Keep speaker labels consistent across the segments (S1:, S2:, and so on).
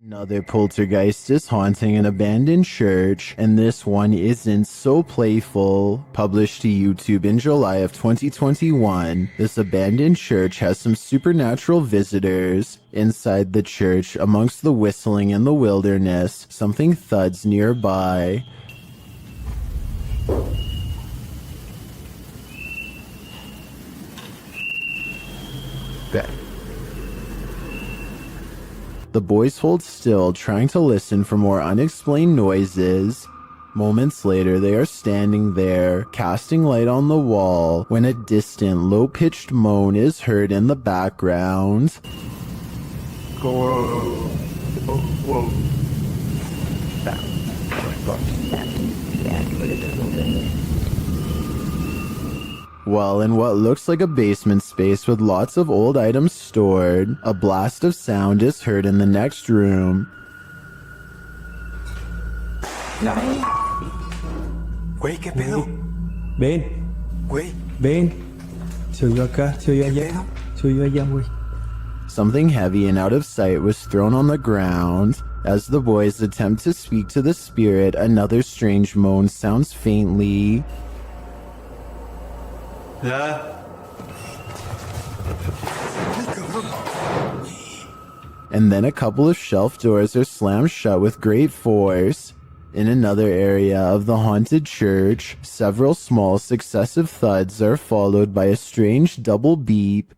S1: Another poltergeist is haunting an abandoned church, and this one isn't so playful. Published to YouTube in July of 2021, this abandoned church has some supernatural visitors. Inside the church, amongst the whistling in the wilderness, something thuds nearby. The boys hold still, trying to listen for more unexplained noises. Moments later, they are standing there, casting light on the wall, when a distant, low-pitched moan is heard in the background. Well, in what looks like a basement space with lots of old items stored, a blast of sound is heard in the next room.
S2: Güey, ¿qué pedo?
S3: Ven,
S2: Güey,
S3: ven. Se oyó acá, se oyó allá. Se oyó allá, güey.
S1: Something heavy and out of sight was thrown on the ground. As the boys attempt to speak to the spirit, another strange moan sounds faintly. And then a couple of shelf doors are slammed shut with great force. In another area of the haunted church, several small successive thuds are followed by a strange double beep.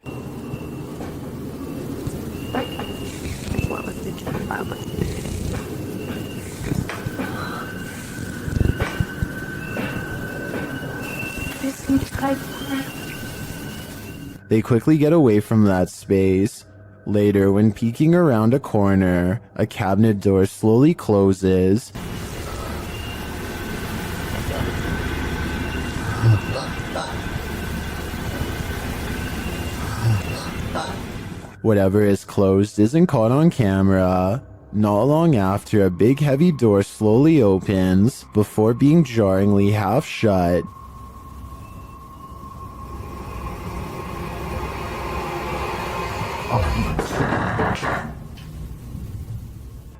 S1: They quickly get away from that space. Later, when peeking around a corner, a cabinet door slowly closes. Whatever is closed isn't caught on camera. Not long after, a big heavy door slowly opens before being jarringly half shut.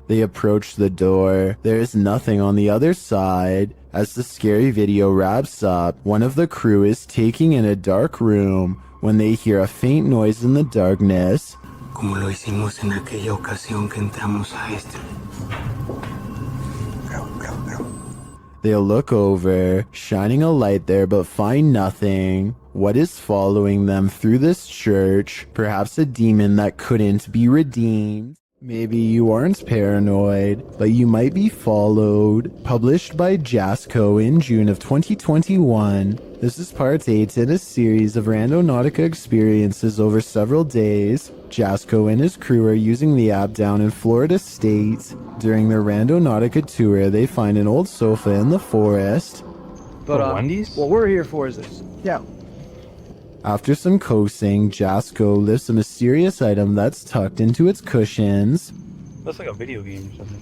S1: They approach the door. There is nothing on the other side. As the scary video wraps up, one of the crew is taking in a dark room when they hear a faint noise in the darkness.
S2: como lo hicimos en aquella ocasión que entramos a este.
S1: They'll look over, shining a light there but find nothing. What is following them through this church? Perhaps a demon that couldn't be redeemed? Maybe you aren't paranoid, but you might be followed. Published by Jasco in June of 2021. This is part 8 in a series of Randonautica experiences over several days. Jasco and his crew are using the app down in Florida State. During their Randonautica tour, they find an old sofa in the forest.
S4: But
S3: Wendy's?
S4: what we're here for is this. Yeah.
S1: After some coaxing, Jasco lifts a mysterious item that's tucked into its cushions.
S3: That's like a video game or something.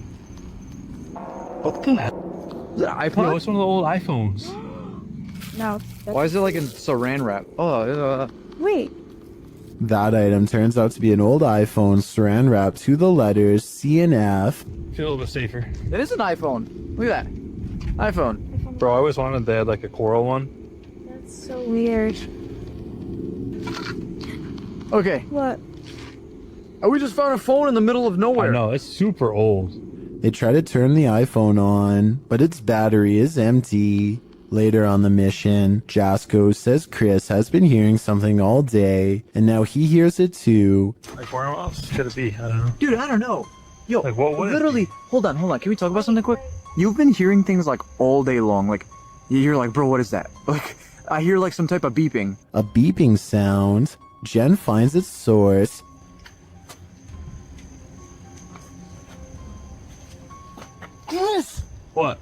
S4: What the hell? Is it an iPod?
S3: No, it's one of the old iPhones.
S5: No.
S4: Why is it like in saran wrap? Oh,
S5: Wait.
S1: That item turns out to be an old iPhone saran wrapped to the letters C and F.
S3: Feel a little bit safer.
S4: it is an iPhone. Look at that. iPhone.
S3: Bro, I always wanted they had like a coral one.
S5: That's so weird.
S4: Okay.
S5: What?
S4: We just found a phone in the middle of
S3: I
S4: nowhere.
S3: know, it's super old.
S1: They try to turn the iPhone on, but its battery is empty. Later on the mission, Jasco says Chris has been hearing something all day, and now he hears it too.
S3: Like where else could it be? I don't know.
S4: Dude, I don't know. Yo,
S3: Like, what would it
S4: literally, hold on. Can we talk about something quick? You've been hearing things like all day long. Like, you're like, bro, what is that? Like, I hear like some type of beeping.
S1: A beeping sound. Jen finds its source.
S4: Yes!
S3: What?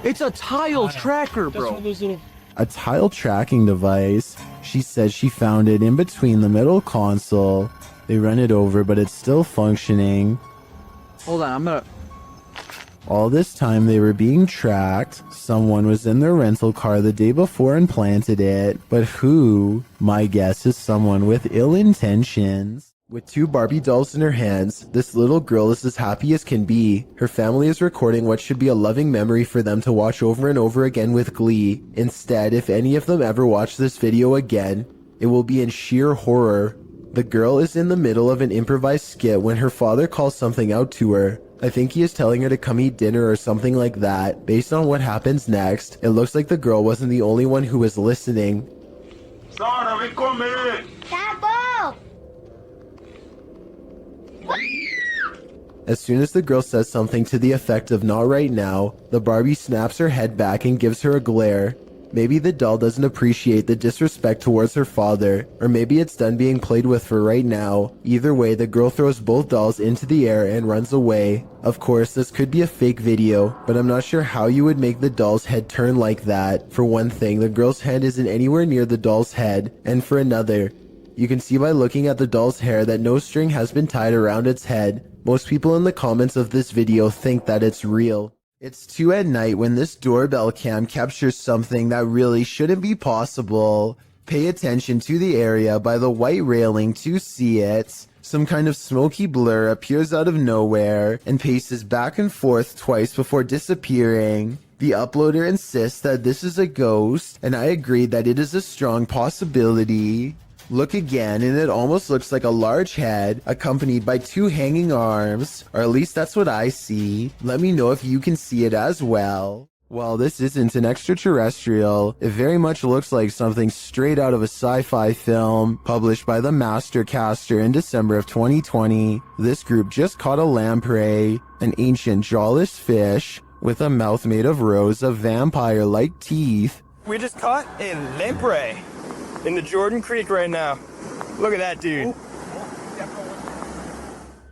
S4: It's a tile tracker,
S3: That's one
S4: bro.
S3: of those little...
S1: A tile tracking device. She says she found it in between the middle console. They run it over, but it's still functioning.
S4: Hold on, I'm gonna...
S1: All this time they were being tracked. Someone was in their rental car the day before and planted it. But who? My guess is someone with ill intentions. With two Barbie dolls in her hands, this little girl is as happy as can be. Her family is recording what should be a loving memory for them to watch over and over again with glee. Instead, if any of them ever watch this video again, it will be in sheer horror. The girl is in the middle of an improvised skit when her father calls something out to her. I think he is telling her to come eat dinner or something like that. Based on what happens next, it looks like the girl wasn't the only one who was listening.
S6: Sara, ven comer!
S5: Tapo!
S1: As soon as the girl says something to the effect of "not right now," the Barbie snaps her head back and gives her a glare. Maybe the doll doesn't appreciate the disrespect towards her father, or maybe it's done being played with for right now. Either way, the girl throws both dolls into the air and runs away. Of course, this could be a fake video, but I'm not sure how you would make the doll's head turn like that. For one thing, the girl's hand isn't anywhere near the doll's head, and for another, you can see by looking at the doll's hair that no string has been tied around its head. Most people in the comments of this video think that it's real. It's 2 at night when this doorbell cam captures something that really shouldn't be possible. Pay attention to the area by the white railing to see it. Some kind of smoky blur appears out of nowhere and paces back and forth twice before disappearing. The uploader insists that this is a ghost, and I agree that it is a strong possibility. Look again and it almost looks like a large head accompanied by 2 hanging arms, or at least that's what I see. Let me know if you can see it as well. While this isn't an extraterrestrial, it very much looks like something straight out of a sci-fi film published by the Mastercaster in December of 2020. This group just caught a lamprey, an ancient jawless fish with a mouth made of rows of vampire-like teeth.
S7: We just caught a lamprey in the Jordan Creek right now. Look at that dude.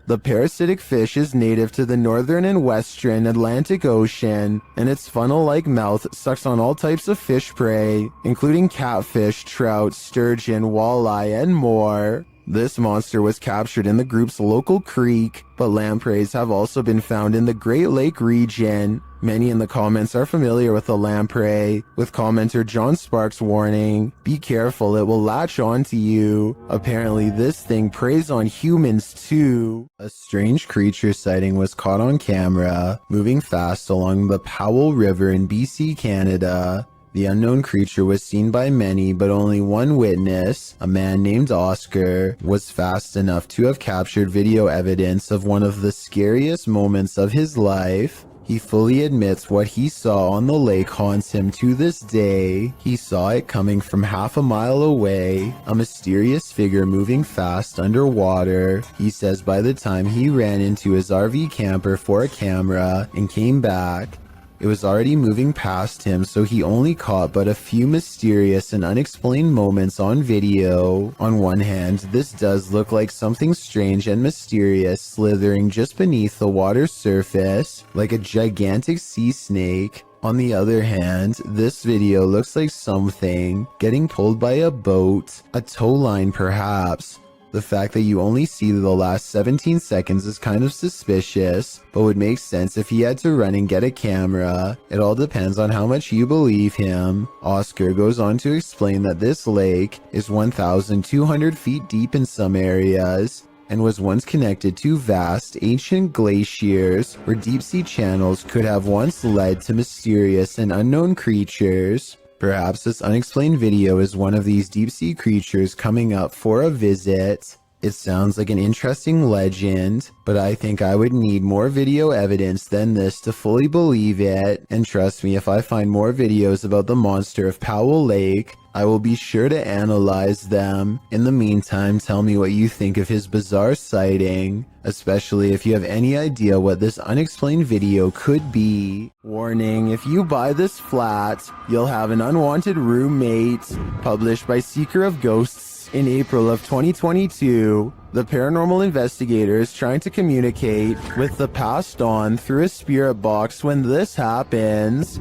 S1: The parasitic fish is native to the northern and western Atlantic Ocean, and its funnel-like mouth sucks on all types of fish prey, including catfish, trout, sturgeon, walleye, and more. This monster was captured in the group's local creek, but lampreys have also been found in the Great Lake region. Many in the comments are familiar with the lamprey, with commenter John Sparks warning, "Be careful, it will latch onto you." Apparently this thing preys on humans too. A strange creature sighting was caught on camera, moving fast along the Powell River in BC, Canada. The unknown creature was seen by many, but only one witness, a man named Oscar, was fast enough to have captured video evidence of one of the scariest moments of his life. He fully admits what he saw on the lake haunts him to this day. He saw it coming from half a mile away, a mysterious figure moving fast underwater. He says by the time he ran into his RV camper for a camera and came back, it was already moving past him, so he only caught but a few mysterious and unexplained moments on video. On one hand, this does look like something strange and mysterious slithering just beneath the water's surface, like a gigantic sea snake. On the other hand, this video looks like something getting pulled by a boat, a tow line perhaps. The fact that you only see the last 17 seconds is kind of suspicious, but would make sense if he had to run and get a camera. It all depends on how much you believe him. Oscar goes on to explain that this lake is 1,200 feet deep in some areas, and was once connected to vast, ancient glaciers where deep-sea channels could have once led to mysterious and unknown creatures. Perhaps this unexplained video is one of these deep-sea creatures coming up for a visit. It sounds like an interesting legend, but I think I would need more video evidence than this to fully believe it. And trust me, if I find more videos about the monster of Powell Lake, I will be sure to analyze them. In the meantime, tell me what you think of his bizarre sighting, especially if you have any idea what this unexplained video could be. Warning, if you buy this flat, you'll have an unwanted roommate. Published by Seeker of Ghosts in April of 2022, the paranormal investigator is trying to communicate with the passed on through a spirit box when this happens.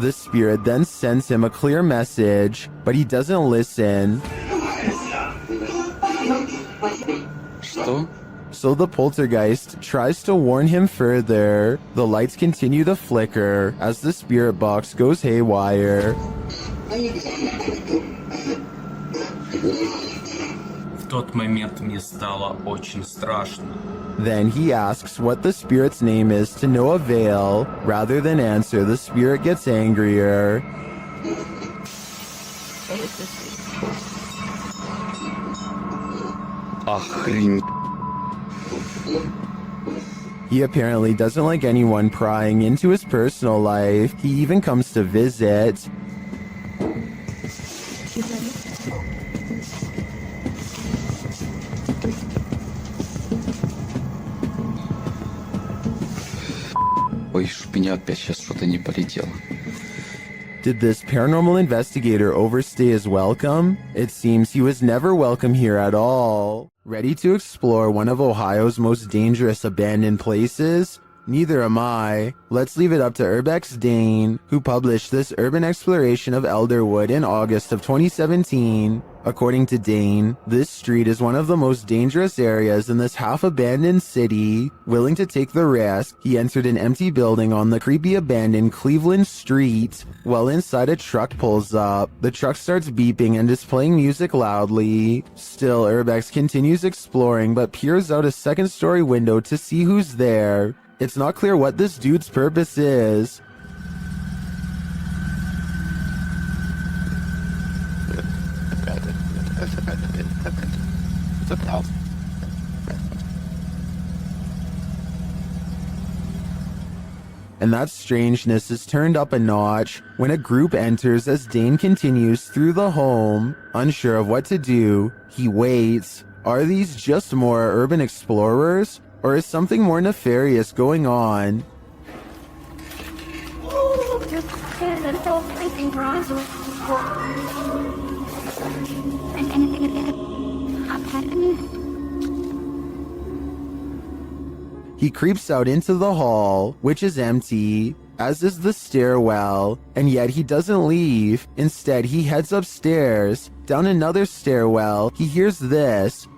S1: The spirit then sends him a clear message, but he doesn't listen. So the poltergeist tries to warn him further. The lights continue to flicker as the spirit box goes haywire.
S8: тот момент мне стало очень страшно.
S1: Then he asks what the spirit's name is to no avail. Rather than answer, the spirit gets angrier.
S8: Охренеть.
S1: He apparently doesn't like anyone prying into his personal life. He even comes to visit.
S8: Ой, чтоб меня опять сейчас что-то не полетело.
S1: Did this paranormal investigator overstay his welcome? It seems he was never welcome here at all. Ready to explore one of Ohio's most dangerous abandoned places? Neither am I. Let's leave it up to Urbex Dane, who published this urban exploration of Elderwood in August of 2017. According to Dane, this street is one of the most dangerous areas in this half-abandoned city. Willing to take the risk, he entered an empty building on the creepy abandoned Cleveland Street. While inside, a truck pulls up. The truck starts beeping and is playing music loudly. Still, Urbex continues exploring but peers out a second-story window to see who's there. It's not clear what this dude's purpose is. And that strangeness is turned up a notch when a group enters as Dane continues through the home. Unsure of what to do, he waits. Are these just more urban explorers? Or is something more nefarious going on? He creeps out into the hall, which is empty, as is the stairwell, and yet he doesn't leave. Instead, he heads upstairs. Down another stairwell, he hears this.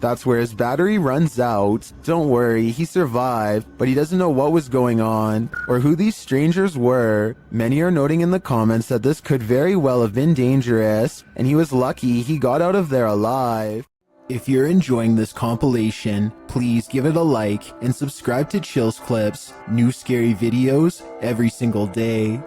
S1: That's where his battery runs out. Don't worry, he survived, but he doesn't know what was going on or who these strangers were. Many are noting in the comments that this could very well have been dangerous, and he was lucky he got out of there alive. If you're enjoying this compilation, please give it a like and subscribe to Chills Clips, new scary videos every single day.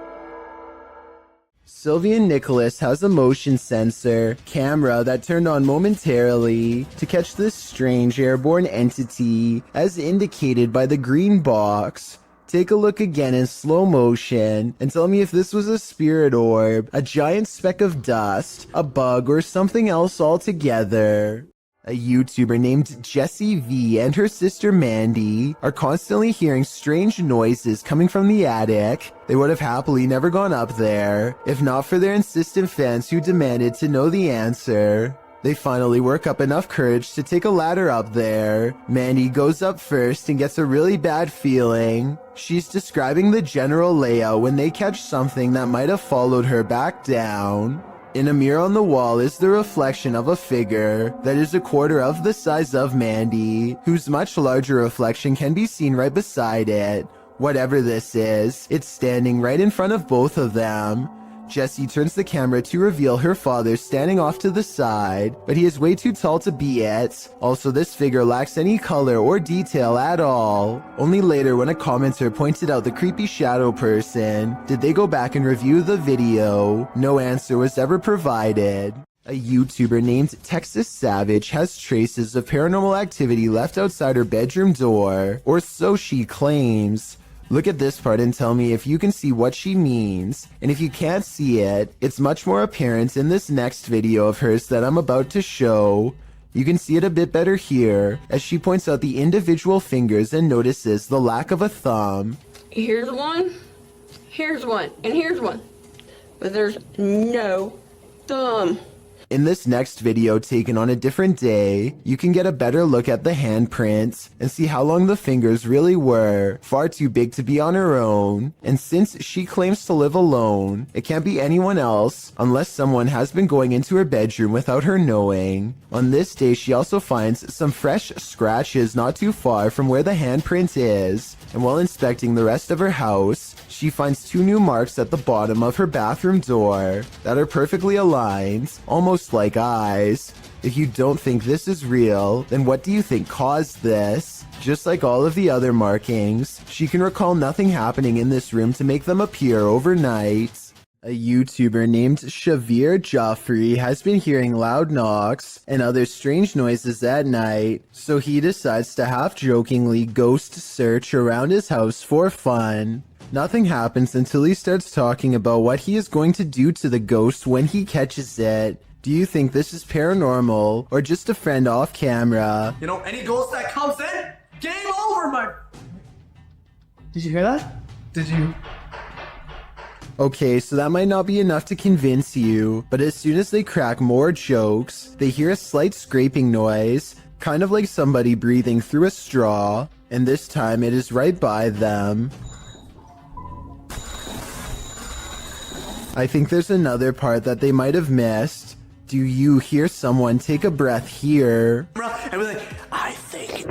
S1: Sylvia Nicholas has a motion sensor camera that turned on momentarily to catch this strange airborne entity as indicated by the green box. Take a look again in slow motion and tell me if this was a spirit orb, a giant speck of dust, a bug, or something else altogether. A YouTuber named Jessie V and her sister Mandy are constantly hearing strange noises coming from the attic. They would have happily never gone up there, if not for their insistent fans who demanded to know the answer. They finally work up enough courage to take a ladder up there. Mandy goes up first and gets a really bad feeling. She's describing the general layout when they catch something that might have followed her back down. In a mirror on the wall is the reflection of a figure that is a quarter of the size of Mandy, whose much larger reflection can be seen right beside it. Whatever this is, it's standing right in front of both of them. Jessie turns the camera to reveal her father standing off to the side, but he is way too tall to be it. Also, this figure lacks any color or detail at all. Only later, when a commenter pointed out the creepy shadow person, did they go back and review the video. No answer was ever provided. A YouTuber named Texas Savage has traces of paranormal activity left outside her bedroom door, or so she claims. Look at this part and tell me if you can see what she means. And if you can't see it, it's much more apparent in this next video of hers that I'm about to show. You can see it a bit better here, as she points out the individual fingers and notices the lack of a thumb.
S9: Here's one, and here's one. But there's no thumb.
S1: In this next video taken on a different day, you can get a better look at the handprints and see how long the fingers really were, far too big to be on her own. And since she claims to live alone, it can't be anyone else unless someone has been going into her bedroom without her knowing. On this day, she also finds some fresh scratches not too far from where the handprint is, and while inspecting the rest of her house, she finds 2 new marks at the bottom of her bathroom door that are perfectly aligned, almost like eyes. If you don't think this is real, then what do you think caused this? Just like all of the other markings, she can recall nothing happening in this room to make them appear overnight. A YouTuber named Shavir Joffrey has been hearing loud knocks and other strange noises at night, so he decides to half-jokingly ghost search around his house for fun. Nothing happens until he starts talking about what he is going to do to the ghost when he catches it. Do you think this is paranormal or just a friend off camera?
S9: You know, any ghost that comes in, game over, my... Did you hear that? Did you...
S1: Okay, so that might not be enough to convince you, but as soon as they crack more jokes, they hear a slight scraping noise, kind of like somebody breathing through a straw, and this time it is right by them. I think there's another part that they might have missed. Do you hear someone take a breath here?
S9: And we're like, I think...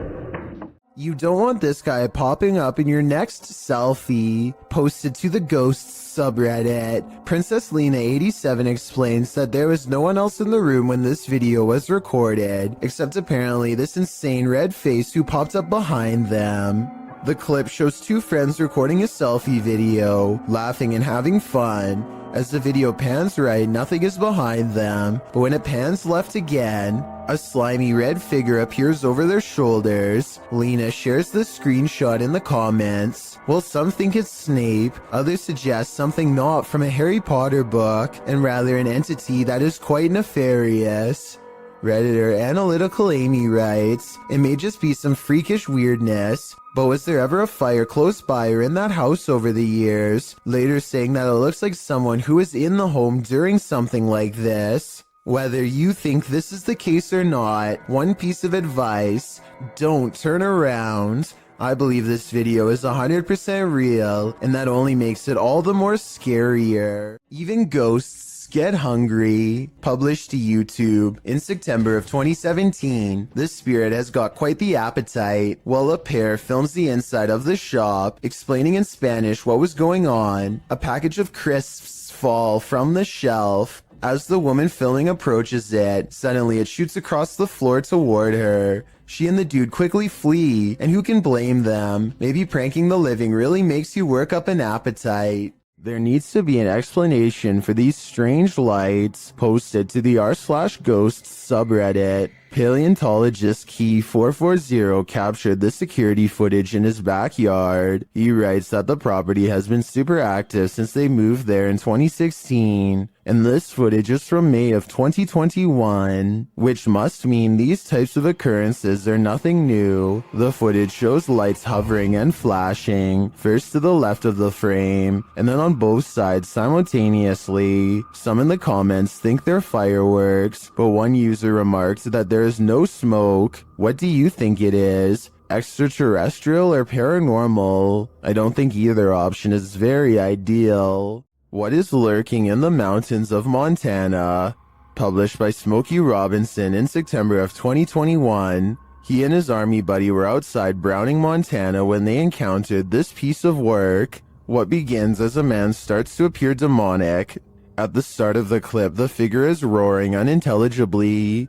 S1: You don't want this guy popping up in your next selfie posted to the Ghosts subreddit. Princess Lena 87 explains that there was no one else in the room when this video was recorded, except apparently this insane red face who popped up behind them. The clip shows 2 friends recording a selfie video, laughing and having fun. As the video pans right, nothing is behind them, but when it pans left again, a slimy red figure appears over their shoulders. Lena shares the screenshot in the comments. While some think it's Snape, others suggest something not from a Harry Potter book, and rather an entity that is quite nefarious. Redditor Analytical Amy writes, it may just be some freakish weirdness, but was there ever a fire close by or in that house over the years? Later saying that it looks like someone who was in the home during something like this. Whether you think this is the case or not, one piece of advice, don't turn around. I believe this video is 100% real, and that only makes it all the more scarier. Even ghosts get hungry. Published to YouTube in September of 2017, this spirit has got quite the appetite. While a pair films the inside of the shop, explaining in Spanish what was going on, a package of crisps fall from the shelf. As the woman filming approaches it, suddenly it shoots across the floor toward her. She and the dude quickly flee, and who can blame them? Maybe pranking the living really makes you work up an appetite. There needs to be an explanation for these strange lights. Posted to the r/ghosts subreddit. Paleontologist Key 440 captured the security footage in his backyard. He writes that the property has been super active since they moved there in 2016. And this footage is from May of 2021, which must mean these types of occurrences are nothing new. The footage shows lights hovering and flashing, first to the left of the frame, and then on both sides simultaneously. Some in the comments think they're fireworks, but one user remarked that there is no smoke. What do you think it is? Extraterrestrial or paranormal? I don't think either option is very ideal. What is lurking in the mountains of Montana? Published by Smokey Robinson in September of 2021. He and his army buddy were outside Browning, Montana when they encountered this piece of work. What begins as a man starts to appear demonic. At the start of the clip, the figure is roaring unintelligibly.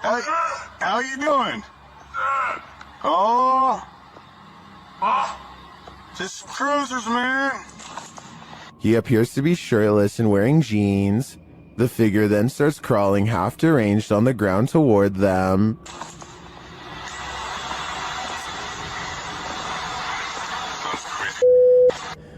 S6: Hey, how you doing? Oh, just cruisers, man.
S1: He appears to be shirtless and wearing jeans. The figure then starts crawling half deranged on the ground toward them.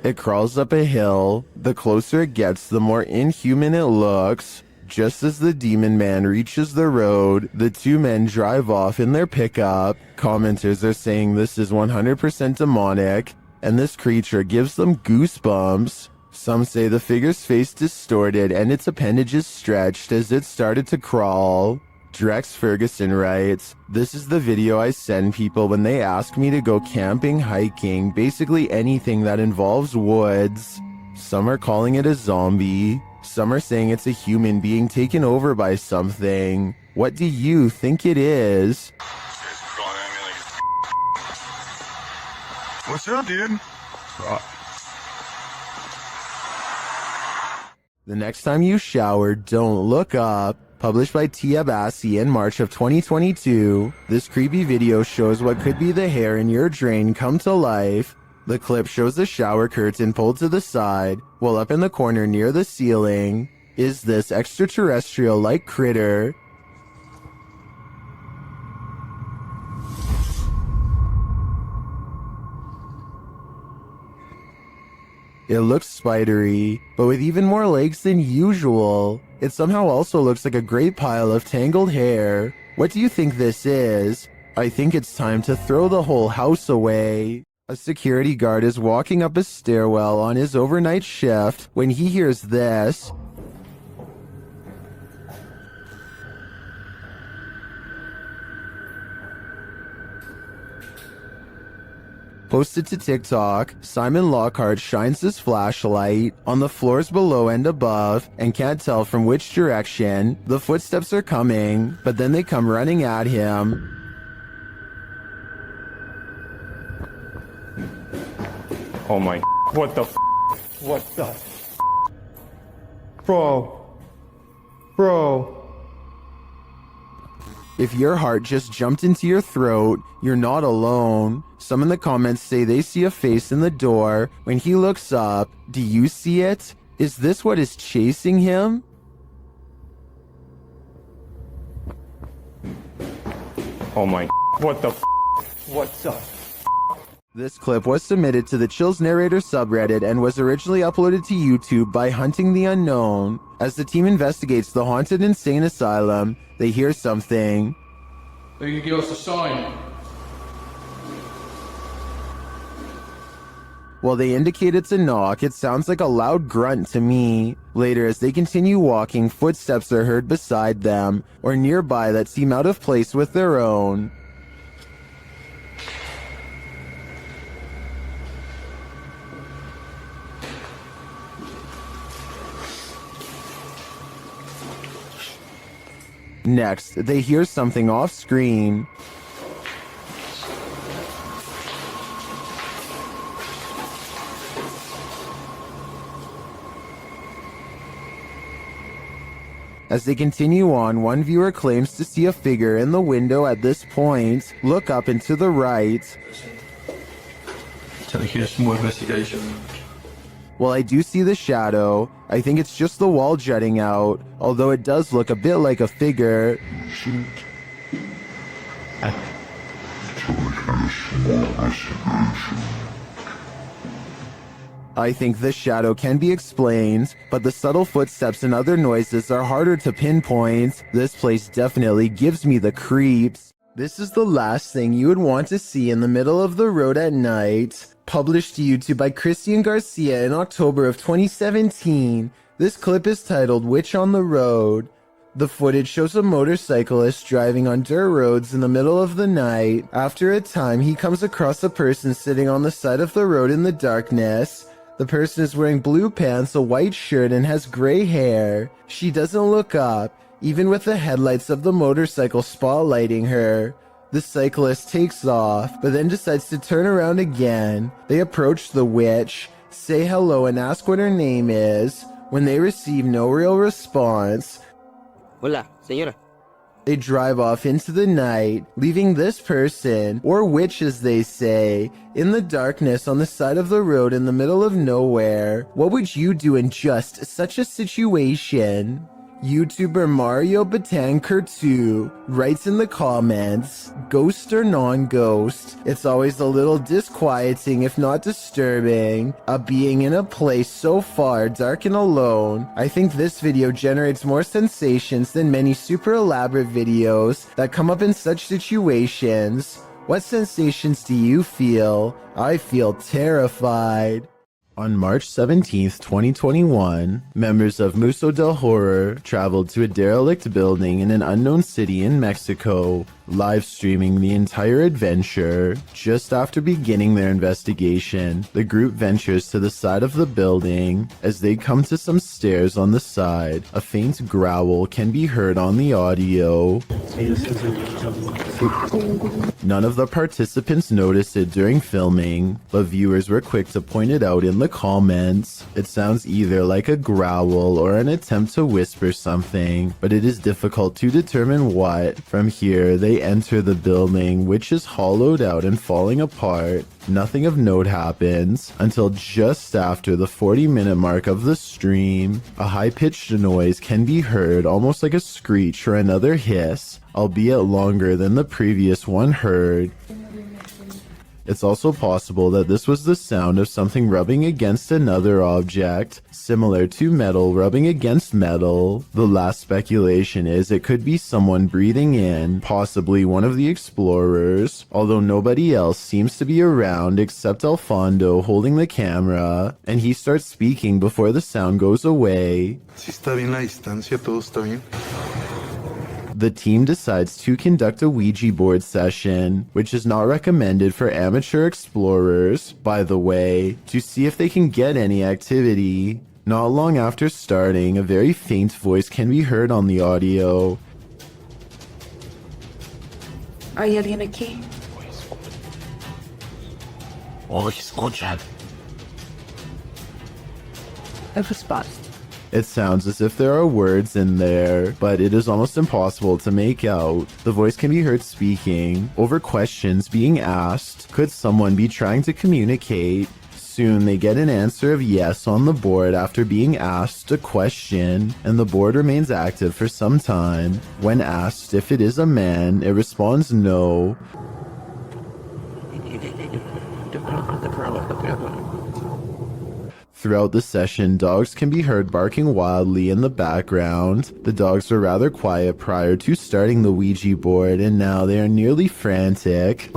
S1: It crawls up a hill. The closer it gets, the more inhuman it looks. Just as the demon man reaches the road, the 2 men drive off in their pickup. Commenters are saying this is 100% demonic, and this creature gives them goosebumps. Some say the figure's face distorted and its appendages stretched as it started to crawl. Drex Ferguson writes, "This is the video I send people when they ask me to go camping, hiking, basically anything that involves woods. Some are calling it a zombie. Some are saying it's a human being taken over by something. What do you think it is?"
S6: What's up, dude?
S1: The next time you shower, don't look up. Published by Tia Bassi in March of 2022, this creepy video shows what could be the hair in your drain come to life. The clip shows the shower curtain pulled to the side, while up in the corner near the ceiling is this extraterrestrial-like critter. It looks spidery, but with even more legs than usual. It somehow also looks like a great pile of tangled hair. What do you think this is? I think it's time to throw the whole house away. A security guard is walking up a stairwell on his overnight shift when he hears this. Posted to TikTok, Simon Lockhart shines his flashlight on the floors below and above and can't tell from which direction the footsteps are coming, but then they come running at him.
S10: Oh my, what the what the Bro.
S1: If your heart just jumped into your throat, you're not alone. Some in the comments say they see a face in the door when he looks up. Do you see it? Is this what is chasing him?
S10: Oh my, what the what's up?
S1: This clip was submitted to the Chills Narrator subreddit and was originally uploaded to YouTube by Hunting the Unknown. As the team investigates the haunted insane asylum, they hear something.
S9: They can give us a sign.
S1: While they indicate it's a knock, it sounds like a loud grunt to me. Later, as they continue walking, footsteps are heard beside them or nearby that seem out of place with their own. Next, they hear something off screen. As they continue on, one viewer claims to see a figure in the window at this point. Look up and to the right.
S2: More investigation.
S1: While I do see the shadow, I think it's just the wall jutting out, although it does look a bit like a figure. I think this shadow can be explained, but the subtle footsteps and other noises are harder to pinpoint. This place definitely gives me the creeps. This is the last thing you would want to see in the middle of the road at night. Published to YouTube by Christian Garcia in October of 2017. This clip is titled Witch on the Road. The footage shows a motorcyclist driving on dirt roads in the middle of the night. After a time, he comes across a person sitting on the side of the road in the darkness. The person is wearing blue pants, a white shirt, and has gray hair. She doesn't look up, even with the headlights of the motorcycle spotlighting her. The cyclist takes off, but then decides to turn around again. They approach the witch, say hello, and ask what her name is. When they receive no real response,
S11: Hola, señora.
S1: They drive off into the night, leaving this person, or witch as they say, in the darkness on the side of the road in the middle of nowhere. What would you do in just such a situation? YouTuber Mario Batanker 2 writes in the comments, ghost or non-ghost, it's always a little disquieting if not disturbing. A being in a place so far dark and alone. I think this video generates more sensations than many super elaborate videos that come up in such situations. What sensations do you feel? I feel terrified. On March 17th, 2021, members of Museo del Horror traveled to a derelict building in an unknown city in Mexico, live streaming the entire adventure. Just after beginning their investigation, the group ventures to the side of the building. As they come to some stairs on the side, a faint growl can be heard on the audio. None of the participants noticed it during filming, but viewers were quick to point it out in the comments. It sounds either like a growl or an attempt to whisper something, but it is difficult to determine what. From here, they enter the building, which is hollowed out and falling apart. Nothing of note happens until just after the 40-minute mark of the stream. A high-pitched noise can be heard, almost like a screech or another hiss, albeit longer than the previous one heard. It's also possible that this was the sound of something rubbing against another object, similar to metal rubbing against metal. The last speculation is it could be someone breathing in, possibly one of the explorers, although nobody else seems to be around except Alfondo holding the camera, and he starts speaking before the sound goes away.
S6: Si está bien la distancia, todo está bien.
S1: The team decides to conduct a Ouija board session, which is not recommended for amateur explorers, by the way, to see if they can get any activity. Not long after starting, a very faint voice can be heard on the audio.
S5: ¿Hay alguien aquí? A response.
S1: It sounds as if there are words in there, but it is almost impossible to make out. The voice can be heard speaking over questions being asked. Could someone be trying to communicate? Soon they get an answer of yes on the board after being asked a question, and the board remains active for some time. When asked if it is a man, it responds no. Throughout the session, dogs can be heard barking wildly in the background. The dogs were rather quiet prior to starting the Ouija board, and now they are nearly frantic.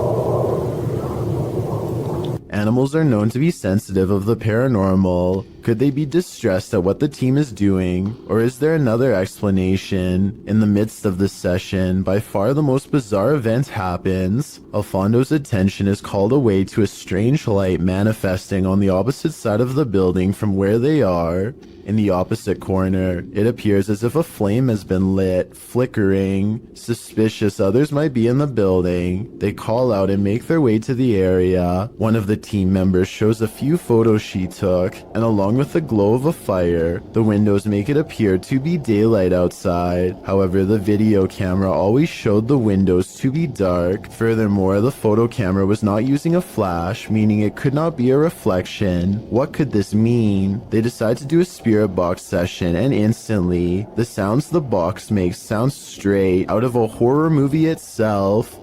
S1: Animals are known to be sensitive of the paranormal. Could they be distressed at what the team is doing? Or is there another explanation? In the midst of the session, by far the most bizarre event happens. Alfondo's attention is called away to a strange light manifesting on the opposite side of the building from where they are. In the opposite corner, it appears as if a flame has been lit, flickering. Suspicious others might be in the building. They call out and make their way to the area. One of the team members shows a few photos she took, and along with the glow of a fire, the windows make it appear to be daylight outside. However, the video camera always showed the windows to be dark. Furthermore, the photo camera was not using a flash, meaning it could not be a reflection. What could this mean? They decide to do a spirit box session, and instantly, the sounds the box makes sound straight out of a horror movie itself.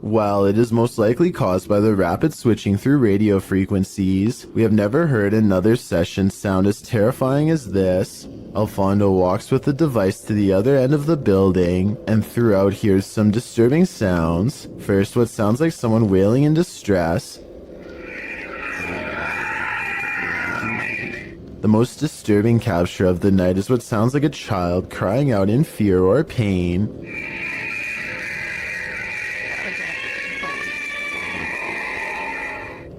S1: While it is most likely caused by the rapid switching through radio frequencies, we have never heard another session sound as terrifying as this. Alfondo walks with the device to the other end of the building, and throughout hears some disturbing sounds. First, what sounds like someone wailing in distress. The most disturbing capture of the night is what sounds like a child crying out in fear or pain.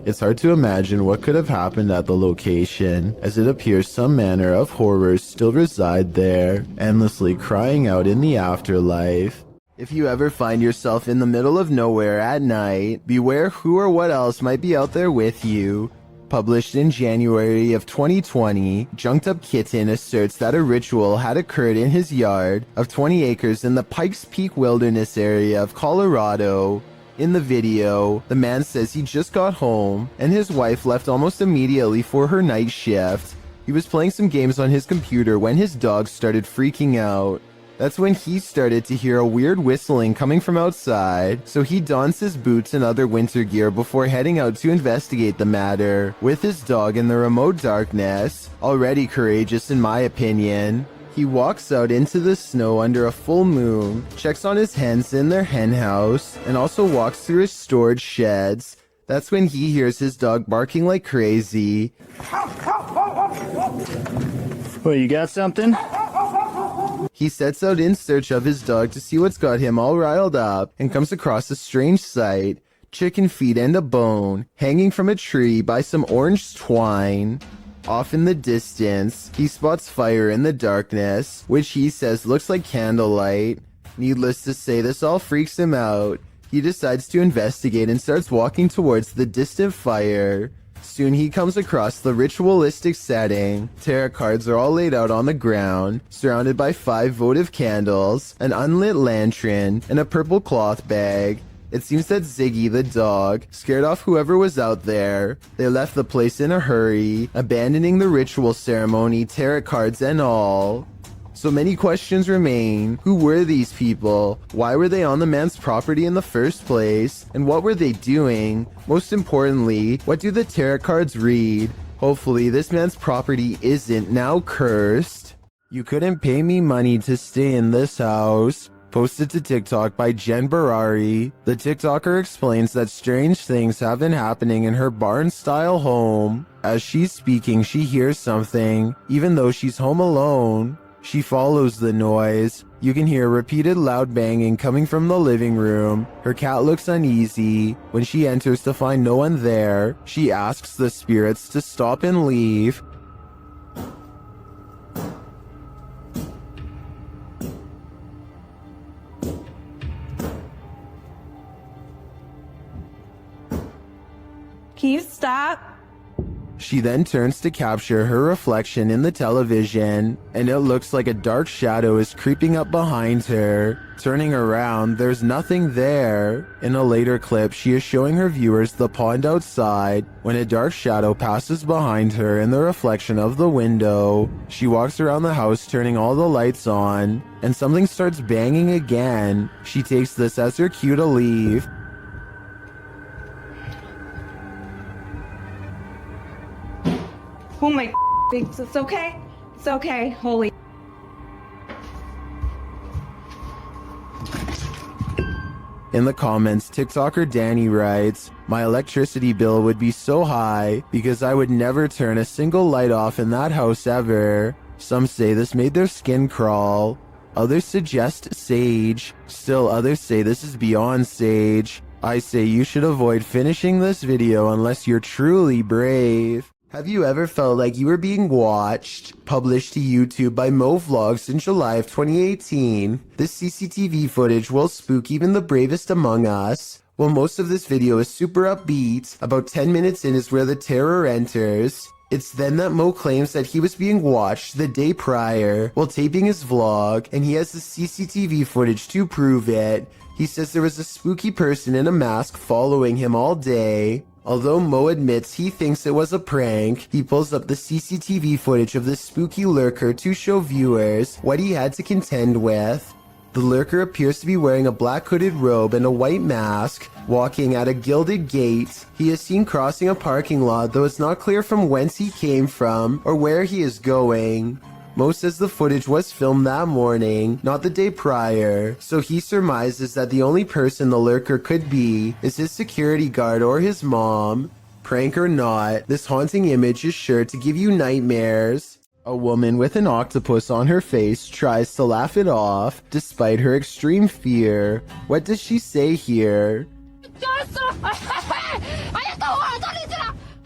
S1: It's hard to imagine what could have happened at the location, as it appears some manner of horrors still reside there, endlessly crying out in the afterlife. If you ever find yourself in the middle of nowhere at night, beware who or what else might be out there with you. Published in January of 2020, Junked Up Kitten asserts that a ritual had occurred in his yard of 20 acres in the Pikes Peak Wilderness area of Colorado. In the video, the man says he just got home, and his wife left almost immediately for her night shift. He was playing some games on his computer when his dog started freaking out. That's when he started to hear a weird whistling coming from outside, so he dons his boots and other winter gear before heading out to investigate the matter, with his dog in the remote darkness, already courageous in my opinion. He walks out into the snow under a full moon, checks on his hens in their hen house, and also walks through his storage sheds. That's when he hears his dog barking like crazy.
S4: Well, you got something?
S1: He sets out in search of his dog to see what's got him all riled up and comes across a strange sight. Chicken feet and a bone hanging from a tree by some orange twine. Off in the distance, he spots fire in the darkness, which he says looks like candlelight. Needless to say, this all freaks him out. He decides to investigate and starts walking towards the distant fire. Soon he comes across the ritualistic setting. Tarot cards are all laid out on the ground, surrounded by 5 votive candles, an unlit lantern, and a purple cloth bag. It seems that Ziggy the dog scared off whoever was out there. They left the place in a hurry, abandoning the ritual ceremony, tarot cards and all. So many questions remain. Who were these people? Why were they on the man's property in the first place? And what were they doing? Most importantly, what do the tarot cards read? Hopefully this man's property isn't now cursed. You couldn't pay me money to stay in this house. Posted to TikTok by Jen Barari. The TikToker explains that strange things have been happening in her barn-style home. As she's speaking, she hears something, even though she's home alone. She follows the noise. You can hear repeated loud banging coming from the living room. Her cat looks uneasy. When she enters to find no one there, she asks the spirits to stop and leave.
S5: Can you stop?
S1: She then turns to capture her reflection in the television, and it looks like a dark shadow is creeping up behind her. Turning around, there's nothing there. In a later clip, she is showing her viewers the pond outside when a dark shadow passes behind her in the reflection of the window. She walks around the house turning all the lights on, and something starts banging again. She takes this as her cue to leave.
S5: Oh my thinks it's okay. It's okay. Holy.
S1: In the comments, TikToker Danny writes, "My electricity bill would be so high because I would never turn a single light off in that house ever." Some say this made their skin crawl. Others suggest sage. Still others say this is beyond sage. I say you should avoid finishing this video unless you're truly brave. Have you ever felt like you were being watched? Published to YouTube by Mo Vlogs in July of 2018. This CCTV footage will spook even the bravest among us. While most of this video is super upbeat, about 10 minutes in is where the terror enters. It's then that Mo claims that he was being watched the day prior while taping his vlog, and he has the CCTV footage to prove it. He says there was a spooky person in a mask following him all day. Although Mo admits he thinks it was a prank, he pulls up the CCTV footage of the spooky lurker to show viewers what he had to contend with. The lurker appears to be wearing a black hooded robe and a white mask, walking at a gilded gate. He is seen crossing a parking lot, though it's not clear from whence he came from or where he is going. Mo says the footage was filmed that morning, not the day prior, so he surmises that the only person the lurker could be is his security guard or his mom. Prank or not, this haunting image is sure to give you nightmares. A woman with an octopus on her face tries to laugh it off, despite her extreme fear. What does she say here?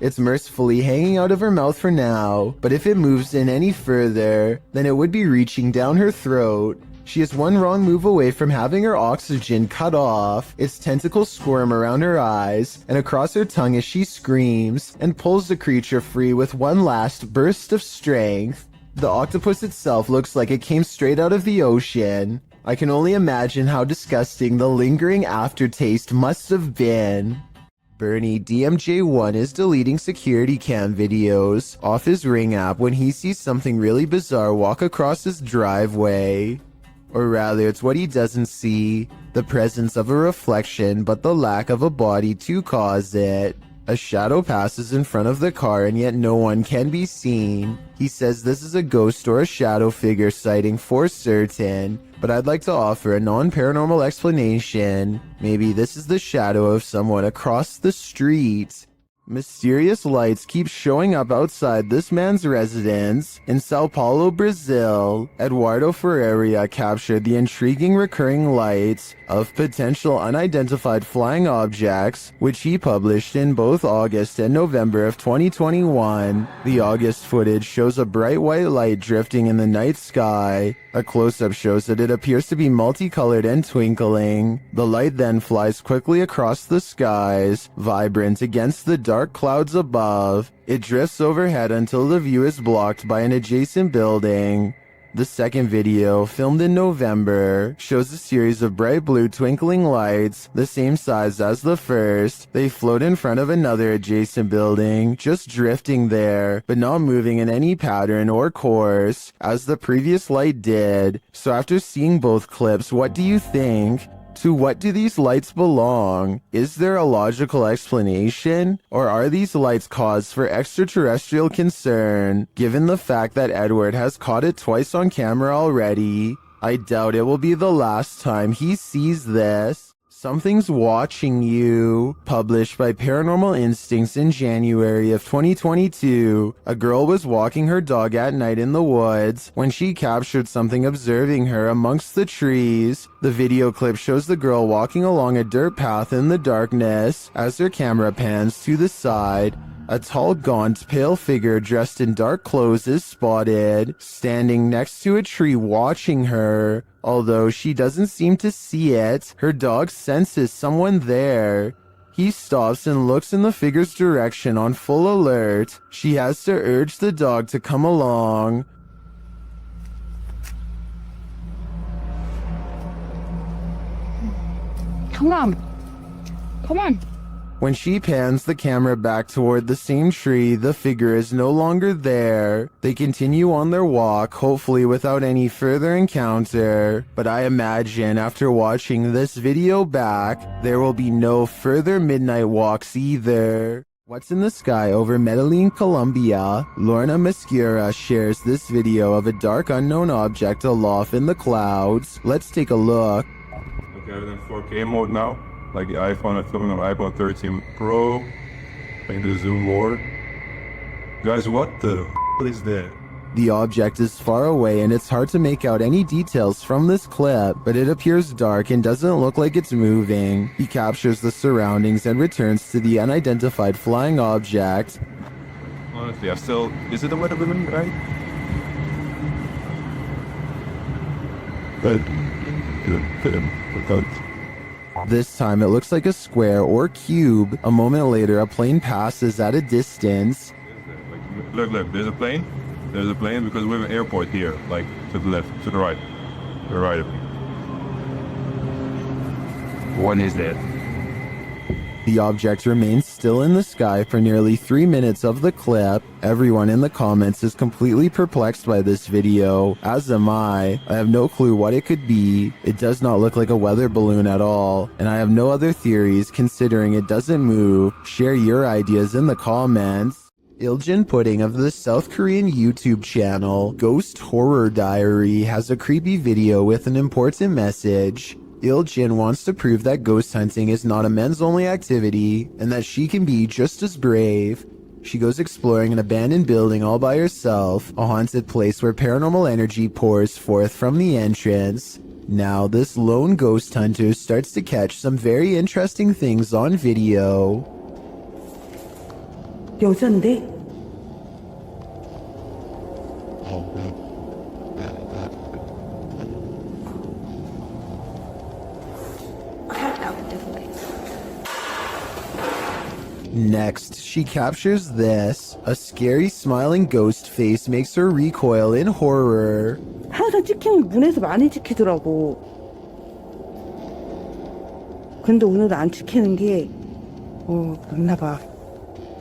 S1: It's mercifully hanging out of her mouth for now, but if it moves in any further, then it would be reaching down her throat. She is one wrong move away from having her oxygen cut off. Its tentacles squirm around her eyes and across her tongue as she screams and pulls the creature free with one last burst of strength. The octopus itself looks like it came straight out of the ocean. I can only imagine how disgusting the lingering aftertaste must have been. Bernie DMJ1 is deleting security cam videos off his Ring app when he sees something really bizarre walk across his driveway. Or rather, it's what he doesn't see. The presence of a reflection, but the lack of a body to cause it. A shadow passes in front of the car and yet no one can be seen. He says this is a ghost or a shadow figure sighting for certain, but I'd like to offer a non-paranormal explanation. Maybe this is the shadow of someone across the street. Mysterious lights keep showing up outside this man's residence in Sao Paulo, Brazil. Eduardo Ferreira captured the intriguing recurring lights of potential unidentified flying objects, which he published in both August and November of 2021. The August footage shows a bright white light drifting in the night sky. A close-up shows that it appears to be multicolored and twinkling. The light then flies quickly across the skies, vibrant against the dark clouds above. It drifts overhead until the view is blocked by an adjacent building. The second video, filmed in November, shows a series of bright blue twinkling lights, the same size as the first. They float in front of another adjacent building, just drifting there, but not moving in any pattern or course, as the previous light did. So after seeing both clips, what do you think? To what do these lights belong? Is there a logical explanation? Or are these lights cause for extraterrestrial concern, given the fact that Edward has caught it twice on camera already? I doubt it will be the last time he sees this. Something's Watching You. Published by Paranormal Instincts in January of 2022, a girl was walking her dog at night in the woods when she captured something observing her amongst the trees. The video clip shows the girl walking along a dirt path in the darkness. As her camera pans to the side, a tall, gaunt, pale figure dressed in dark clothes is spotted, standing next to a tree watching her. Although she doesn't seem to see it, her dog senses someone there. He stops and looks in the figure's direction on full alert. She has to urge the dog to come along.
S5: Come on. Come on.
S1: When she pans the camera back toward the same tree, the figure is no longer there. They continue on their walk, hopefully without any further encounter. But I imagine after watching this video back, there will be no further midnight walks either. What's in the sky over Medellin, Colombia? Lorna Mascara shares this video of a dark unknown object aloft in the clouds. Let's take a look.
S10: Okay, we're in 4K mode now. Like the iPhone, I'm filming on iPhone 13 Pro. Make the zoom more. Guys, what the is that?
S1: The object is far away and it's hard to make out any details from this clip, but it appears dark and doesn't look like it's moving. He captures the surroundings and returns to the unidentified flying object.
S10: Honestly, is it a weather balloon, right? But,
S1: this time it looks like a square or cube. A moment later, a plane passes at a distance.
S10: Look, there's a plane. There's a plane because we have an airport here, like to the left, to the right. To the right. What is that?
S1: The object remains still in the sky for nearly 3 minutes of the clip. Everyone in the comments is completely perplexed by this video, as am I. I have no clue what it could be. It does not look like a weather balloon at all, and I have no other theories considering it doesn't move. Share your ideas in the comments. Iljin Pudding of the South Korean YouTube channel Ghost Horror Diary has a creepy video with an important message. Iljin wants to prove that ghost hunting is not a men's only activity and that she can be just as brave. She goes exploring an abandoned building all by herself, a haunted place where paranormal energy pours forth from the entrance. Now this lone ghost hunter starts to catch some very interesting things on video.
S9: 여잔데?
S1: Next, she captures this. A scary smiling ghost face makes her recoil in horror.
S9: 항상 찍히면 문에서 많이 찍히더라고. 근데 오늘은 안 찍히는 게 맞나 봐.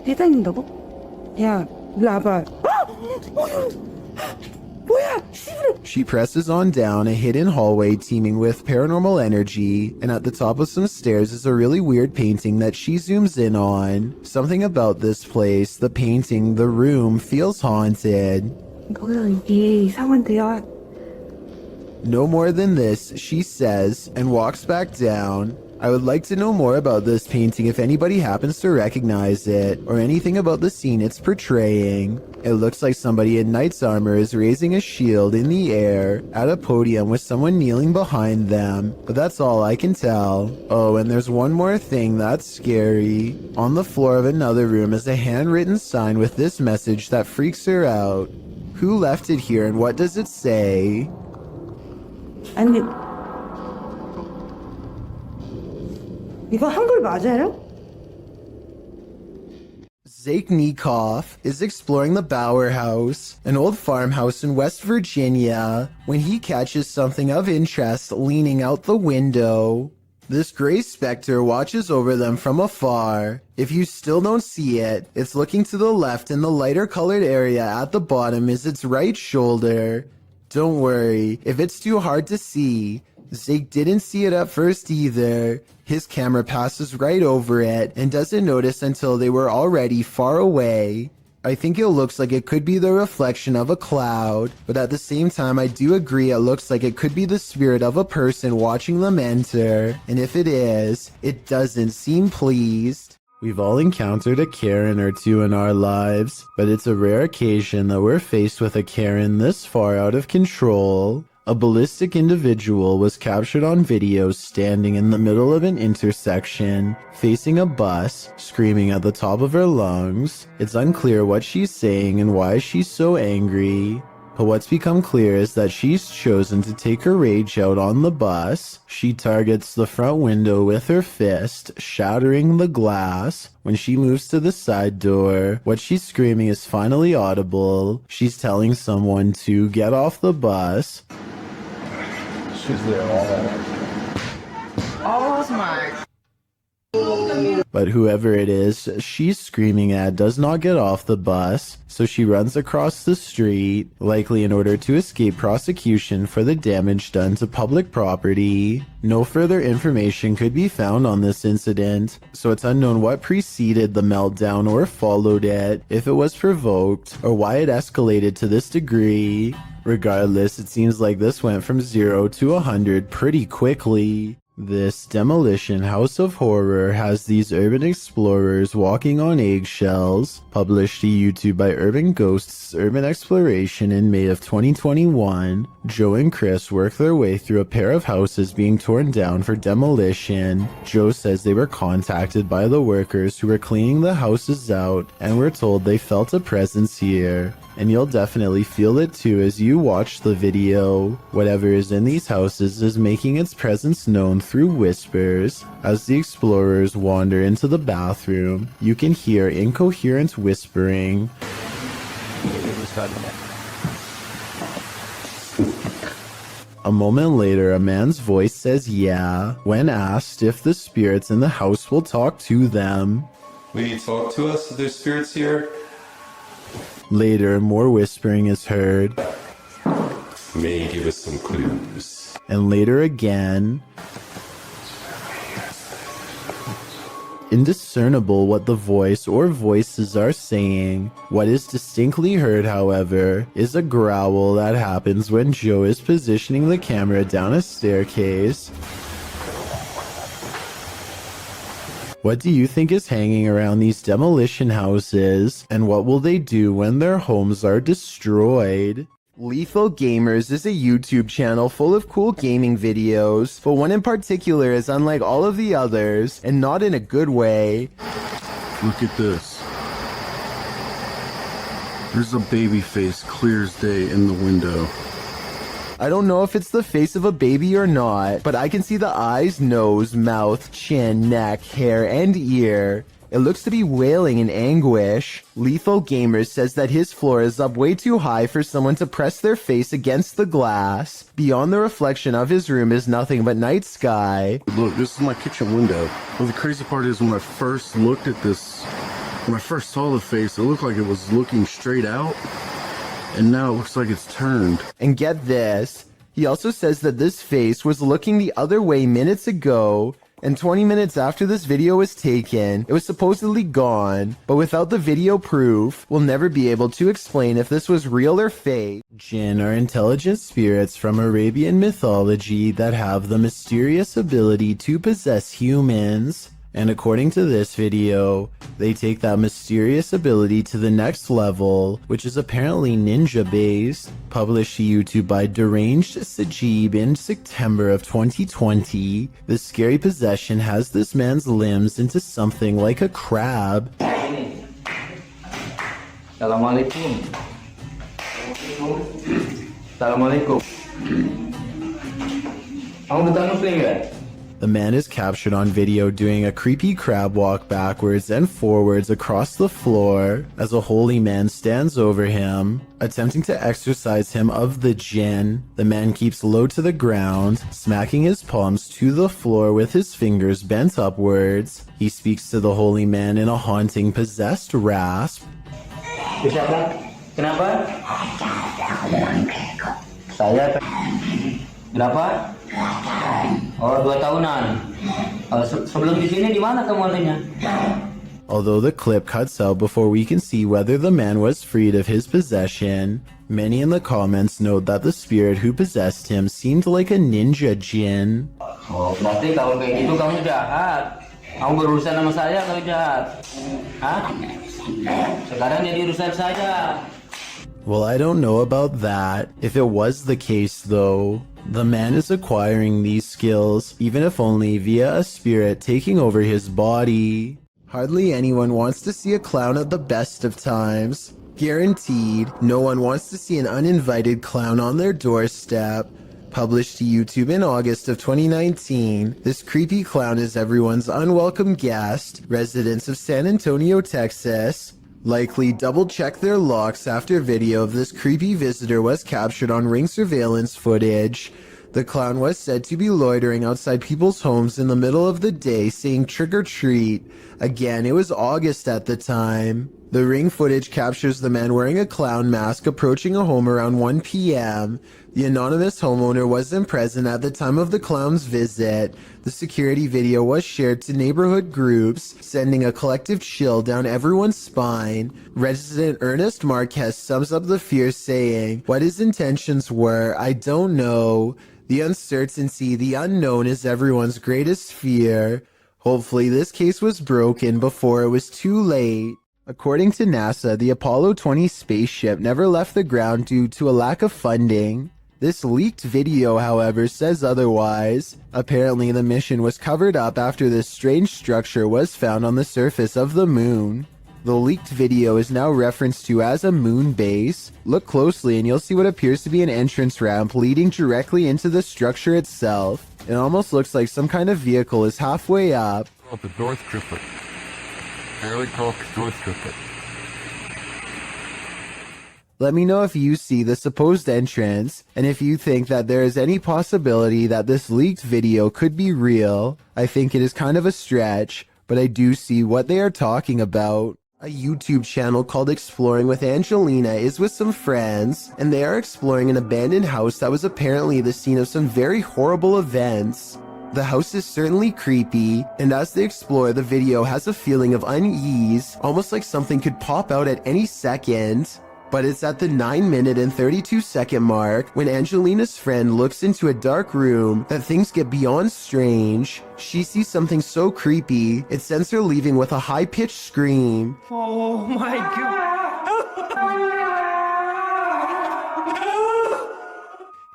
S9: 뛰다닌다고? 야, 일로 와봐.
S1: She presses on down a hidden hallway teeming with paranormal energy, and at the top of some stairs is a really weird painting that she zooms in on. Something about this place, the painting, the room, feels haunted. No more than this, she says, and walks back down. I would like to know more about this painting if anybody happens to recognize it, or anything about the scene it's portraying. It looks like somebody in knight's armor is raising a shield in the air at a podium with someone kneeling behind them, but that's all I can tell. Oh, and there's one more thing that's scary. On the floor of another room is a handwritten sign with this message that freaks her out. Who left it here and what does it say?
S9: 이거 한글 맞아요?
S1: Zayknikov is exploring the Bower House, an old farmhouse in West Virginia, when he catches something of interest leaning out the window. This gray specter watches over them from afar. If you still don't see it, it's looking to the left and the lighter colored area at the bottom is its right shoulder. Don't worry, if it's too hard to see, Zake didn't see it at first either. His camera passes right over it and doesn't notice until they were already far away. I think it looks like it could be the reflection of a cloud, but at the same time I do agree it looks like it could be the spirit of a person watching them enter, and if it is, it doesn't seem pleased. We've all encountered a Karen or two in our lives, but it's a rare occasion that we're faced with a Karen this far out of control. A ballistic individual was captured on video standing in the middle of an intersection, facing a bus, screaming at the top of her lungs. It's unclear what she's saying and why she's so angry. But what's become clear is that she's chosen to take her rage out on the bus. She targets the front window with her fist, shattering the glass. When she moves to the side door, what she's screaming is finally audible. She's telling someone to get off the bus.
S10: She's there all
S1: But whoever it is she's screaming at does not get off the bus, so she runs across the street, likely in order to escape prosecution for the damage done to public property. No further information could be found on this incident, so it's unknown what preceded the meltdown or followed it, if it was provoked, or why it escalated to this degree. Regardless, it seems like this went from 0 to 100 pretty quickly. This demolition house of horror has these urban explorers walking on eggshells. Published to YouTube by Urban Ghosts Urban Exploration in May of 2021, Joe and Chris work their way through a pair of houses being torn down for demolition. Joe says they were contacted by the workers who were cleaning the houses out and were told they felt a presence here. And you'll definitely feel it too as you watch the video. Whatever is in these houses is making its presence known through whispers. As the explorers wander into the bathroom, you can hear incoherent whispering. A moment later, a man's voice says yeah, when asked if the spirits in the house will talk to them.
S10: Will you talk to us? There's spirits here?
S1: Later, more whispering is heard.
S10: May give us some clues.
S1: And later again. Indiscernible what the voice or voices are saying. What is distinctly heard, however, is a growl that happens when Joe is positioning the camera down a staircase. What do you think is hanging around these demolition houses, and what will they do when their homes are destroyed? Lethal Gamers is a YouTube channel full of cool gaming videos, but one in particular is unlike all of the others, and not in a good way.
S6: Look at this. There's a baby face clear as day in the window.
S1: I don't know if it's the face of a baby or not, but I can see the eyes, nose, mouth, chin, neck, hair, and ear. It looks to be wailing in anguish. Lethal Gamers says that his floor is up way too high for someone to press their face against the glass. Beyond the reflection of his room is nothing but night sky.
S6: Look, this is my kitchen window. Well, the crazy part is when I first looked at this, when I first saw the face, it looked like it was looking straight out. and now it looks like it's turned.
S1: And get this, he also says that this face was looking the other way minutes ago, and 20 minutes after this video was taken, it was supposedly gone, but without the video proof, we'll never be able to explain if this was real or fake. Jinn are intelligent spirits from Arabian mythology that have the mysterious ability to possess humans. And according to this video, they take that mysterious ability to the next level, which is apparently ninja based. Published to YouTube by Deranged Sajib in September of 2020, this scary possession has this man's limbs into something like a crab.
S11: Assalamualaikum. Assalamualaikum. Kamu bukan Muslim ya?
S1: The man is captured on video doing a creepy crab walk backwards and forwards across the floor as a holy man stands over him, attempting to exorcise him of the jinn. The man keeps low to the ground, smacking his palms to the floor with his fingers bent upwards. He speaks to the holy man in a haunting, possessed rasp.
S11: Kenapa? Saya. Kenapa? Oh, 2 tahunan. Sebelum di sini di mana kamu adanya?
S1: Although the clip cuts out before we can see whether the man was freed of his possession, many in the comments note that the spirit who possessed him seemed like a ninja jinn.
S11: Oh, berarti kalau kayak gitu kamu jahat. Kamu berurusan sama saya kalau jahat. Hah? Sekarang jadi urusan saya.
S1: Well, I don't know about that. If it was the case, though, the man is acquiring these skills, even if only via a spirit taking over his body. Hardly anyone wants to see a clown at the best of times. Guaranteed, no one wants to see an uninvited clown on their doorstep. Published to YouTube in August of 2019, this creepy clown is everyone's unwelcome guest, residents of San Antonio, Texas. Likely double-check their locks after video of this creepy visitor was captured on Ring surveillance footage. The clown was said to be loitering outside people's homes in the middle of the day saying trick or treat. Again, it was August at the time. The Ring footage captures the man wearing a clown mask approaching a home around 1 p.m. The anonymous homeowner wasn't present at the time of the clown's visit. The security video was shared to neighborhood groups, sending a collective chill down everyone's spine. Resident Ernest Marquez sums up the fear saying, "What his intentions were, I don't know. The uncertainty, the unknown is everyone's greatest fear. Hopefully this case was broken before it was too late." According to NASA, the Apollo 20 spaceship never left the ground due to a lack of funding. This leaked video, however, says otherwise. Apparently, the mission was covered up after this strange structure was found on the surface of the moon. The leaked video is now referenced to as a moon base. Look closely and you'll see what appears to be an entrance ramp leading directly into the structure itself. It almost looks like some kind of vehicle is halfway up.
S10: The North Triplet. Fairly called North Triplet.
S1: Let me know if you see the supposed entrance, and if you think that there is any possibility that this leaked video could be real. I think it is kind of a stretch, but I do see what they are talking about. A YouTube channel called Exploring with Angelina is with some friends, and they are exploring an abandoned house that was apparently the scene of some very horrible events. The house is certainly creepy, and as they explore, the video has a feeling of unease, almost like something could pop out at any second. But it's at the 9-minute and 32-second mark when Angelina's friend looks into a dark room that things get beyond strange. She sees something so creepy, it sends her leaving with a high-pitched scream.
S9: Oh my god.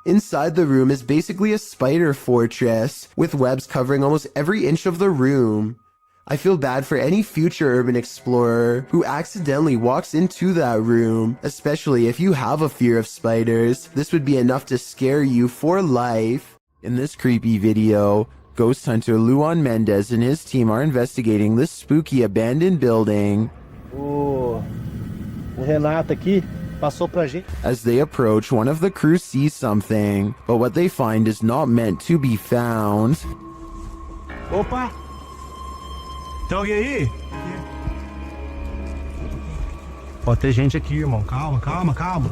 S1: Inside the room is basically a spider fortress, with webs covering almost every inch of the room. I feel bad for any future urban explorer who accidentally walks into that room, especially if you have a fear of spiders. This would be enough to scare you for life. In this creepy video, ghost hunter Luan Mendez and his team are investigating this spooky abandoned building.
S3: O Renato aqui passou pra gente.
S1: As they approach, one of the crew sees something, but what they find is not meant to be found.
S3: Opa! Tem alguém aí? Pode ter gente aqui, irmão. Calma, calma, calma.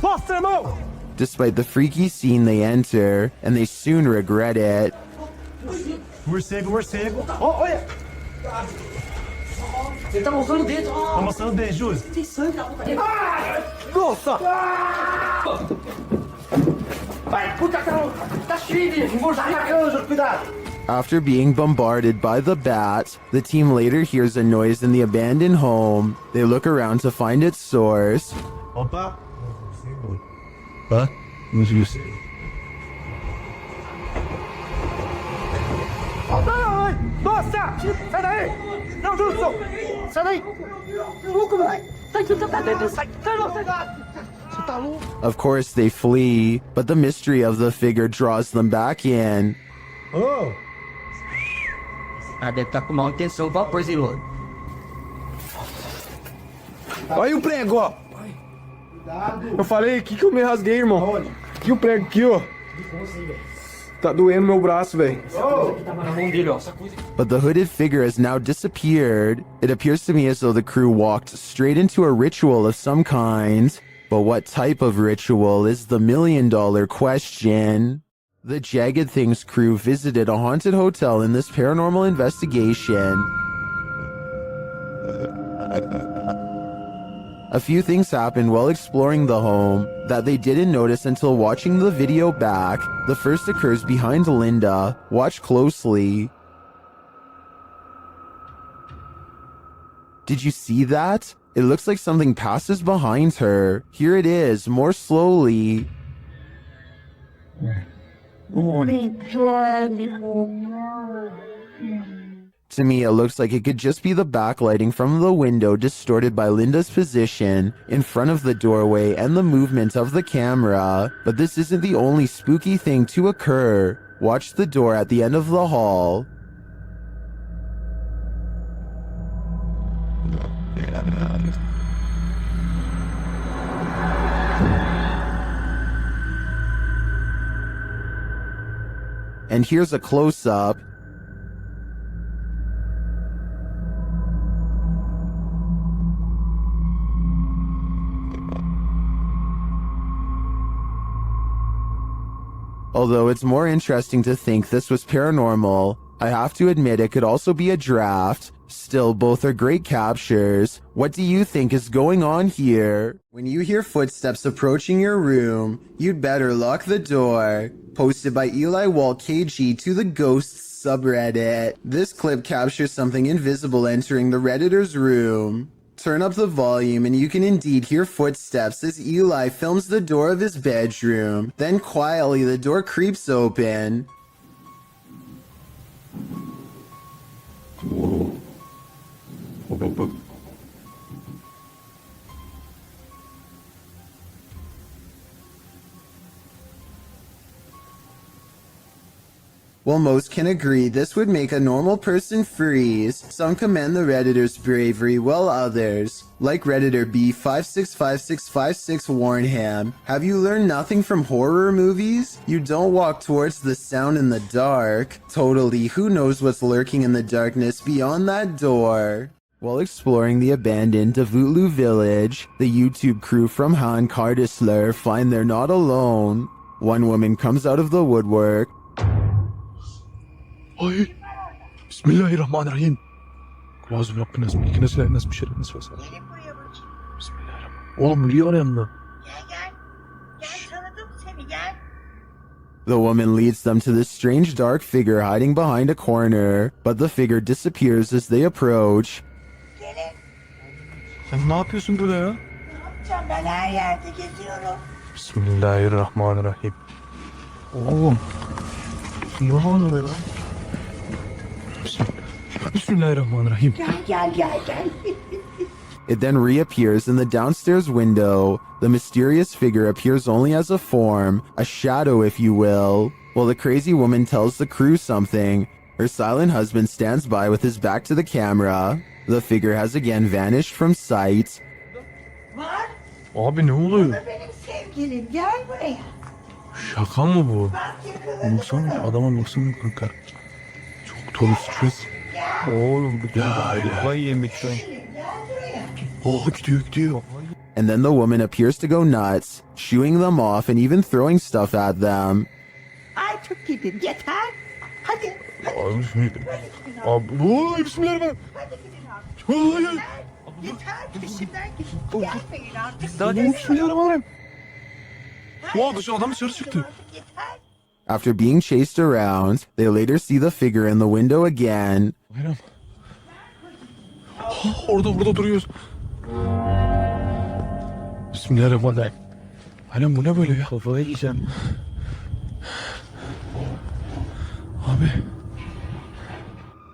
S3: Postremo!
S1: Despite the freaky scene they enter, and they soon regret it.
S3: Morcego, morcego. Oh, olha!
S9: Ele tá mostrando o dedo.
S3: Tá mostrando o dedo, Júlio.
S9: Tem sangue.
S3: Nossa!
S9: Vai, puta, tá cheio de morcego na cama, Júlio. Cuidado.
S1: After being bombarded by the bat, the team later hears a noise in the abandoned home. They look around to find its source.
S3: Opa!
S6: Hã? Não conseguiu ser.
S3: Nossa! Sai daí! Não, Júlio! Sai daí! Louco, moleque! Sai, sai, você tá louco?
S1: Of course, they flee, but the mystery of the figure draws them back in.
S3: Oh!
S11: Ah, deve estar com má intenção, vapor, Zilô.
S7: Olha o prego, ó. Eu falei, que eu me rasguei, irmão? Aqui o prego, aqui, ó. Tá doendo meu braço, velho.
S11: Tava na mão dele, ó.
S1: But the hooded figure has now disappeared. It appears to me as though the crew walked straight into a ritual of some kind. But what type of ritual is the million-dollar question? The Jagged Things crew visited a haunted hotel in this paranormal investigation. A few things happened while exploring the home that they didn't notice until watching the video back. The first occurs behind Linda. Watch closely. Did you see that? It looks like something passes behind her. Here it is, more slowly. To me, it looks like it could just be the backlighting from the window distorted by Linda's position in front of the doorway and the movement of the camera. But this isn't the only spooky thing to occur. Watch the door at the end of the hall. And here's a close-up. Although it's more interesting to think this was paranormal, I have to admit it could also be a draft. Still, both are great captures. What do you think is going on here? When you hear footsteps approaching your room, you'd better lock the door. Posted by Eli Walt KG to the Ghosts subreddit. This clip captures something invisible entering the Redditor's room. Turn up the volume and you can indeed hear footsteps as Eli films the door of his bedroom. Then quietly the door creeps open. While most can agree this would make a normal person freeze, some commend the Redditor's bravery while others, like Redditor B565656 warn him, have you learned nothing from horror movies? You don't walk towards the sound in the dark. Totally, who knows what's lurking in the darkness beyond that door? While exploring the abandoned Davutlu village, the YouTube crew from Han Kardisler find they're not alone. One woman comes out of the woodwork.
S6: Ay! Bismillahirrahmanirrahim. Kulazım Rabbine ismini nesle nasıl bir şey nasıl olsa. Bismillahirrahmanirrahim. Oğlum Leo yanında.
S1: The woman leads them to this strange dark figure hiding behind a corner, but the figure disappears as they approach.
S6: Sen ne yapıyorsun burada ya?
S5: Ne yapacağım, ben her yerde geziyorum.
S6: Bismillahirrahmanirrahim. Oğlum. Ne oluyor lan? Bismillahirrahmanirrahim.
S5: Gel.
S1: It then reappears in the downstairs window. The mysterious figure appears only as a form, a shadow if you will. While the crazy woman tells the crew something, her silent husband stands by with his back to the camera. The figure has again vanished from sight.
S5: Var,
S6: Abi ne oluyor?
S5: benim sevgilim, gel buraya.
S6: Şaka mı bu?
S5: Bak yakaladım.
S6: Baksana adama baksana kanka. Çok dolu stres. Oğlum bu
S10: Ya,
S6: vay yemek şu an.
S5: Gel.
S6: Oh gidiyor.
S1: And then the woman appears to go nuts, shooing them off and even throwing stuff at them.
S3: Ay çok gidin yeter. Hadi.
S6: Abi bismillah. Abi bismillahirrahmanirrahim. Vallahi.
S3: Yeter peşimden git. Gelmeyin artık.
S6: Daha ne bismillahirrahmanirrahim. Oha dışı adam dışarı çıktı.
S3: Yeter.
S1: After being chased around, they later see the figure in the window again.
S6: Bayram. Burada duruyoruz. Bismillahirrahmanirrahim. Bayram bu ne böyle ya? Kafayı yiyeceğim. Abi.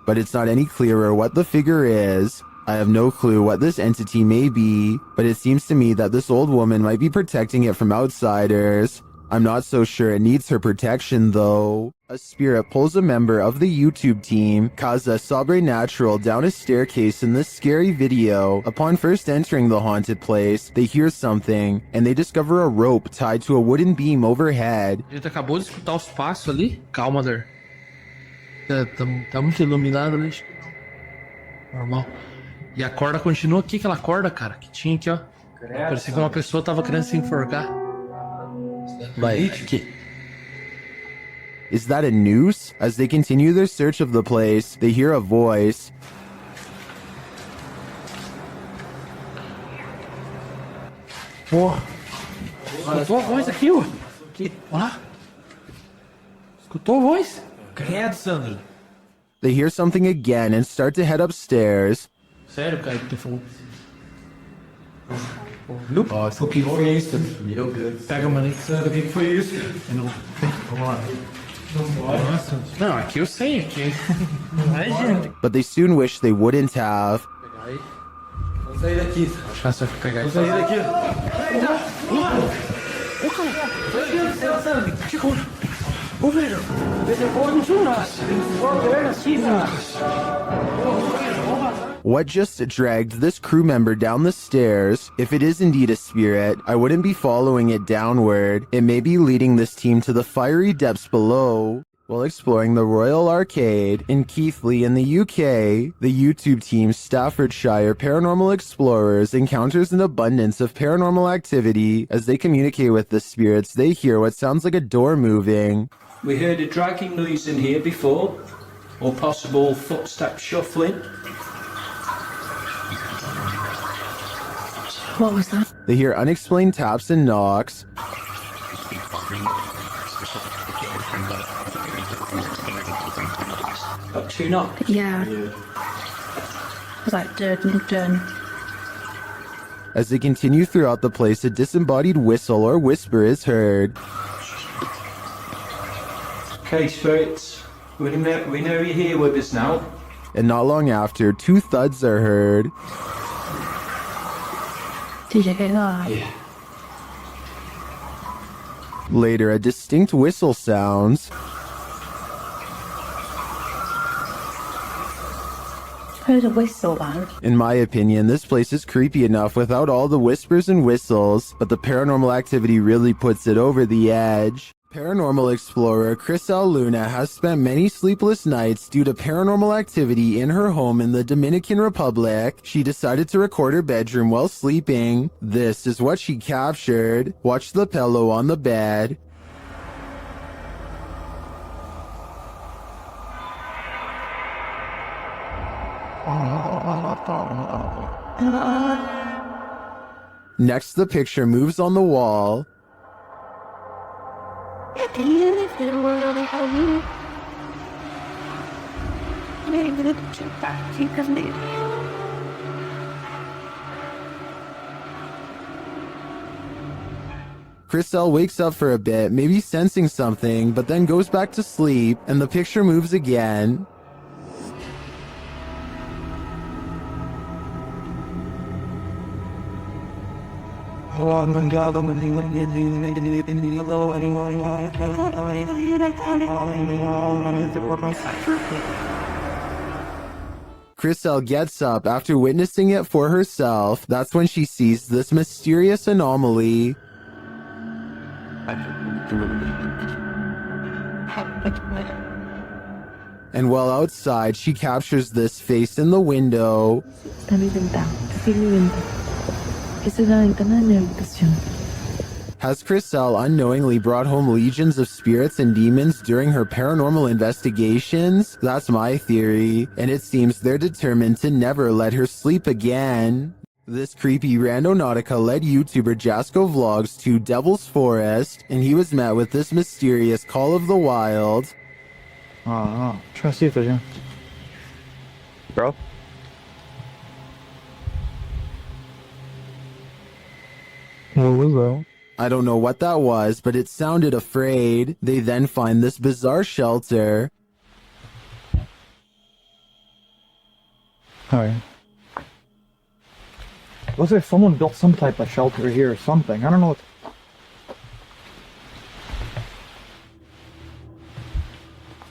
S1: But it's not any clearer what the figure is. I have no clue what this entity may be, but it seems to me that this old woman might be protecting it from outsiders. I'm not so sure it needs her protection though. A spirit pulls a member of the YouTube team, Kaza Sobrenatural, down a staircase in this scary video. Upon first entering the haunted place, they hear something, and they discover a rope tied to a wooden beam overhead.
S9: A gente acabou de escutar os passos ali. Calma, Der. Tá muito iluminado ali. Normal. E a corda continua aqui, aquela corda, cara, que tinha aqui, ó. Parecia que uma pessoa tava querendo se enforcar. Vai, aqui.
S1: Is that a noose? As they continue their search of the place, they hear a voice.
S9: Porra. Escutou a voz aqui, ó. Aqui. Olha lá. Escutou a voz? Credo, Sandro.
S1: They hear something again and start to head upstairs.
S9: Sério, cara, que tu falou? O que foi isso? Meu Deus. Pega a maneira o que foi isso? Vamos lá. Nossa. Não, aqui eu sei, aqui. Não é, gente.
S1: But they soon wish they wouldn't have.
S9: Pegar aí. Vamos sair daqui. Acho fácil pegar aí. Vamos sair daqui. Ô, cara. Que coisa? Ô, velho.
S1: What just dragged this crew member down the stairs? If it is indeed a spirit, I wouldn't be following it downward. It may be leading this team to the fiery depths below. While exploring the Royal Arcade in Keighley in the UK, the YouTube team Staffordshire Paranormal Explorers encounters an abundance of paranormal activity. As they communicate with the spirits, they hear what sounds like a door moving.
S12: We heard a dragging noise in here before, or possible footstep shuffling.
S5: What was that?
S1: They hear unexplained taps and knocks.
S12: Got two knocks?
S5: Yeah. It was like dun.
S1: As they continue throughout the place, a disembodied whistle or whisper is heard.
S12: Okay, spirits, we know you're here with us now.
S1: And not long after, two thuds are heard.
S5: Did you hear that?
S12: Yeah.
S1: Later, a distinct whistle sounds.
S5: Heard a whistle, man.
S1: In my opinion, this place is creepy enough without all the whispers and whistles, but the paranormal activity really puts it over the edge. Paranormal explorer Crisel Luna has spent many sleepless nights due to paranormal activity in her home in the Dominican Republic. She decided to record her bedroom while sleeping. This is what she captured. Watch the pillow on the bed. Next, the picture moves on the wall. Crisel wakes up for a bit, maybe sensing something, but then goes back to sleep, and the picture moves again. Crisel gets up after witnessing it for herself. That's when she sees this mysterious anomaly. And while outside, she captures this face in the window.
S5: Está moving down. Está moving down.
S1: Has Chriselle unknowingly brought home legions of spirits and demons during her paranormal investigations? That's my theory, and it seems they're determined to never let her sleep again. This creepy Randonautica led YouTuber Jasko Vlogs to Devil's Forest, and he was met with this mysterious Call of the Wild.
S4: Trying to see if there's any. Bro? What was that?
S1: I don't know what that was, but it sounded afraid. They then find this bizarre shelter.
S4: Alright. Looks like someone built some type of shelter here or something. I don't know what.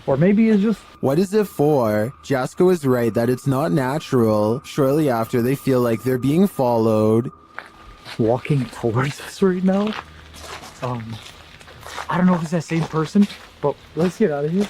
S4: Or maybe it's just...
S1: What is it for? Jasko is right that it's not natural. Shortly after, they feel like they're being followed.
S4: Walking towards us right now. I don't know if it's that same person, but let's get out of here.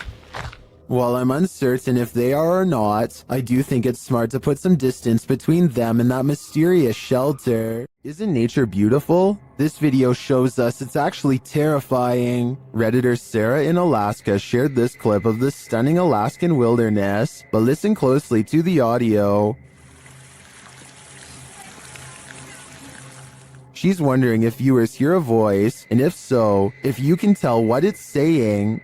S1: While I'm uncertain if they are or not, I do think it's smart to put some distance between them and that mysterious shelter. Isn't nature beautiful? This video shows us it's actually terrifying. Redditor Sarah in Alaska shared this clip of the stunning Alaskan wilderness, but listen closely to the audio. She's wondering if viewers hear a voice, and if so, if you can tell what it's saying.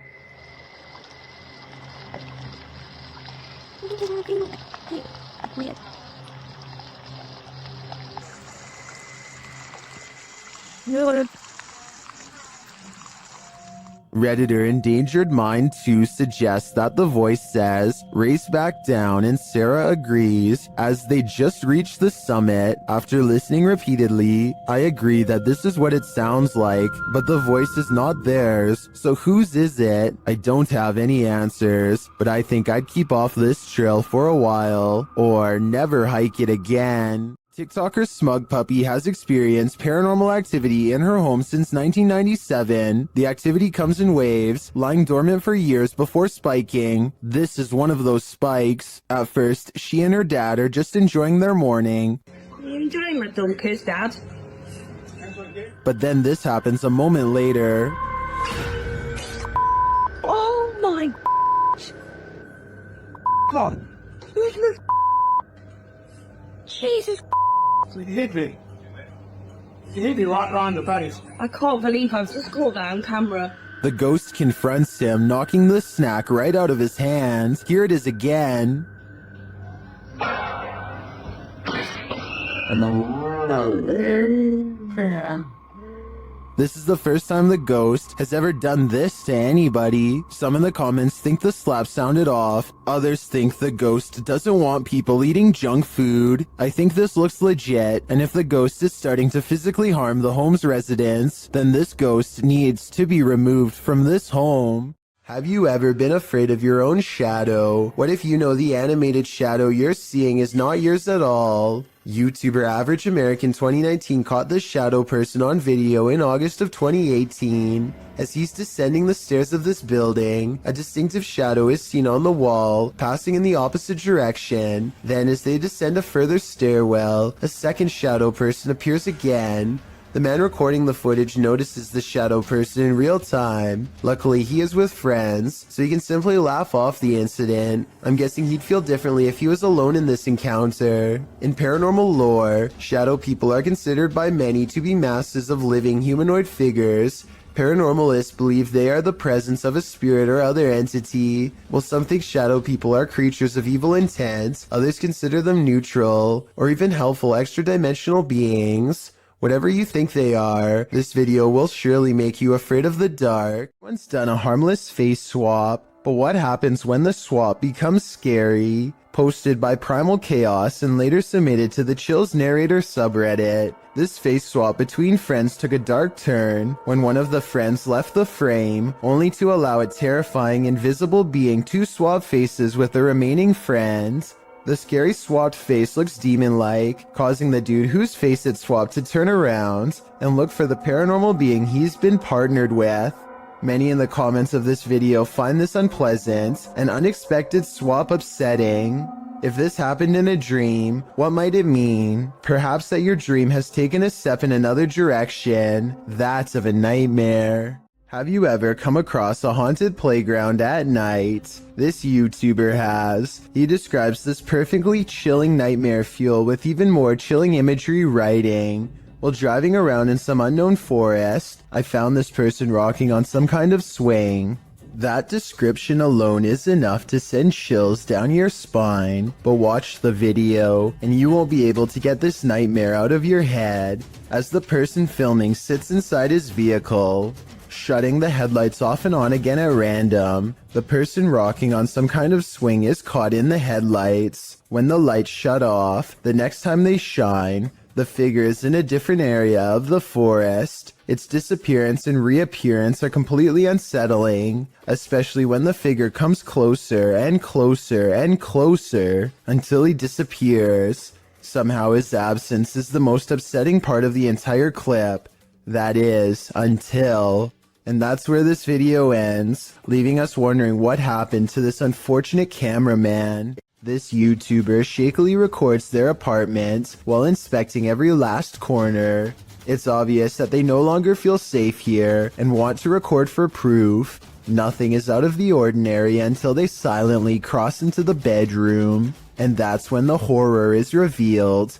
S1: Redditor Endangered Mind 2 suggests that the voice says, race back down, and Sarah agrees. As they just reached the summit, after listening repeatedly, I agree that this is what it sounds like, but the voice is not theirs, so whose is it? I don't have any answers, but I think I'd keep off this trail for a while, or never hike it again. TikToker Smug Puppy has experienced paranormal activity in her home since 1997. The activity comes in waves, lying dormant for years before spiking. This is one of those spikes. At first, she and her dad are just enjoying their morning.
S5: You enjoying my dumb kiss, Dad?
S1: But then this happens a moment later.
S5: Oh my God. Who's this? Jesus.
S3: He hit me. He hit me right round the face.
S5: I can't believe I've just caught that on camera.
S1: The ghost confronts him, knocking the snack right out of his hands. Here it is again. This is the first time the ghost has ever done this to anybody. Some in the comments think the slap sounded off. Others think the ghost doesn't want people eating junk food. I think this looks legit, and if the ghost is starting to physically harm the home's residents, then this ghost needs to be removed from this home. Have you ever been afraid of your own shadow? What if you know the animated shadow you're seeing is not yours at all? YouTuber Average American 2019 caught this shadow person on video in August of 2018. As he's descending the stairs of this building, a distinctive shadow is seen on the wall, passing in the opposite direction. Then as they descend a further stairwell, a second shadow person appears again. The man recording the footage notices the shadow person in real time. Luckily, he is with friends, so he can simply laugh off the incident. I'm guessing he'd feel differently if he was alone in this encounter. In paranormal lore, shadow people are considered by many to be masses of living humanoid figures. Paranormalists believe they are the presence of a spirit or other entity. While some think shadow people are creatures of evil intent, others consider them neutral, or even helpful extra-dimensional beings. Whatever you think they are, this video will surely make you afraid of the dark. Once done a harmless face swap, but what happens when the swap becomes scary? Posted by Primal Chaos and later submitted to the Chills Narrator subreddit. This face swap between friends took a dark turn when one of the friends left the frame, only to allow a terrifying invisible being to swap faces with the remaining friend. The scary swapped face looks demon-like, causing the dude whose face it swapped to turn around and look for the paranormal being he's been partnered with. Many in the comments of this video find this unpleasant and unexpected swap upsetting. If this happened in a dream, what might it mean? Perhaps that your dream has taken a step in another direction. That's of a nightmare. Have you ever come across a haunted playground at night? This YouTuber has. He describes this perfectly chilling nightmare fuel with even more chilling imagery writing. While driving around in some unknown forest, I found this person rocking on some kind of swing. That description alone is enough to send chills down your spine, but watch the video and you won't be able to get this nightmare out of your head as the person filming sits inside his vehicle, shutting the headlights off and on again at random. The person rocking on some kind of swing is caught in the headlights. When the lights shut off, the next time they shine, the figure is in a different area of the forest. Its disappearance and reappearance are completely unsettling, especially when the figure comes closer and closer and closer until he disappears. Somehow his absence is the most upsetting part of the entire clip. That is, until... And that's where this video ends, leaving us wondering what happened to this unfortunate cameraman. This YouTuber shakily records their apartment while inspecting every last corner. It's obvious that they no longer feel safe here and want to record for proof. Nothing is out of the ordinary until they silently cross into the bedroom. And that's when the horror is revealed.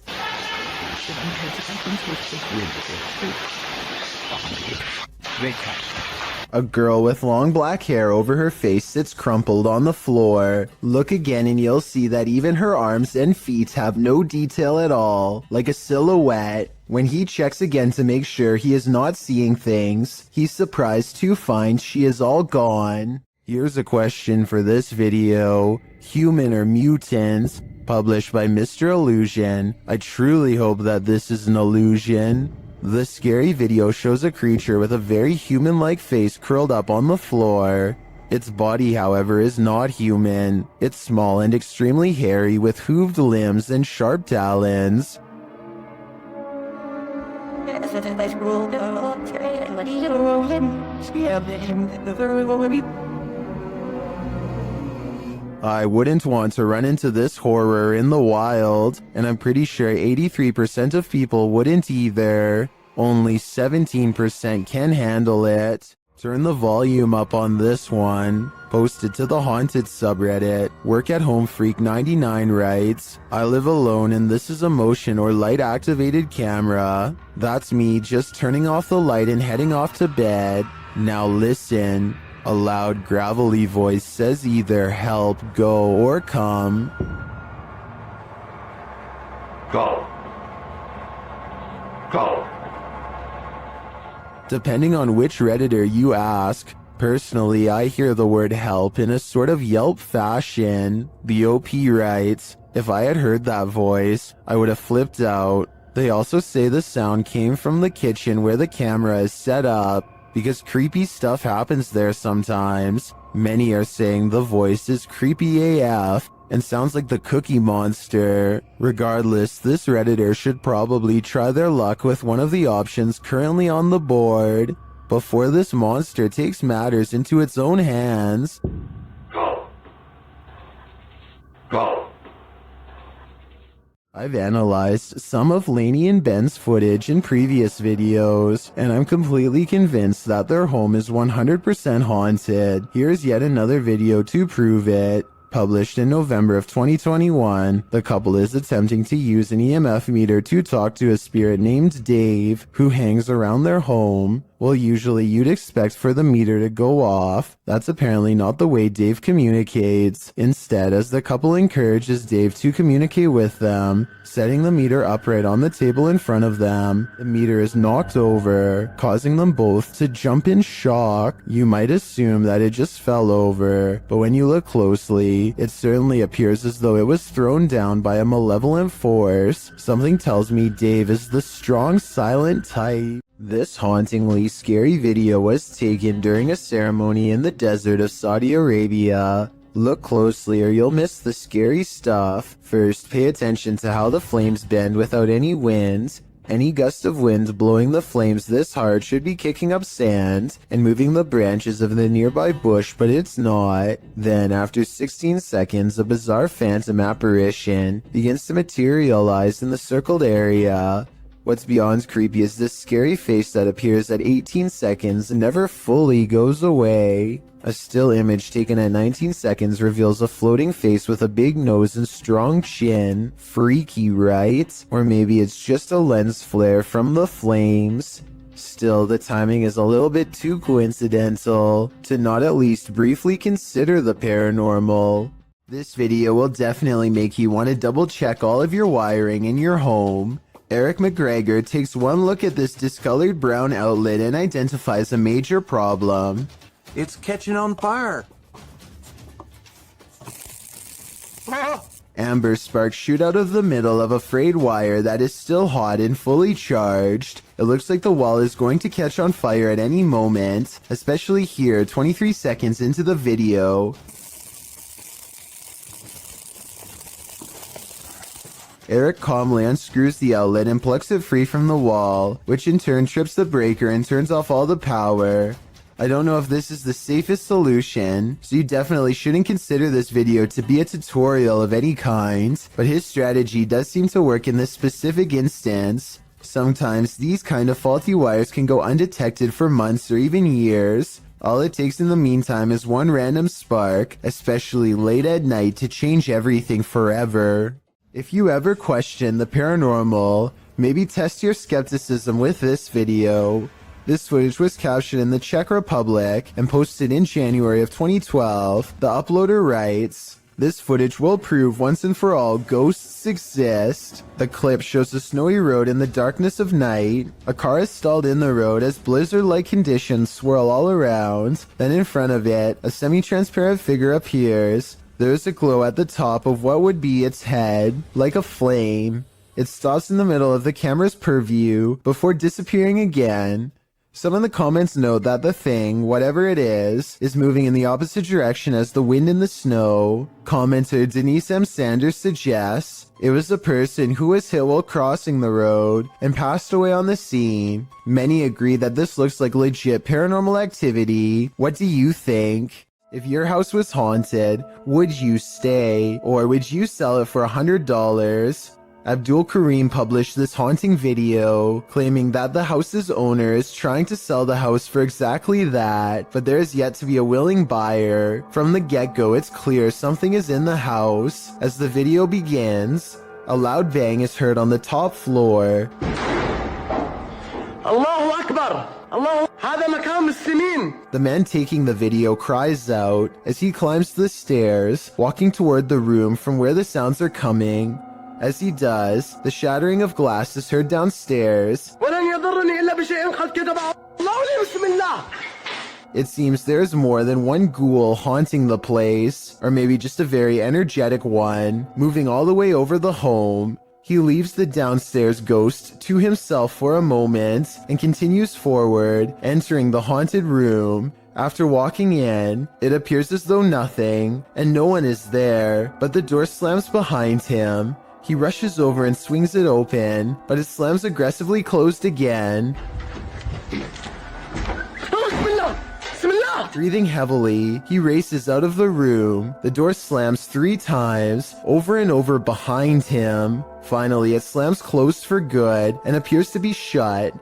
S1: A girl with long black hair over her face sits crumpled on the floor. Look again and you'll see that even her arms and feet have no detail at all, like a silhouette. When he checks again to make sure he is not seeing things, he's surprised to find she is all gone. Here's a question for this video. Human or mutants? Published by Mr. Illusion. I truly hope that this is an illusion. The scary video shows a creature with a very human-like face curled up on the floor. Its body, however, is not human. It's small and extremely hairy with hooved limbs and sharp talons. I wouldn't want to run into this horror in the wild, and I'm pretty sure 83% of people wouldn't either. Only 17% can handle it. Turn the volume up on this one. Posted to the Haunted subreddit. Work at Home Freak 99 writes, I live alone and this is a motion or light activated camera. That's me just turning off the light and heading off to bed. Now listen. A loud, gravelly voice says either help, go, or come.
S10: Go. Go.
S1: Depending on which Redditor you ask, personally I hear the word help in a sort of Yelp fashion. The OP writes, if I had heard that voice, I would have flipped out. They also say the sound came from the kitchen where the camera is set up, because creepy stuff happens there sometimes. Many are saying the voice is creepy AF and sounds like the Cookie Monster. Regardless, this Redditor should probably try their luck with one of the options currently on the board before this monster takes matters into its own hands.
S10: Go. Go.
S1: I've analyzed some of Lainey and Ben's footage in previous videos, and I'm completely convinced that their home is 100% haunted. Here's yet another video to prove it. Published in November of 2021, the couple is attempting to use an EMF meter to talk to a spirit named Dave, who hangs around their home. Well, usually you'd expect for the meter to go off. That's apparently not the way Dave communicates. Instead, as the couple encourages Dave to communicate with them, setting the meter upright on the table in front of them, the meter is knocked over, causing them both to jump in shock. You might assume that it just fell over, but when you look closely, it certainly appears as though it was thrown down by a malevolent force. Something tells me Dave is the strong, silent type. This hauntingly scary video was taken during a ceremony in the desert of Saudi Arabia. Look closely or you'll miss the scary stuff. First, pay attention to how the flames bend without any wind, Any gust of wind blowing the flames this hard should be kicking up sand and moving the branches of the nearby bush, but it's not. Then, after 16 seconds, a bizarre phantom apparition begins to materialize in the circled area. What's beyond creepy is this scary face that appears at 18 seconds and never fully goes away. A still image taken at 19 seconds reveals a floating face with a big nose and strong chin. Freaky, right? Or maybe it's just a lens flare from the flames. Still, the timing is a little bit too coincidental to not at least briefly consider the paranormal. This video will definitely make you want to double check all of your wiring in your home. Eric McGregor takes one look at this discolored brown outlet and identifies a major problem.
S3: It's catching on fire.
S1: Amber sparks shoot out of the middle of a frayed wire that is still hot and fully charged. It looks like the wall is going to catch on fire at any moment, especially here 23 seconds into the video. Eric calmly unscrews the outlet and plucks it free from the wall, which in turn trips the breaker and turns off all the power. I don't know if this is the safest solution, so you definitely shouldn't consider this video to be a tutorial of any kind, but his strategy does seem to work in this specific instance. Sometimes these kind of faulty wires can go undetected for months or even years. All it takes in the meantime is one random spark, especially late at night, to change everything forever. If you ever question the paranormal, maybe test your skepticism with this video. This footage was captured in the Czech Republic and posted in January of 2012. The uploader writes, "This footage will prove once and for all ghosts exist." The clip shows a snowy road in the darkness of night. A car is stalled in the road as blizzard-like conditions swirl all around. Then in front of it, a semi-transparent figure appears. There is a glow at the top of what would be its head, like a flame. It stops in the middle of the camera's purview before disappearing again. Some of the comments note that the thing, whatever it is moving in the opposite direction as the wind and the snow. Commenter Denise M. Sanders suggests it was a person who was hit while crossing the road and passed away on the scene. Many agree that this looks like legit paranormal activity. What do you think? If your house was haunted, would you stay or would you sell it for $100? Abdul Karim published this haunting video, claiming that the house's owner is trying to sell the house for exactly that, but there is yet to be a willing buyer. From the get-go, it's clear something is in the house. As the video begins, a loud bang is heard on the top floor.
S3: Allahu Akbar! Allah, هذا مكان السنين.
S1: The man taking the video cries out as he climbs the stairs, walking toward the room from where the sounds are coming. As he does, the shattering of glass is heard downstairs. It seems there's more than one ghoul haunting the place, or maybe just a very energetic one, moving all the way over the home. He leaves the downstairs ghost to himself for a moment and continues forward, entering the haunted room. After walking in, it appears as though nothing, and no one is there, but the door slams behind him. He rushes over and swings it open, but it slams aggressively closed again. Breathing heavily, he races out of the room. The door slams 3 times, over and over behind him. Finally, it slams closed for good and appears to be shut.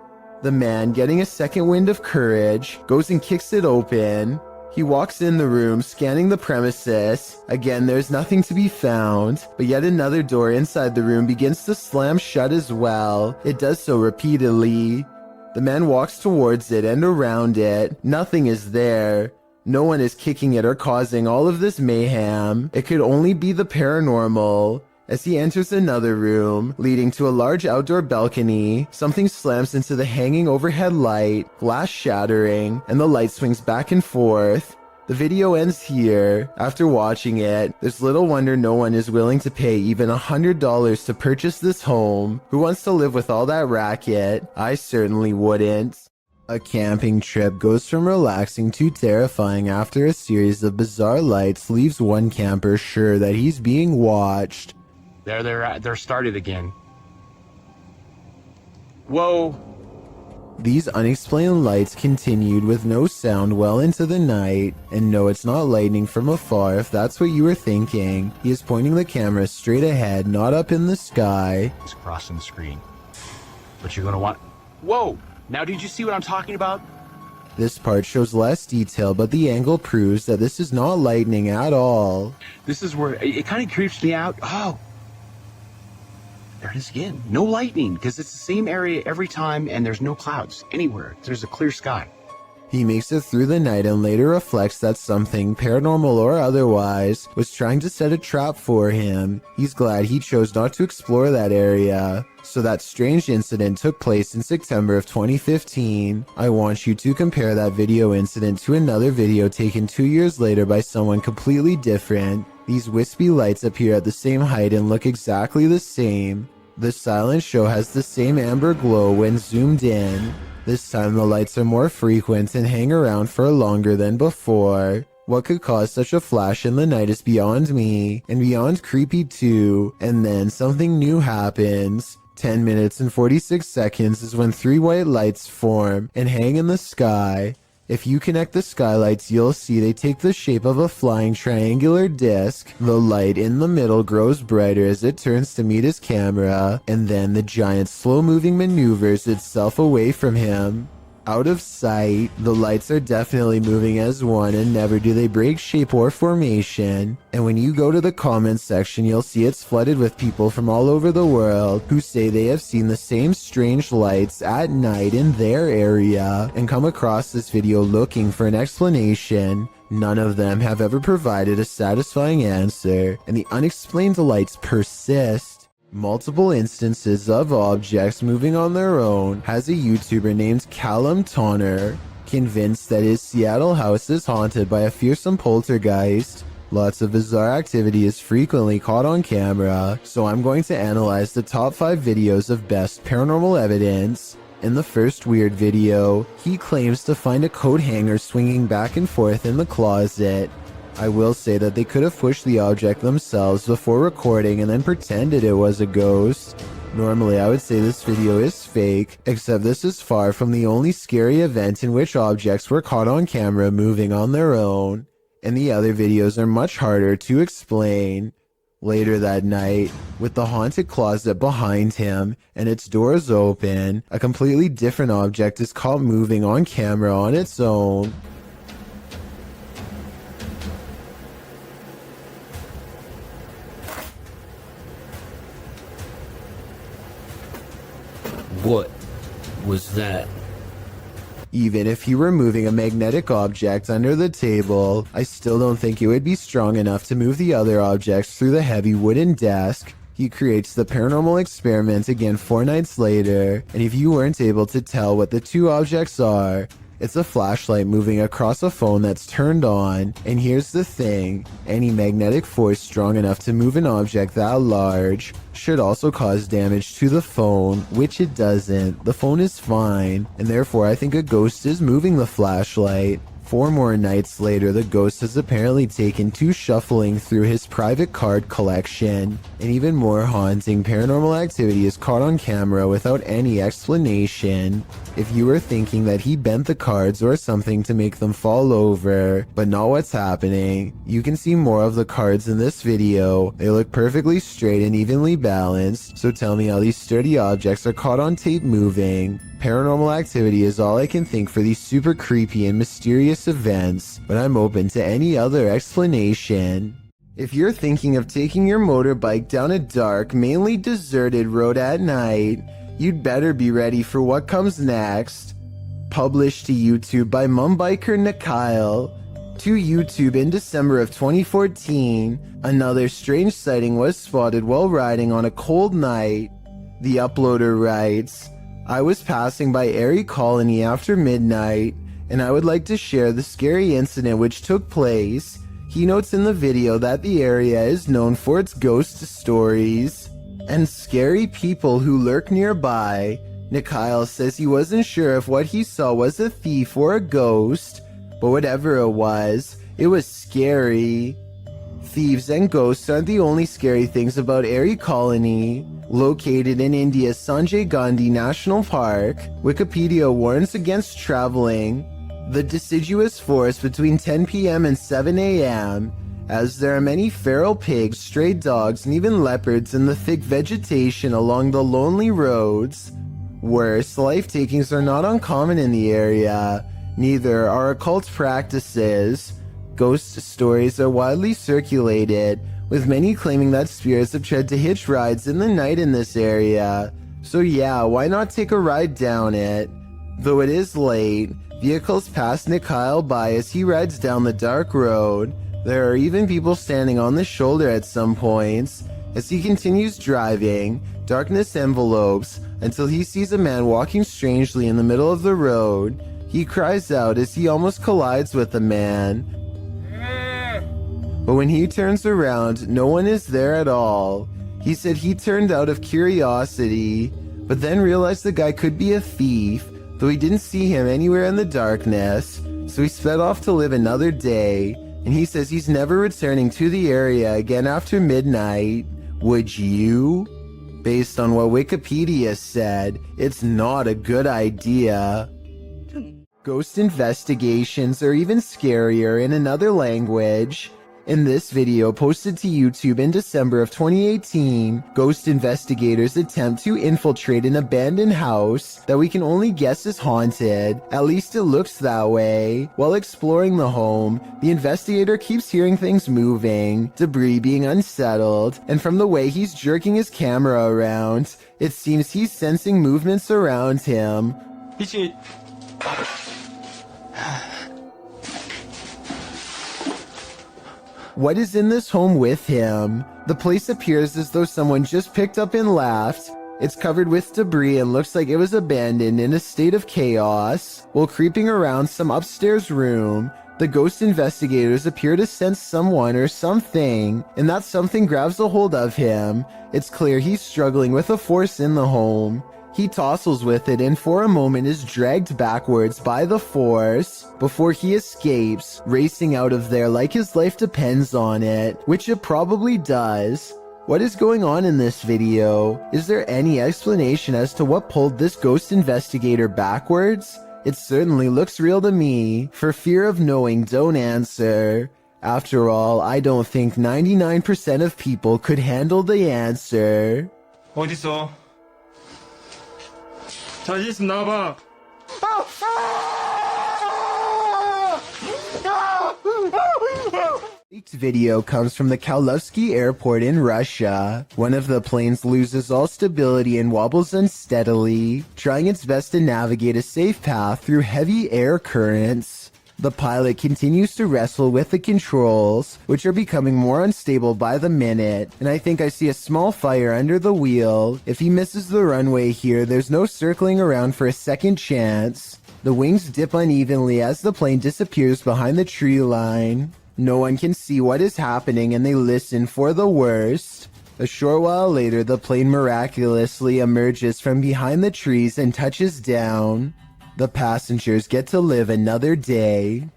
S1: The man, getting a second wind of courage, goes and kicks it open. He walks in the room, scanning the premises. Again, there's nothing to be found, but yet another door inside the room begins to slam shut as well. It does so repeatedly. The man walks towards it and around it. Nothing is there. No one is kicking it or causing all of this mayhem. It could only be the paranormal. As he enters another room, leading to a large outdoor balcony, something slams into the hanging overhead light, glass shattering, and the light swings back and forth. The video ends here. After watching it, there's little wonder no one is willing to pay even $100 to purchase this home. Who wants to live with all that racket? I certainly wouldn't. A camping trip goes from relaxing to terrifying after a series of bizarre lights leaves one camper sure that he's being watched.
S13: They're started again.
S3: Whoa.
S1: These unexplained lights continued with no sound well into the night, and no, it's not lightning from afar if that's what you were thinking. He is pointing the camera straight ahead, not up in the sky.
S3: It's crossing the screen. But you're gonna want... Whoa! Now did you see what I'm talking about?
S1: This part shows less detail, but the angle proves that this is not lightning at all.
S3: This is where it kind of creeps me out. Oh! There it is again. No lightning, because it's the same area every time and there's no clouds anywhere. There's a clear sky.
S1: He makes it through the night and later reflects that something, paranormal or otherwise, was trying to set a trap for him. He's glad he chose not to explore that area. So that strange incident took place in September of 2015. I want you to compare that video incident to another video taken 2 years later by someone completely different. These wispy lights appear at the same height and look exactly the same. The silent show has the same amber glow when zoomed in. This time the lights are more frequent and hang around for longer than before. What could cause such a flash in the night is beyond me, and beyond creepy too. And then something new happens. 10 minutes and 46 seconds is when 3 white lights form and hang in the sky. If you connect the skylights, you'll see they take the shape of a flying triangular disc. The light in the middle grows brighter as it turns to meet his camera, and then the giant slow-moving maneuvers itself away from him. Out of sight, the lights are definitely moving as one, and never do they break shape or formation. And when you go to the comments section, you'll see it's flooded with people from all over the world who say they have seen the same strange lights at night in their area and come across this video looking for an explanation. None of them have ever provided a satisfying answer, and the unexplained lights persist. Multiple instances of objects moving on their own has a YouTuber named Callum Tonner, convinced that his Seattle house is haunted by a fearsome poltergeist. Lots of bizarre activity is frequently caught on camera, so I'm going to analyze the top 5 videos of best paranormal evidence. In the first weird video, he claims to find a coat hanger swinging back and forth in the closet. I will say that they could have pushed the object themselves before recording and then pretended it was a ghost. Normally I would say this video is fake, except this is far from the only scary event in which objects were caught on camera moving on their own, and the other videos are much harder to explain. Later that night, with the haunted closet behind him and its doors open, a completely different object is caught moving on camera on its own.
S13: What was that?
S1: Even if he were moving a magnetic object under the table, I still don't think it would be strong enough to move the other objects through the heavy wooden desk. He creates the paranormal experiment again 4 nights later, and if you weren't able to tell what the 2 objects are, it's a flashlight moving across a phone that's turned on. And here's the thing, any magnetic force strong enough to move an object that large should also cause damage to the phone, which it doesn't. The phone is fine, and therefore I think a ghost is moving the flashlight. 4 more nights later, the ghost has apparently taken to shuffling through his private card collection. And even more haunting paranormal activity is caught on camera without any explanation. If you were thinking that he bent the cards or something to make them fall over, but not what's happening, you can see more of the cards in this video. They look perfectly straight and evenly balanced, so tell me how these sturdy objects are caught on tape moving. Paranormal activity is all I can think for these super creepy and mysterious events, but I'm open to any other explanation. If you're thinking of taking your motorbike down a dark, mainly deserted road at night, you'd better be ready for what comes next. Published to YouTube by Mumbiker Nikyle. To YouTube in December of 2014, another strange sighting was spotted while riding on a cold night. The uploader writes, I was passing by Erie Colony after midnight, and I would like to share the scary incident which took place. He notes in the video that the area is known for its ghost stories and scary people who lurk nearby. Nikyle says he wasn't sure if what he saw was a thief or a ghost, but whatever it was scary. thieves and ghosts aren't the only scary things about Airy Colony. Located in India's Sanjay Gandhi National Park, Wikipedia warns against traveling the deciduous forest between 10 p.m. and 7 a.m. as there are many feral pigs, stray dogs, and even leopards in the thick vegetation along the lonely roads. Worse, life takings are not uncommon in the area. Neither are occult practices. Ghost stories are widely circulated, with many claiming that spirits have tried to hitch rides in the night in this area. So yeah, why not take a ride down it? Though it is late, vehicles pass Nick Kyle by as he rides down the dark road. There are even people standing on the shoulder at some points. As he continues driving, darkness envelopes until he sees a man walking strangely in the middle of the road. He cries out as he almost collides with the man. But when he turns around, no one is there at all. He said he turned out of curiosity, but then realized the guy could be a thief, though he didn't see him anywhere in the darkness. So he sped off to live another day, and he says he's never returning to the area again after midnight. Would you? Based on what Wikipedia said, it's not a good idea. Ghost investigations are even scarier in another language. In this video posted to YouTube in December of 2018, ghost investigators attempt to infiltrate an abandoned house that we can only guess is haunted. At least it looks that way. While exploring the home, the investigator keeps hearing things moving, debris being unsettled, and from the way he's jerking his camera around, it seems he's sensing movements around him. What is in this home with him? The place appears as though someone just picked up and left. It's covered with debris and looks like it was abandoned in a state of chaos. While creeping around some upstairs room, the ghost investigators appear to sense someone or something, and that something grabs a hold of him. It's clear he's struggling with a force in the home. He tussles with it and for a moment is dragged backwards by the force before he escapes, racing out of there like his life depends on it, which it probably does. What is going on in this video? Is there any explanation as to what pulled this ghost investigator backwards? It certainly looks real to me. For fear of knowing, don't answer. After all, I don't think 99% of people could handle the answer.
S3: 어딨어? 자신 있으면 나와봐.
S1: Leaked video comes from the Kaluzhsky airport in Russia. One of the planes loses all stability and wobbles unsteadily, trying its best to navigate a safe path through heavy air currents. The pilot continues to wrestle with the controls, which are becoming more unstable by the minute, and I think I see a small fire under the wheel. If he misses the runway here, there's no circling around for a second chance. The wings dip unevenly as the plane disappears behind the tree line. No one can see what is happening and they listen for the worst. A short while later, the plane miraculously emerges from behind the trees and touches down. The passengers get to live another day.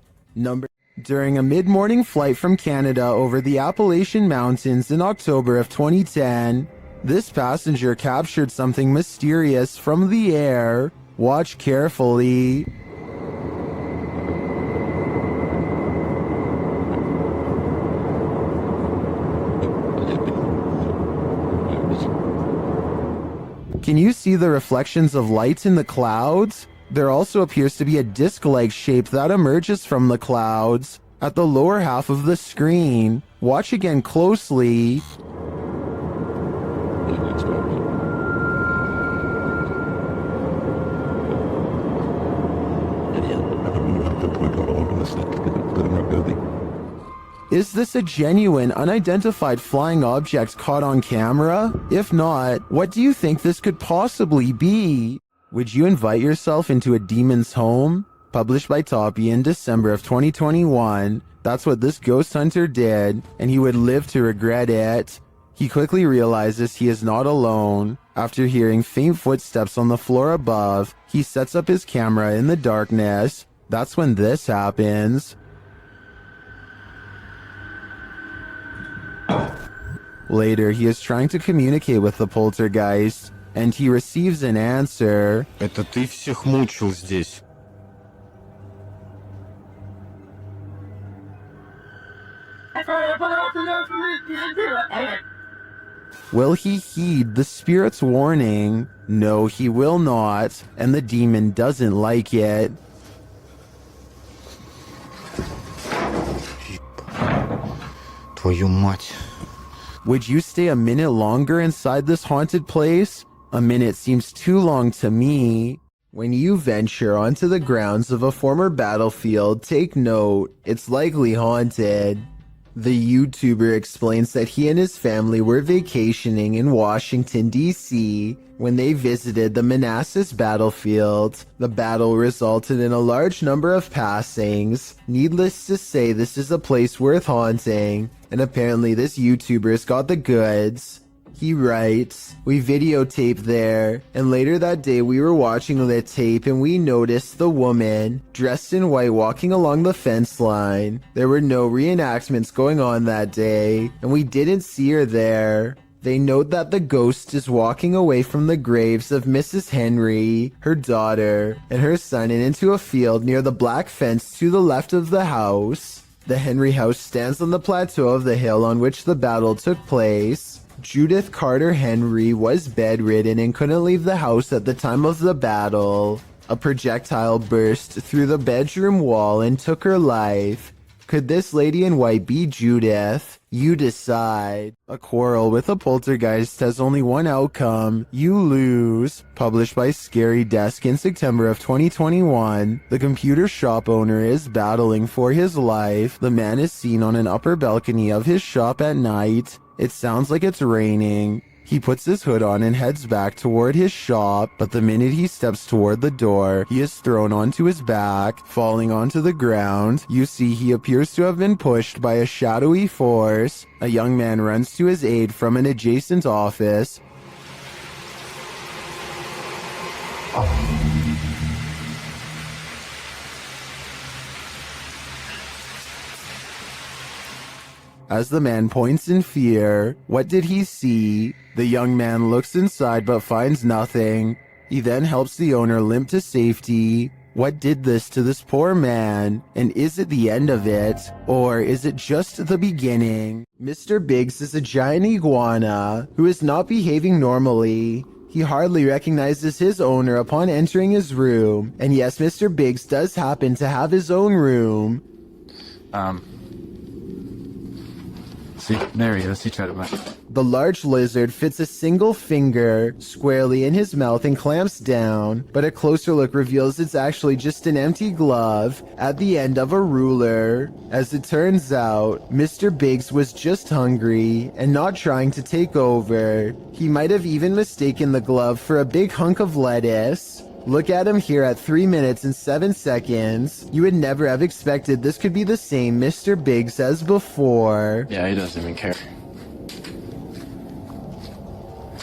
S1: During a mid-morning flight from Canada over the Appalachian Mountains in October of 2010, this passenger captured something mysterious from the air. Watch carefully. Can you see the reflections of light in the clouds? There also appears to be a disc-like shape that emerges from the clouds at the lower half of the screen. Watch again closely. Is this a genuine, unidentified flying object caught on camera? If not, what do you think this could possibly be? Would you invite yourself into a demon's home? Published by Toppy in December of 2021. That's what this ghost hunter did, and he would live to regret it. He quickly realizes he is not alone. After hearing faint footsteps on the floor above, he sets up his camera in the darkness. That's when this happens. Later, he is trying to communicate with the poltergeist, and he receives an answer.
S10: Это ты всех мучил здесь.
S1: Will he heed the spirit's warning? No, he will not, and the demon doesn't like it.
S2: Твою мать.
S1: Would you stay a minute longer inside this haunted place? A minute seems too long to me. When you venture onto the grounds of a former battlefield, take note, it's likely haunted. The YouTuber explains that he and his family were vacationing in Washington, D.C. when they visited the Manassas battlefield. The battle resulted in a large number of passings. Needless to say, this is a place worth haunting, and apparently this YouTuber's got the goods. He writes, "We videotaped there, and later that day we were watching the tape and we noticed the woman, dressed in white, walking along the fence line. There were no reenactments going on that day, and we didn't see her there." They note that the ghost is walking away from the graves of Mrs. Henry, her daughter, and her son and into a field near the black fence to the left of the house. The Henry house stands on the plateau of the hill on which the battle took place. Judith Carter Henry was bedridden and couldn't leave the house at the time of the battle. A projectile burst through the bedroom wall and took her life. Could this lady in white be Judith? You decide. A quarrel with a poltergeist has only one outcome. You lose. Published by Scary Desk in September of 2021. The computer shop owner is battling for his life. The man is seen on an upper balcony of his shop at night. It sounds like it's raining. He puts his hood on and heads back toward his shop, but the minute he steps toward the door, he is thrown onto his back, falling onto the ground. You see he appears to have been pushed by a shadowy force. A young man runs to his aid from an adjacent office. As the man points in fear, what did he see? The young man looks inside but finds nothing. He then helps the owner limp to safety. What did this to this poor man? And is it the end of it? Or is it just the beginning? Mr. Biggs is a giant iguana who is not behaving normally. He hardly recognizes his owner upon entering his room. And yes, Mr. Biggs does happen to have his own room.
S4: See, there he is. He tried it back.
S1: The large lizard fits a single finger squarely in his mouth and clamps down, but a closer look reveals it's actually just an empty glove at the end of a ruler. As it turns out, Mr. Biggs was just hungry and not trying to take over. He might have even mistaken the glove for a big hunk of lettuce. Look at him here at 3 minutes and 7 seconds. You would never have expected this could be the same Mr. Biggs as before.
S8: Yeah, he doesn't even care.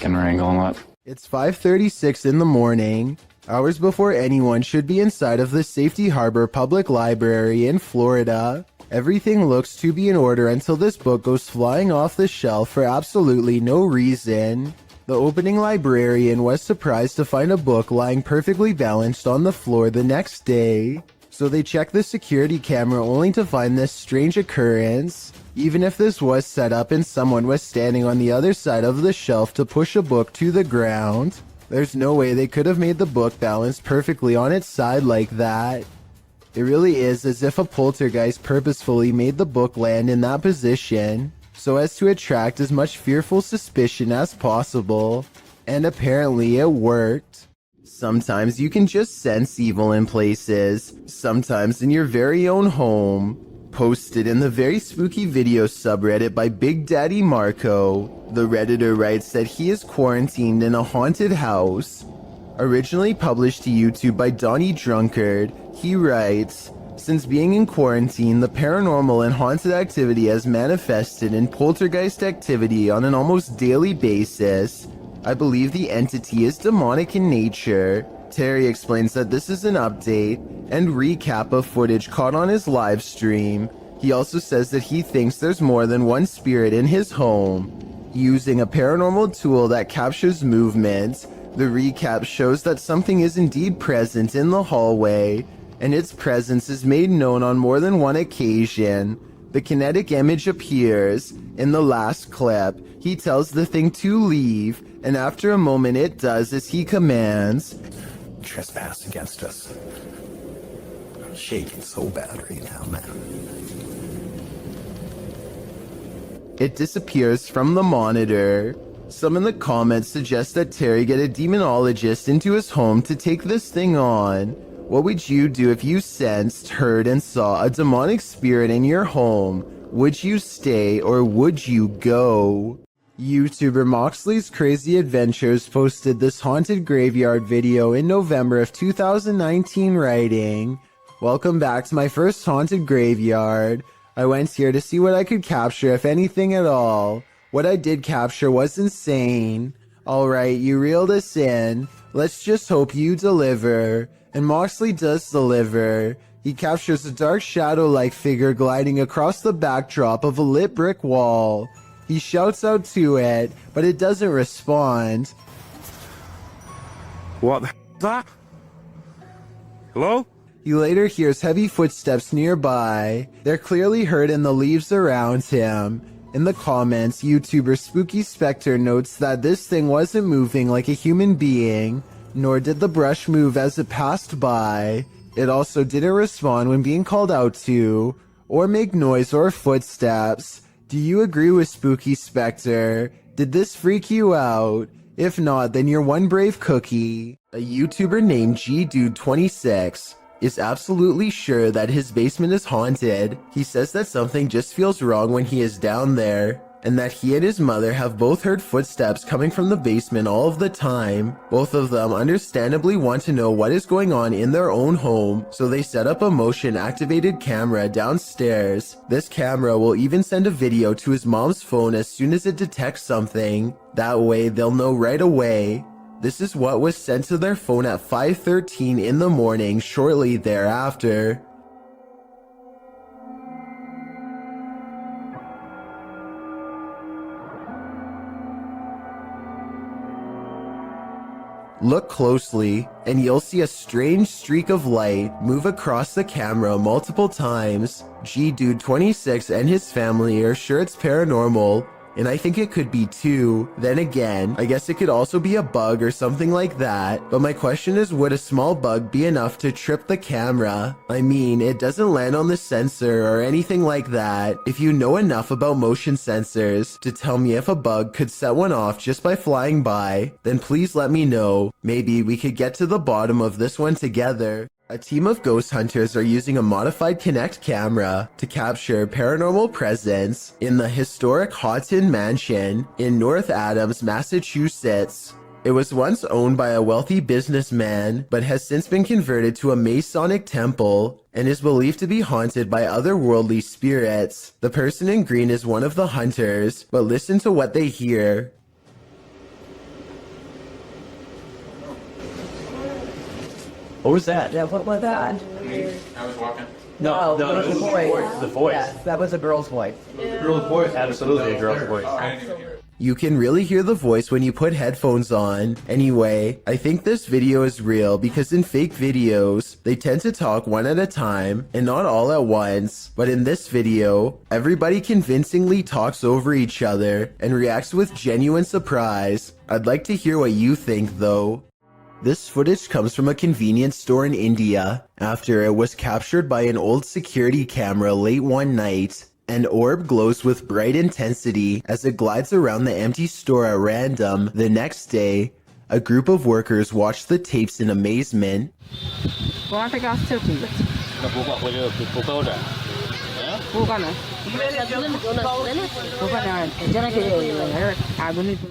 S8: Can wrangle him up.
S1: It's 5:36 in the morning, hours before anyone should be inside of the Safety Harbor Public Library in Florida. Everything looks to be in order until this book goes flying off the shelf for absolutely no reason. The opening librarian was surprised to find a book lying perfectly balanced on the floor the next day. So they checked the security camera only to find this strange occurrence. Even if this was set up and someone was standing on the other side of the shelf to push a book to the ground, there's no way they could have made the book balance perfectly on its side like that. It really is as if a poltergeist purposefully made the book land in that position, so as to attract as much fearful suspicion as possible. And apparently it worked. Sometimes you can just sense evil in places, sometimes in your very own home. Posted in the very spooky video subreddit by Big Daddy Marco, the Redditor writes that he is quarantined in a haunted house. Originally published to YouTube by Donnie Drunkard, he writes, "Since being in quarantine, the paranormal and haunted activity has manifested in poltergeist activity on an almost daily basis. I believe the entity is demonic in nature." Terry explains that this is an update and recap of footage caught on his live stream. He also says that he thinks there's more than one spirit in his home. Using a paranormal tool that captures movement, the recap shows that something is indeed present in the hallway, and its presence is made known on more than one occasion. The kinetic image appears. In the last clip, he tells the thing to leave, and after a moment it does as he commands.
S14: Trespass against us. I'm shaking so bad right now, man.
S1: It disappears from the monitor. Some in the comments suggest that Terry get a demonologist into his home to take this thing on. What would you do if you sensed, heard, and saw a demonic spirit in your home? Would you stay or would you go? YouTuber Moxley's Crazy Adventures posted this haunted graveyard video in November of 2019 writing, "Welcome back to my first haunted graveyard. I went here to see what I could capture, if anything at all. What I did capture was insane. Alright, you reeled us in. Let's just hope you deliver." And Moxley does deliver. He captures a dark shadow-like figure gliding across the backdrop of a lit brick wall. He shouts out to it, but it doesn't respond.
S7: What the is that? Hello?
S1: He later hears heavy footsteps nearby. They're clearly heard in the leaves around him. In the comments, YouTuber Spooky Spectre notes that this thing wasn't moving like a human being, nor did the brush move as it passed by. It also didn't respond when being called out to, or make noise or footsteps. Do you agree with Spooky Spectre? Did this freak you out? If not, then you're one brave cookie. A YouTuber named GDude26 is absolutely sure that his basement is haunted. He says that something just feels wrong when he is down there, and that he and his mother have both heard footsteps coming from the basement all of the time. Both of them understandably want to know what is going on in their own home, so they set up a motion-activated camera downstairs. This camera will even send a video to his mom's phone as soon as it detects something. That way, they'll know right away. This is what was sent to their phone at 5:13 in the morning shortly thereafter. Look closely, and you'll see a strange streak of light move across the camera multiple times. GDude26 and his family are sure it's paranormal, and I think it could be too. Then again, I guess it could also be a bug or something like that. But my question is, would a small bug be enough to trip the camera? I mean, it doesn't land on the sensor or anything like that. If you know enough about motion sensors to tell me if a bug could set one off just by flying by, then please let me know. Maybe we could get to the bottom of this one together. A team of ghost hunters are using a modified Kinect camera to capture paranormal presence in the historic Houghton Mansion in North Adams, Massachusetts. It was once owned by a wealthy businessman, but has since been converted to a Masonic temple and is believed to be haunted by otherworldly spirits. The person in green is one of the hunters, but listen to what they hear.
S4: What was that?
S15: Yeah, what was that?
S12: I was walking.
S4: No,
S15: that was a voice.
S4: The voice.
S15: Yes, that was a girl's voice.
S4: Girl's voice. Absolutely a girl's voice.
S1: You can really hear the voice when you put headphones on. Anyway, I think this video is real because in fake videos, they tend to talk one at a time and not all at once. But in this video, everybody convincingly talks over each other and reacts with genuine surprise. I'd like to hear what you think though. This footage comes from a convenience store in India after it was captured by an old security camera late one night. An orb glows with bright intensity as it glides around the empty store at random. The next day, a group of workers watch the tapes in amazement.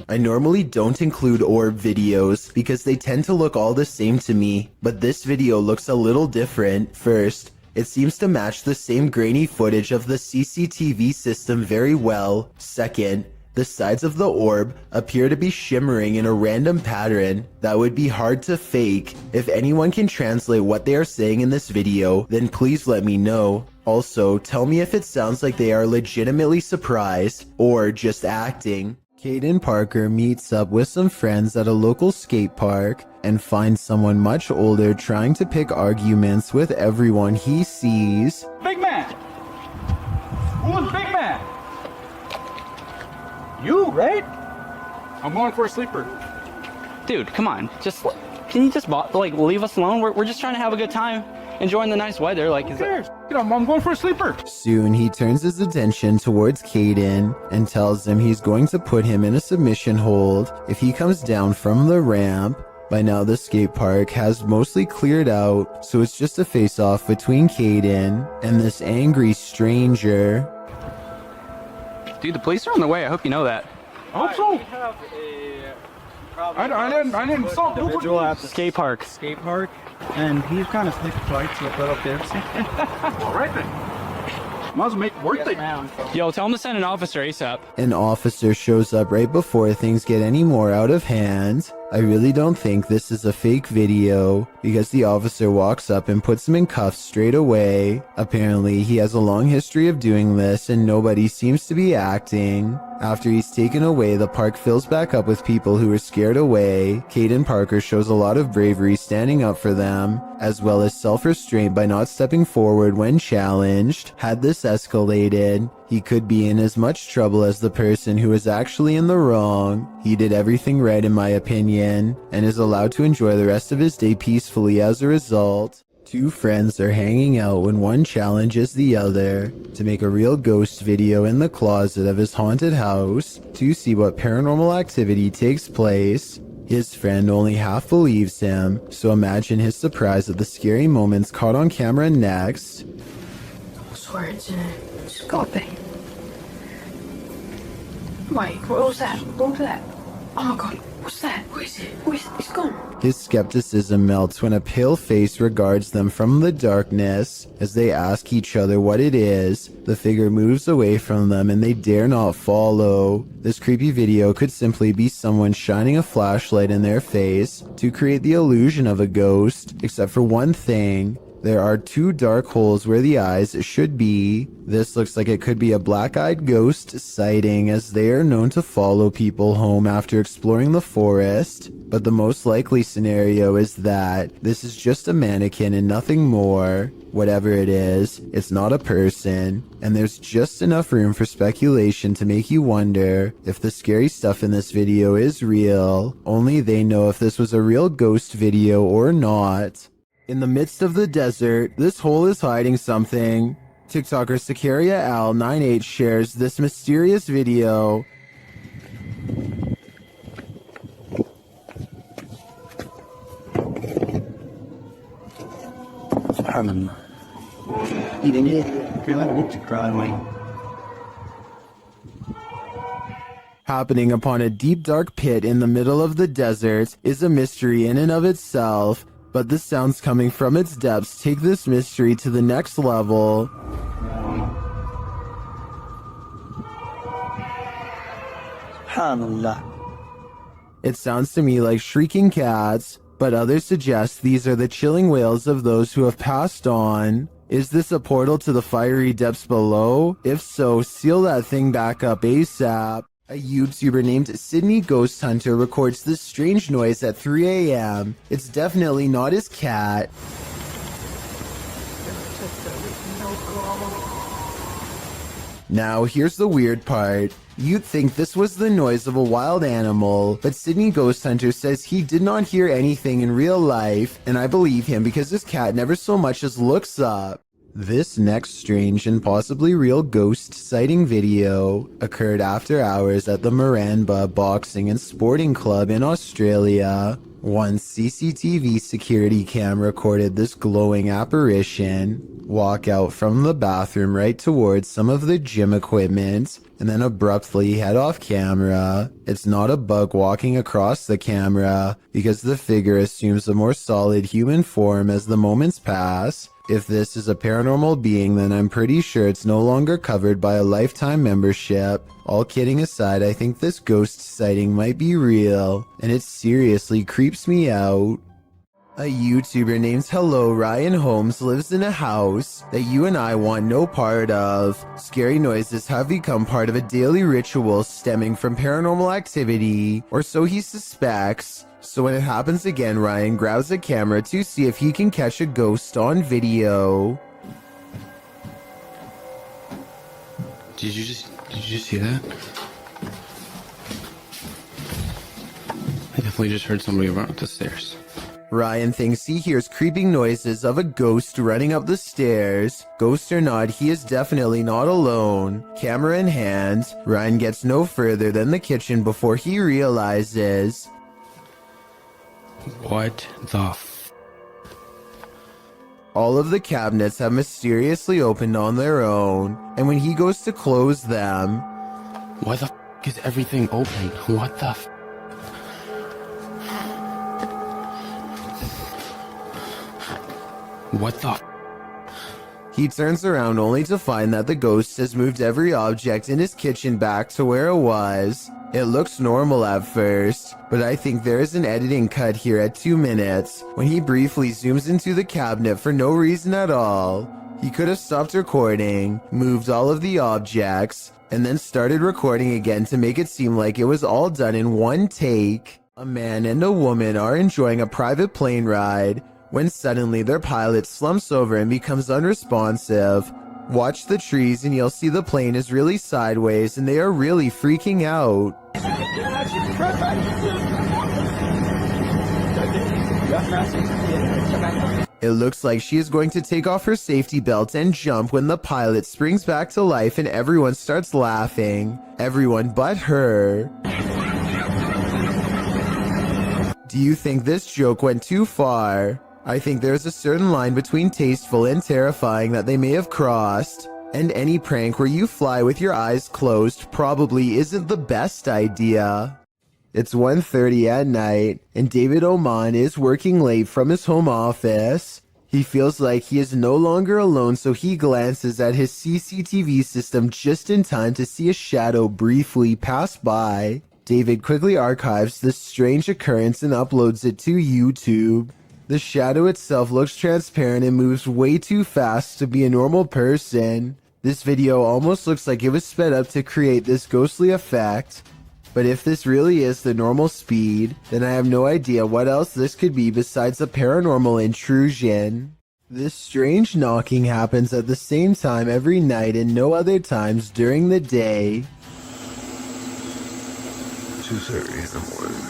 S1: I normally don't include orb videos because they tend to look all the same to me, but this video looks a little different. First, it seems to match the same grainy footage of the CCTV system very well. Second, the sides of the orb appear to be shimmering in a random pattern that would be hard to fake. If anyone can translate what they are saying in this video, then please let me know. Also, tell me if it sounds like they are legitimately surprised or just acting. Caden Parker meets up with some friends at a local skate park and finds someone much older trying to pick arguments with everyone he sees.
S3: Big man! Who's big man? You, right? I'm going for a sleeper.
S16: Dude, come on. Can you just leave us alone? We're just trying to have a good time, enjoying the nice weather. Like,
S3: Who cares? I'm going for a sleeper.
S1: Soon he turns his attention towards Caden and tells him he's going to put him in a submission hold if he comes down from the ramp. By now the skate park has mostly cleared out, so it's just a face-off between Caden and this angry stranger.
S16: dude, the police are on the way. I hope you know that.
S3: I hope so. I didn't stop.
S17: Individual at the
S16: skate park.
S17: Skate park, and he's kind of sneaking fights with little kids.
S3: All right then. Might as well make it worth it.
S16: Yo, tell him to send an officer ASAP.
S1: An officer shows up right before things get any more out of hand. I really don't think this is a fake video, because the officer walks up and puts him in cuffs straight away. Apparently, he has a long history of doing this and nobody seems to be acting. After he's taken away, the park fills back up with people who are scared away. Caden Parker shows a lot of bravery standing up for them, as well as self-restraint by not stepping forward when challenged. Had this escalated, he could be in as much trouble as the person who is actually in the wrong. He did everything right in my opinion, and is allowed to enjoy the rest of his day peacefully as a result. Two friends are hanging out when one challenges the other to make a real ghost video in the closet of his haunted house to see what paranormal activity takes place. His friend only half believes him, so imagine his surprise at the scary moments caught on camera next.
S5: I swear it's in it. It's got to be. Wait, what was that? What was that? Oh my god, what's that? What is it? It's gone.
S1: His skepticism melts when a pale face regards them from the darkness. As they ask each other what it is, the figure moves away from them and they dare not follow. This creepy video could simply be someone shining a flashlight in their face to create the illusion of a ghost, except for one thing. There are two dark holes where the eyes should be. This looks like it could be a black-eyed ghost sighting, as they are known to follow people home after exploring the forest. But the most likely scenario is that this is just a mannequin and nothing more. Whatever it is, it's not a person, and there's just enough room for speculation to make you wonder if the scary stuff in this video is real. Only they know if this was a real ghost video or not. In the midst of the desert, this hole is hiding something. TikToker Sicaria Al 98 shares this mysterious video. Happening upon a deep dark pit in the middle of the desert is a mystery in and of itself. But the sounds coming from its depths take this mystery to the next level. It sounds to me like shrieking cats, but others suggest these are the chilling wails of those who have passed on. Is this a portal to the fiery depths below? If so, seal that thing back up ASAP. A YouTuber named Sydney Ghost Hunter records this strange noise at 3 a.m. It's definitely not his cat. Now, here's the weird part. You'd think this was the noise of a wild animal, but Sydney Ghost Hunter says he did not hear anything in real life, and I believe him because his cat never so much as looks up. This next strange and possibly real ghost sighting video occurred after hours at the Maramba Boxing and Sporting Club in Australia. One CCTV security cam recorded this glowing apparition walk out from the bathroom right towards some of the gym equipment and then abruptly head off camera. It's not a bug walking across the camera because the figure assumes a more solid human form as the moments pass. If this is a paranormal being, then I'm pretty sure it's no longer covered by a lifetime membership. All kidding aside, I think this ghost sighting might be real, and it seriously creeps me out. A YouTuber named Hello Ryan Holmes lives in a house that you and I want no part of. Scary noises have become part of a daily ritual stemming from paranormal activity, or so he suspects. So when it happens again, Ryan grabs a camera to see if he can catch a ghost on video.
S2: Did you just see that? I definitely just heard somebody run up the stairs.
S1: Ryan thinks he hears creeping noises of a ghost running up the stairs. Ghost or not, he is definitely not alone. Camera in hand, Ryan gets no further than the kitchen before he realizes...
S2: What the
S1: all of the cabinets have mysteriously opened on their own, and when he goes to close them...
S2: Why the is everything open? What the What the
S1: He turns around only to find that the ghost has moved every object in his kitchen back to where it was. It looks normal at first, but I think there is an editing cut here at 2 minutes when he briefly zooms into the cabinet for no reason at all. He could have stopped recording, moved all of the objects, and then started recording again to make it seem like it was all done in one take. A man and a woman are enjoying a private plane ride when suddenly their pilot slumps over and becomes unresponsive. Watch the trees and you'll see the plane is really sideways and they are really freaking out. It looks like she is going to take off her safety belt and jump when the pilot springs back to life and everyone starts laughing. Everyone but her. Do you think this joke went too far? I think there's a certain line between tasteful and terrifying that they may have crossed, and any prank where you fly with your eyes closed probably isn't the best idea. It's 1:30 at night, and David Oman is working late from his home office. He feels like he is no longer alone, so he glances at his CCTV system just in time to see a shadow briefly pass by. David quickly archives this strange occurrence and uploads it to YouTube. The shadow itself looks transparent and moves way too fast to be a normal person. This video almost looks like it was sped up to create this ghostly effect. But if this really is the normal speed, then I have no idea what else this could be besides a paranormal intrusion. This strange knocking happens at the same time every night and no other times during the day.
S10: 2:30 in the morning.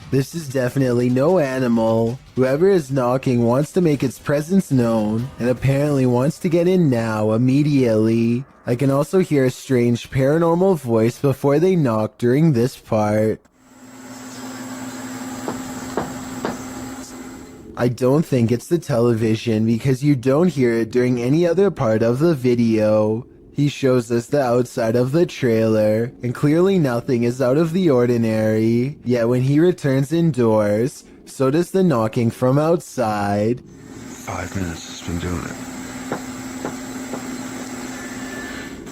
S1: This is definitely no animal. Whoever is knocking wants to make its presence known, and apparently wants to get in now, immediately. I can also hear a strange paranormal voice before they knock during this part. I don't think it's the television because you don't hear it during any other part of the video. He shows us the outside of the trailer, and clearly nothing is out of the ordinary. Yet when he returns indoors, so does the knocking from outside.
S10: 5 minutes has been doing it.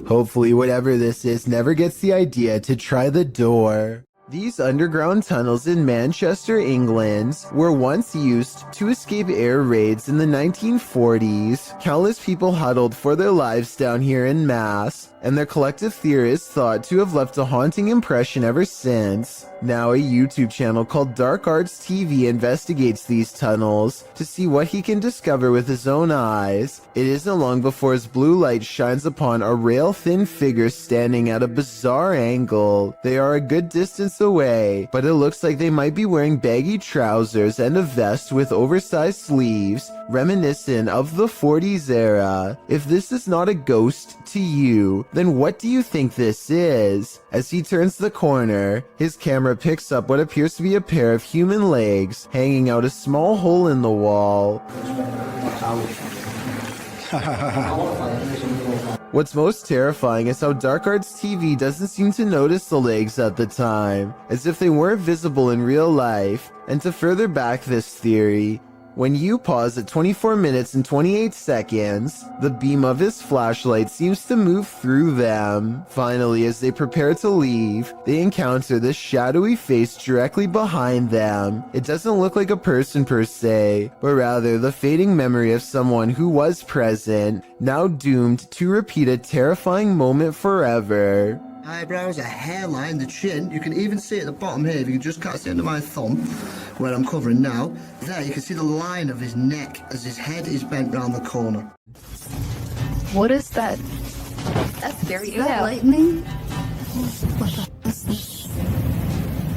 S1: Hopefully whatever this is never gets the idea to try the door. These underground tunnels in Manchester, England, were once used to escape air raids in the 1940s. Countless people huddled for their lives down here en masse, and their collective theory is thought to have left a haunting impression ever since. Now a YouTube channel called Dark Arts TV investigates these tunnels to see what he can discover with his own eyes. It isn't long before his blue light shines upon a rail-thin figure standing at a bizarre angle. They are a good distance away, but it looks like they might be wearing baggy trousers and a vest with oversized sleeves, reminiscent of the 40s era. If this is not a ghost to you, then what do you think this is? As he turns the corner, his camera picks up what appears to be a pair of human legs hanging out a small hole in the wall. What's most terrifying is how Dark Arts TV doesn't seem to notice the legs at the time, as if they weren't visible in real life. And to further back this theory, When you pause at 24 minutes and 28 seconds, the beam of his flashlight seems to move through them. Finally, as they prepare to leave, they encounter this shadowy face directly behind them. It doesn't look like a person per se, but rather the fading memory of someone who was present, now doomed to repeat a terrifying moment forever.
S18: Eyebrows, a hairline, the chin. You can even see at the bottom here, if you can just catch the end of my thumb, where I'm covering now, there you can see the line of his neck as his head is bent round the corner.
S5: What is that? That's very
S19: that lightning?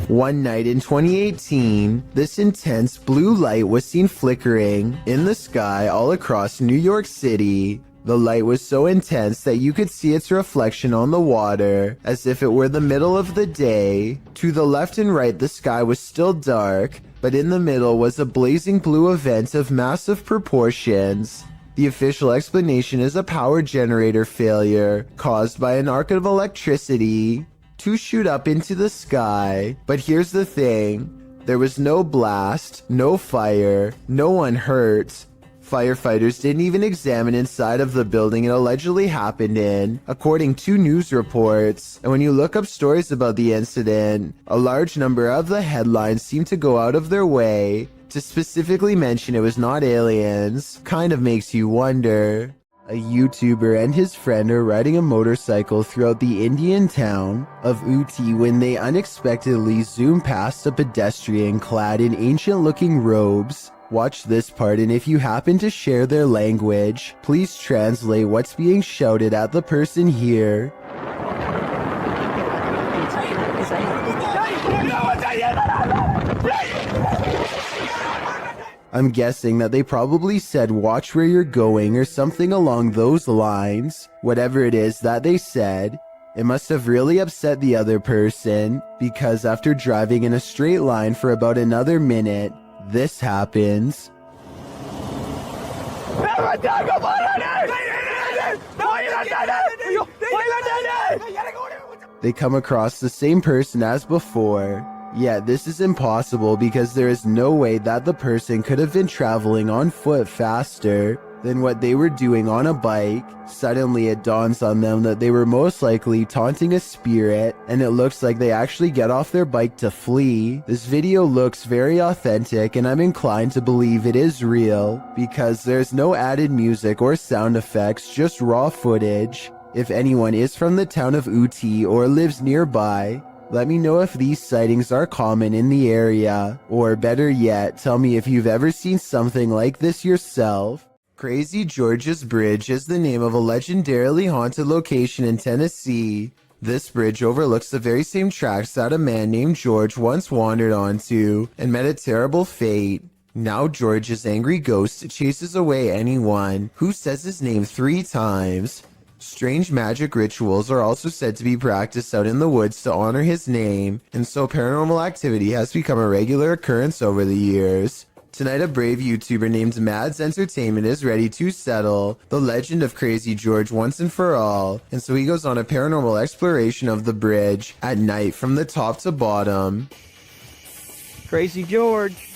S1: One night in 2018, this intense blue light was seen flickering in the sky all across New York City. The light was so intense that you could see its reflection on the water, as if it were the middle of the day. To the left and right, the sky was still dark, but in the middle was a blazing blue event of massive proportions. The official explanation is a power generator failure caused by an arc of electricity to shoot up into the sky. But here's the thing, there was no blast, no fire, no one hurt. Firefighters didn't even examine inside of the building it allegedly happened in, according to news reports. And when you look up stories about the incident, a large number of the headlines seem to go out of their way to specifically mention it was not aliens. Kind of makes you wonder. A YouTuber and his friend are riding a motorcycle throughout the Indian town of Uti when they unexpectedly zoom past a pedestrian clad in ancient-looking robes. Watch this part, and if you happen to share their language, please translate what's being shouted at the person here. I'm guessing that they probably said watch where you're going or something along those lines. Whatever it is that they said, it must have really upset the other person, because after driving in a straight line for about another minute, this happens. They come across the same person as before. Yet this is impossible because there is no way that the person could have been traveling on foot faster than what they were doing on a bike. Suddenly it dawns on them that they were most likely taunting a spirit, and it looks like they actually get off their bike to flee. This video looks very authentic, and I'm inclined to believe it is real, because there's no added music or sound effects, just raw footage. If anyone is from the town of Uti or lives nearby, let me know if these sightings are common in the area, or better yet, tell me if you've ever seen something like this yourself. Crazy George's Bridge is the name of a legendarily haunted location in Tennessee. This bridge overlooks the very same tracks that a man named George once wandered onto and met a terrible fate. Now George's angry ghost chases away anyone who says his name 3 times. Strange magic rituals are also said to be practiced out in the woods to honor his name, and so paranormal activity has become a regular occurrence over the years. Tonight, a brave YouTuber named Mads Entertainment is ready to settle the legend of Crazy George once and for all, and so he goes on a paranormal exploration of the bridge at night from the top to bottom.
S17: Crazy George.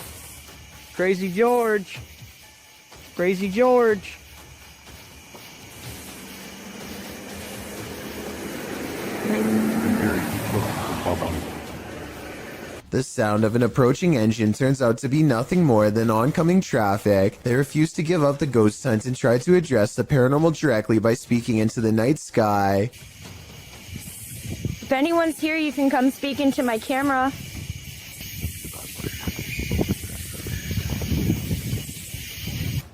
S17: Crazy George. Crazy George.
S1: The sound of an approaching engine turns out to be nothing more than oncoming traffic. They refuse to give up the ghost hunt and try to address the paranormal directly by speaking into the night sky.
S19: If anyone's here, you can come speak into my camera.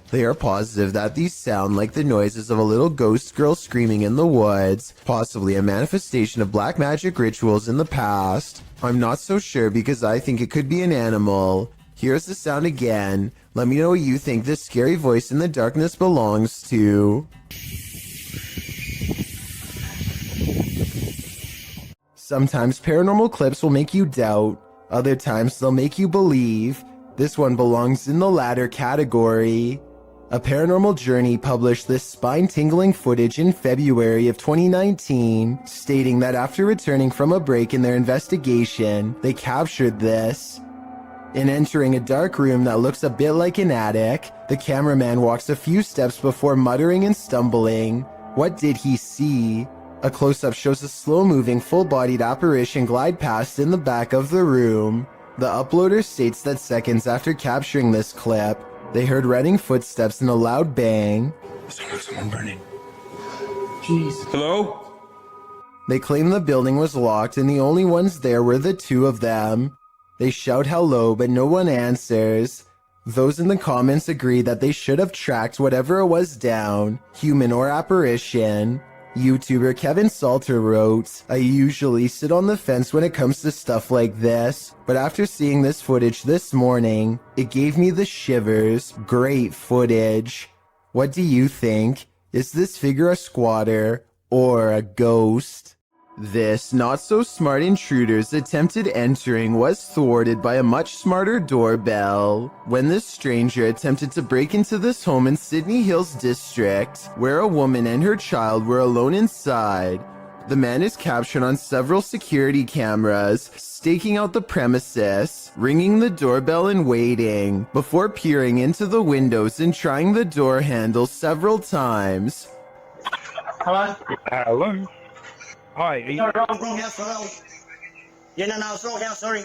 S1: They are positive that these sound like the noises of a little ghost girl screaming in the woods, possibly a manifestation of black magic rituals in the past. I'm not so sure because I think it could be an animal. Here's the sound again. Let me know what you think this scary voice in the darkness belongs to. Sometimes paranormal clips will make you doubt. Other times they'll make you believe. This one belongs in the latter category. A Paranormal Journey published this spine-tingling footage in February of 2019, stating that after returning from a break in their investigation, they captured this. In entering a dark room that looks a bit like an attic, the cameraman walks a few steps before muttering and stumbling. What did he see? A close-up shows a slow-moving, full-bodied apparition glide past in the back of the room. The uploader states that seconds after capturing this clip, they heard running footsteps and a loud bang.
S2: Someone burning. Jeez. Hello?
S1: They claim the building was locked and the only ones there were the two of them. They shout hello, but no one answers. Those in the comments agree that they should have tracked whatever it was down, human or apparition. YouTuber Kevin Salter wrote, I usually sit on the fence when it comes to stuff like this, but after seeing this footage this morning, it gave me the shivers. Great footage. What do you think? Is this figure a squatter or a ghost? This not-so-smart intruder's attempted entering was thwarted by a much smarter doorbell. When this stranger attempted to break into this home in Sydney Hills District, where a woman and her child were alone inside, the man is captured on several security cameras, staking out the premises, ringing the doorbell and waiting, before peering into the windows and trying the door handle several times.
S3: Hello?
S6: Hello. Hi. Are you...
S3: Wrong house, hello. Yeah, no, it's wrong house, sorry.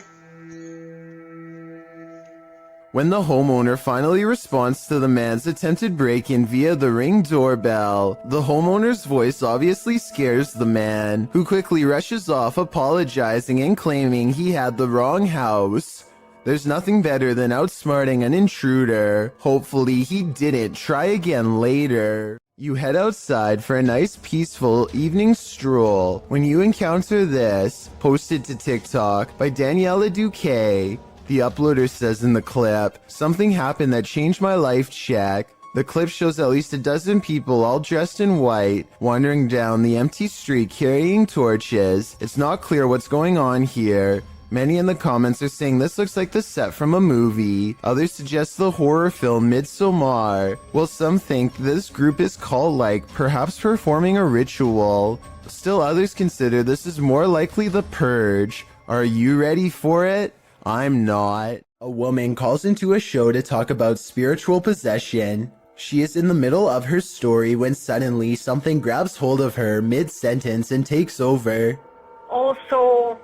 S1: When the homeowner finally responds to the man's attempted break-in via the Ring doorbell, the homeowner's voice obviously scares the man, who quickly rushes off apologizing and claiming he had the wrong house. There's nothing better than outsmarting an intruder. Hopefully he didn't try again later. You head outside for a nice peaceful evening stroll when you encounter this, posted to TikTok by Daniela Duque. The uploader says in the clip, something happened that changed my life check. The clip shows at least a dozen people all dressed in white, wandering down the empty street carrying torches. It's not clear what's going on here. Many in the comments are saying this looks like the set from a movie. Others suggest the horror film Midsommar. While some think this group is cult-like, perhaps performing a ritual. Still others consider this is more likely the Purge. Are you ready for it? I'm not. A woman calls into a show to talk about spiritual possession. She is in the middle of her story when suddenly something grabs hold of her mid-sentence and takes over.
S19: Also,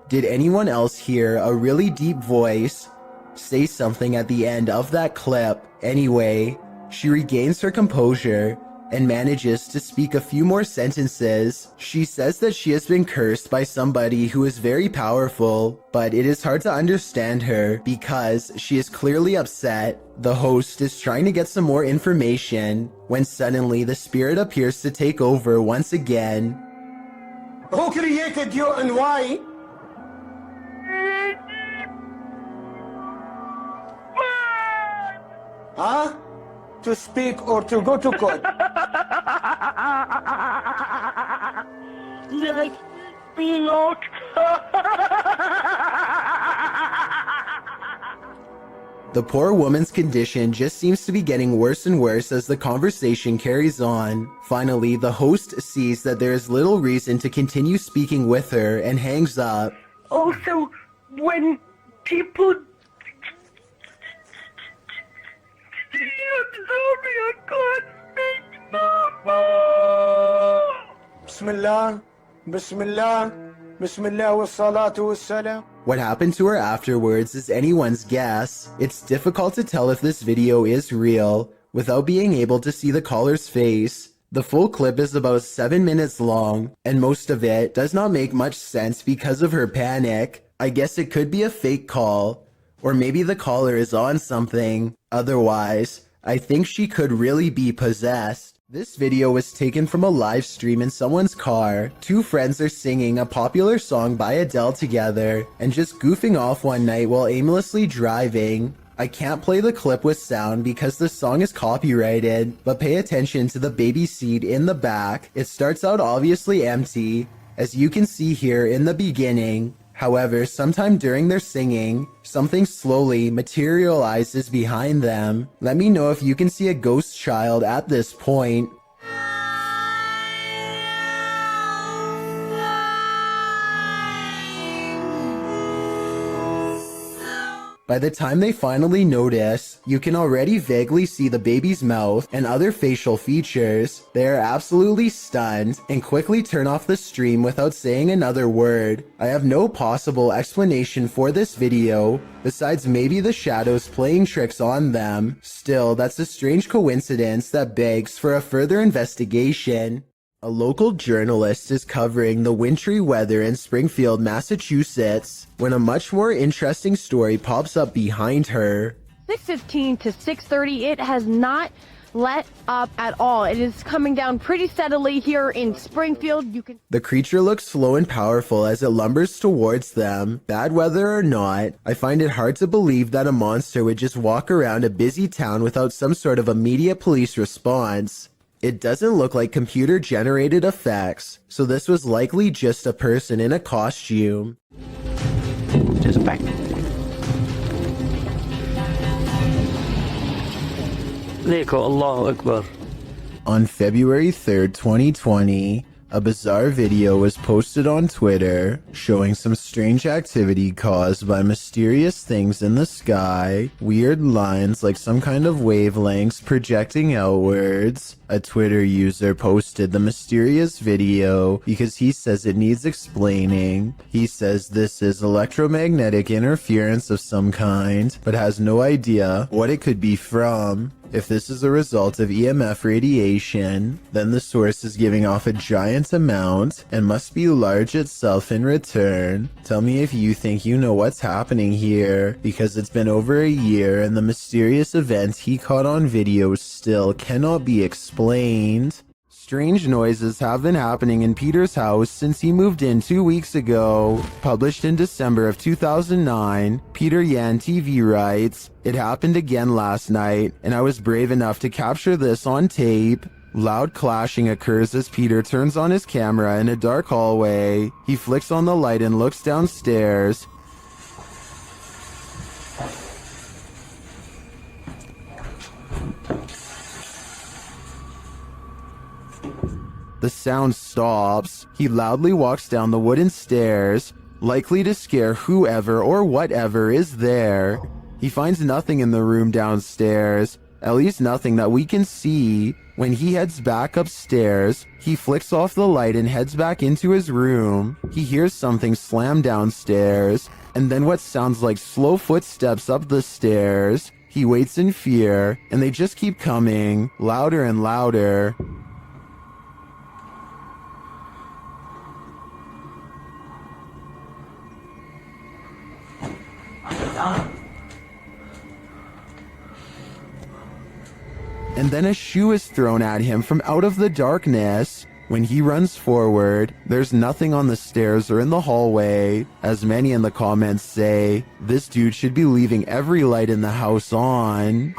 S1: Did anyone else hear a really deep voice say something at the end of that clip? Anyway, she regains her composure and manages to speak a few more sentences. She says that she has been cursed by somebody who is very powerful, but it is hard to understand her because she is clearly upset. The host is trying to get some more information when suddenly the spirit appears to take over once again.
S3: Who created you and why? Huh? To speak or to go to court?
S19: like being out.
S1: The poor woman's condition just seems to be getting worse and worse as the conversation carries on. Finally, the host sees that there is little reason to continue speaking with her and hangs up.
S19: Also, when people
S3: Bismillah, Bismillah, Bismillah wa salatu wa salam.
S1: What happened to her afterwards is anyone's guess. It's difficult to tell if this video is real without being able to see the caller's face. The full clip is about 7 minutes long, and most of it does not make much sense because of her panic. I guess it could be a fake call, or maybe the caller is on something. Otherwise, I think she could really be possessed. This video was taken from a live stream in someone's car. Two friends are singing a popular song by Adele together and just goofing off one night while aimlessly driving. I can't play the clip with sound because the song is copyrighted, but pay attention to the baby seat in the back. It starts out obviously empty, as you can see here in the beginning. However, sometime during their singing, something slowly materializes behind them. Let me know if you can see a ghost child at this point. By the time they finally notice, you can already vaguely see the baby's mouth and other facial features. They are absolutely stunned and quickly turn off the stream without saying another word. I have no possible explanation for this video, besides maybe the shadows playing tricks on them. Still, that's a strange coincidence that begs for a further investigation. A local journalist is covering the wintry weather in Springfield, Massachusetts, when a much more interesting story pops up behind her.
S20: 6:15 to 6:30, it has not let up at all. It is coming down pretty steadily here in Springfield.
S1: The creature looks slow and powerful as it lumbers towards them. Bad weather or not, I find it hard to believe that a monster would just walk around a busy town without some sort of immediate police response. It doesn't look like computer-generated effects, so this was likely just a person in a costume.
S11: Just back. Allahu Akbar.
S1: On February 3rd, 2020, a bizarre video was posted on Twitter showing some strange activity caused by mysterious things in the sky, weird lines like some kind of wavelengths projecting outwards. A Twitter user posted the mysterious video because he says it needs explaining. He says this is electromagnetic interference of some kind, but has no idea what it could be from. If this is a result of EMF radiation, then the source is giving off a giant amount and must be large itself in return. Tell me if you think you know what's happening here, because it's been over a year and the mysterious event he caught on video still cannot be explained. Strange noises have been happening in Peter's house since he moved in 2 weeks ago. Published in December of 2009, Peter Yan TV writes, "It happened again last night, and I was brave enough to capture this on tape." Loud clashing occurs as Peter turns on his camera in a dark hallway. He flicks on the light and looks downstairs. The sound stops. He loudly walks down the wooden stairs, likely to scare whoever or whatever is there. He finds nothing in the room downstairs, at least nothing that we can see. When he heads back upstairs, he flicks off the light and heads back into his room. He hears something slam downstairs, and then what sounds like slow footsteps up the stairs. He waits in fear, and they just keep coming, louder and louder. And then a shoe is thrown at him from out of the darkness. When he runs forward, there's nothing on the stairs or in the hallway. As many in the comments say, this dude should be leaving every light in the house on.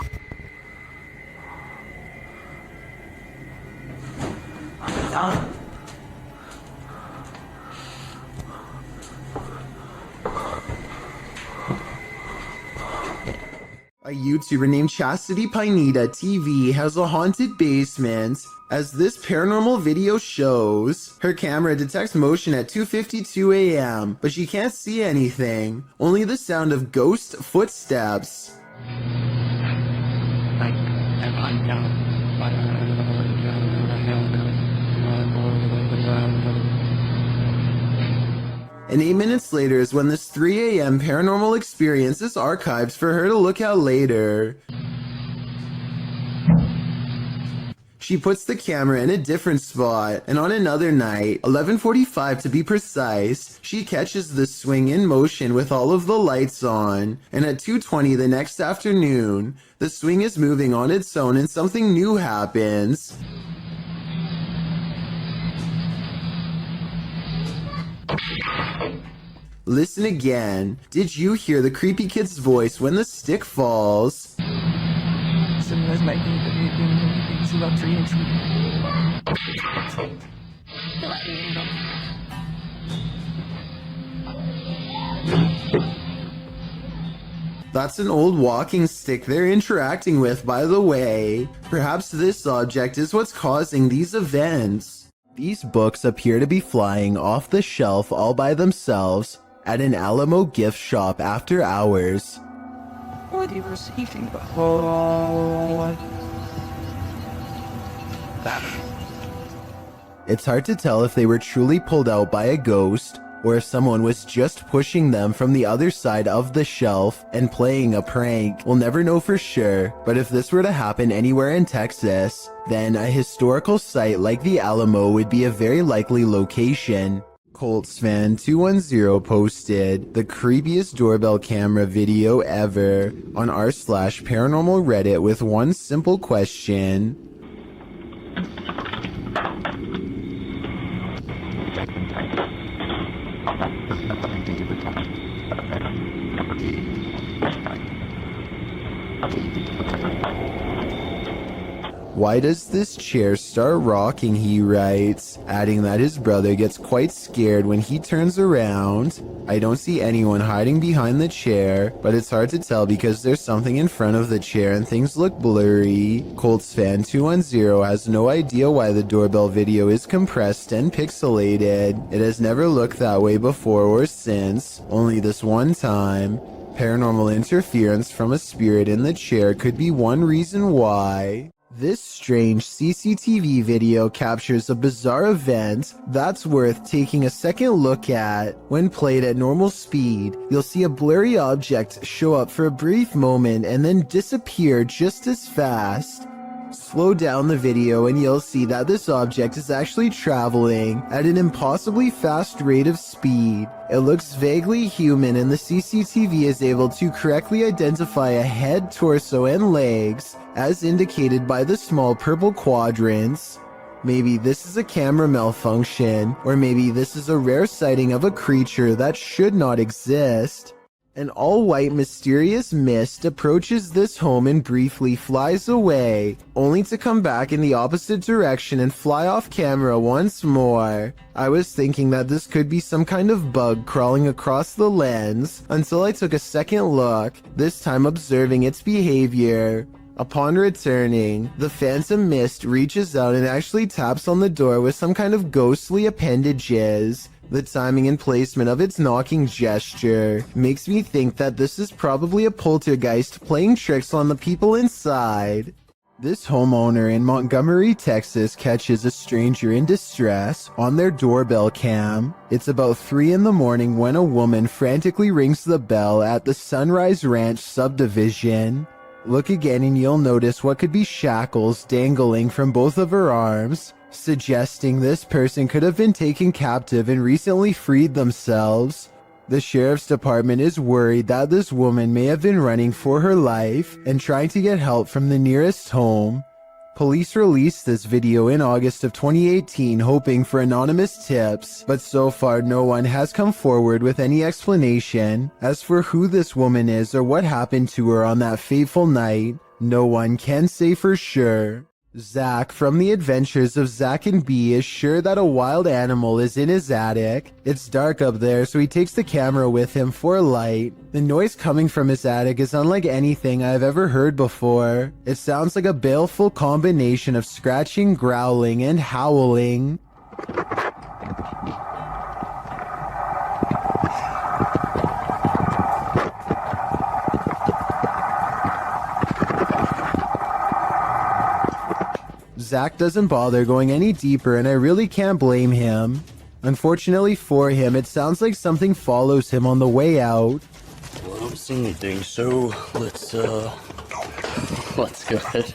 S1: A YouTuber named Chastity Pineda TV has a haunted basement. As this paranormal video shows, her camera detects motion at 2:52 a.m., but she can't see anything, only the sound of ghost footsteps. And 8 minutes later is when this 3 a.m. paranormal experience is archived for her to look at later. She puts the camera in a different spot, and on another night, 11:45 to be precise, she catches the swing in motion with all of the lights on, and at 2:20 the next afternoon, the swing is moving on its own and something new happens. Listen again. Did you hear the creepy kid's voice when the stick falls? That's an old walking stick they're interacting with, by the way. Perhaps this object is what's causing these events. These books appear to be flying off the shelf all by themselves at an Alamo gift shop after hours.
S5: What are you receiving?
S1: It's hard to tell if they were truly pulled out by a ghost or if someone was just pushing them from the other side of the shelf and playing a prank. We'll never know for sure, but if this were to happen anywhere in Texas, then a historical site like the Alamo would be a very likely location. Colts fan 210 posted the creepiest doorbell camera video ever on r/paranormal Reddit with one simple question. Why does this chair start rocking, he writes, adding that his brother gets quite scared when he turns around. I don't see anyone hiding behind the chair, but it's hard to tell because there's something in front of the chair and things look blurry. Colts fan 210 has no idea why the doorbell video is compressed and pixelated. It has never looked that way before or since, only this one time. Paranormal interference from a spirit in the chair could be one reason why. This strange CCTV video captures a bizarre event that's worth taking a second look at. When played at normal speed, you'll see a blurry object show up for a brief moment and then disappear just as fast. Slow down the video and you'll see that this object is actually traveling at an impossibly fast rate of speed. It looks vaguely human and the CCTV is able to correctly identify a head, torso, and legs as indicated by the small purple quadrants. Maybe this is a camera malfunction, or maybe this is a rare sighting of a creature that should not exist. An all-white mysterious mist approaches this home and briefly flies away, only to come back in the opposite direction and fly off camera once more. I was thinking that this could be some kind of bug crawling across the lens, until I took a second look, this time observing its behavior. Upon returning, the phantom mist reaches out and actually taps on the door with some kind of ghostly appendages. The timing and placement of its knocking gesture makes me think that this is probably a poltergeist playing tricks on the people inside. This homeowner in Montgomery, Texas catches a stranger in distress on their doorbell cam. It's about 3 in the morning when a woman frantically rings the bell at the Sunrise Ranch subdivision. Look again and you'll notice what could be shackles dangling from both of her arms, suggesting this person could have been taken captive and recently freed themselves. The sheriff's department is worried that this woman may have been running for her life and trying to get help from the nearest home. Police released this video in August of 2018 hoping for anonymous tips, but so far no one has come forward with any explanation. As for who this woman is or what happened to her on that fateful night, no one can say for sure. Zach from The Adventures of Zach and Bee is sure that a wild animal is in his attic. It's dark up there, so he takes the camera with him for light. The noise coming from his attic is unlike anything I've ever heard before. It sounds like a baleful combination of scratching, growling, and howling. Zach doesn't bother going any deeper and I really can't blame him. Unfortunately for him, it sounds like something follows him on the way out.
S21: Well, I don't see anything, so let's go ahead.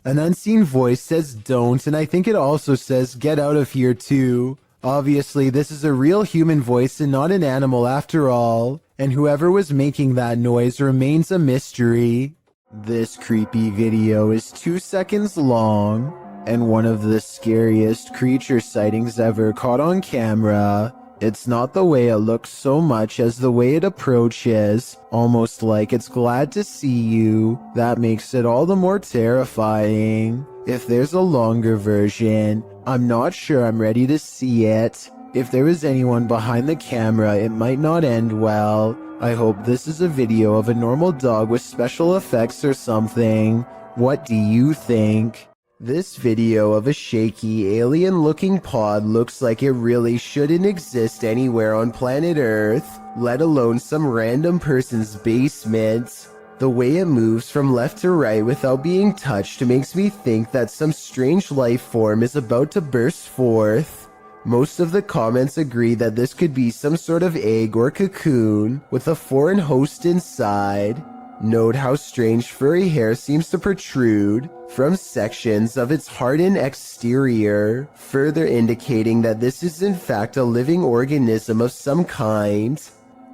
S1: An unseen voice says don't, and I think it also says get out of here too. Obviously, this is a real human voice and not an animal after all, and whoever was making that noise remains a mystery. This creepy video is 2 seconds long, and one of the scariest creature sightings ever caught on camera. It's not the way it looks so much as the way it approaches, almost like it's glad to see you. That makes it all the more terrifying. If there's a longer version, I'm not sure I'm ready to see it. If there is anyone behind the camera, it might not end well. I hope this is a video of a normal dog with special effects or something. What do you think? This video of a shaky, alien-looking pod looks like it really shouldn't exist anywhere on planet Earth, let alone some random person's basement. The way it moves from left to right without being touched makes me think that some strange life form is about to burst forth. Most of the comments agree that this could be some sort of egg or cocoon with a foreign host inside. Note how strange furry hair seems to protrude from sections of its hardened exterior, further indicating that this is in fact a living organism of some kind.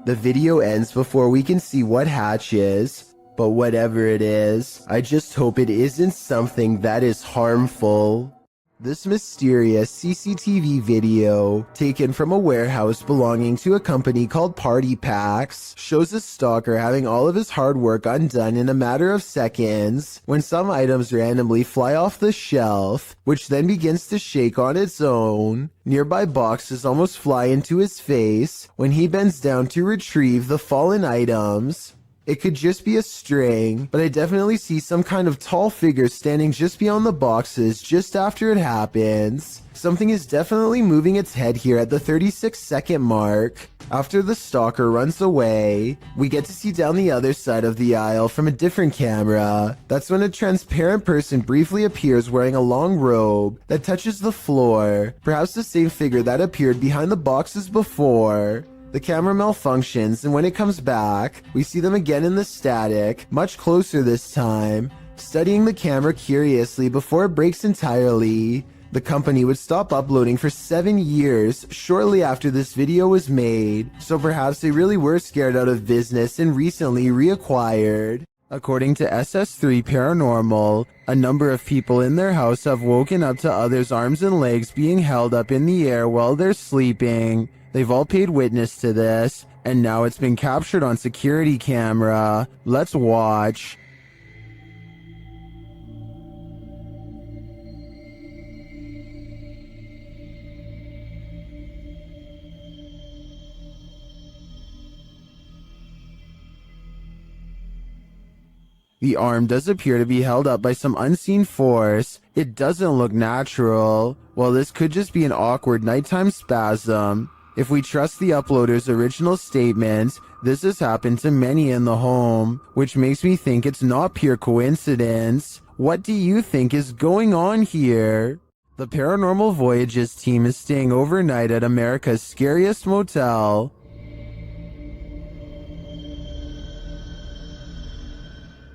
S1: The video ends before we can see what hatches, but whatever it is, I just hope it isn't something that is harmful. This mysterious CCTV video, taken from a warehouse belonging to a company called Party Packs, shows a stalker having all of his hard work undone in a matter of seconds when some items randomly fly off the shelf, which then begins to shake on its own. Nearby boxes almost fly into his face when he bends down to retrieve the fallen items. It could just be a string, but I definitely see some kind of tall figure standing just beyond the boxes just after it happens. Something is definitely moving its head here at the 36-second mark. After the stalker runs away, we get to see down the other side of the aisle from a different camera. That's when a transparent person briefly appears wearing a long robe that touches the floor, perhaps the same figure that appeared behind the boxes before. The camera malfunctions, and when it comes back, we see them again in the static, much closer this time, studying the camera curiously before it breaks entirely. The company would stop uploading for 7 years shortly after this video was made, so perhaps they really were scared out of business and recently reacquired. According to SS3 Paranormal, a number of people in their house have woken up to others' arms and legs being held up in the air while they're sleeping. They've all paid witness to this, and now it's been captured on security camera. Let's watch. The arm does appear to be held up by some unseen force. It doesn't look natural. Well, this could just be an awkward nighttime spasm. If we trust the uploader's original statement, this has happened to many in the home, which makes me think it's not pure coincidence. What do you think is going on here? The Paranormal Voyages team is staying overnight at America's scariest motel.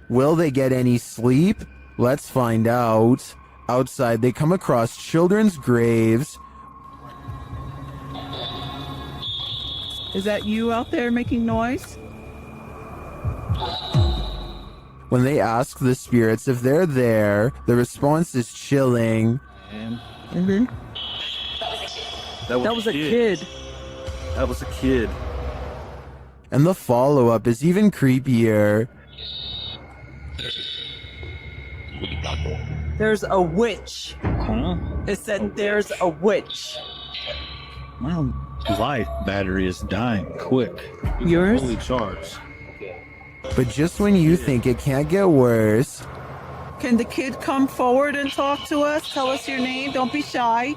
S1: Will they get any sleep? Let's find out. Outside, they come across children's graves.
S9: Is that you out there making noise?
S1: When they ask the spirits if they're there, the response is chilling.
S17: That
S9: was a kid.
S17: That was a kid.
S1: And the follow-up is even creepier.
S9: There's a witch.
S17: Huh?
S9: It said there's a witch.
S17: My life battery is dying quick.
S9: Yours?
S17: Fully charged.
S1: But just when you think it can't get worse,
S9: Can the kid come forward and talk to us? Tell us your name. Don't be shy.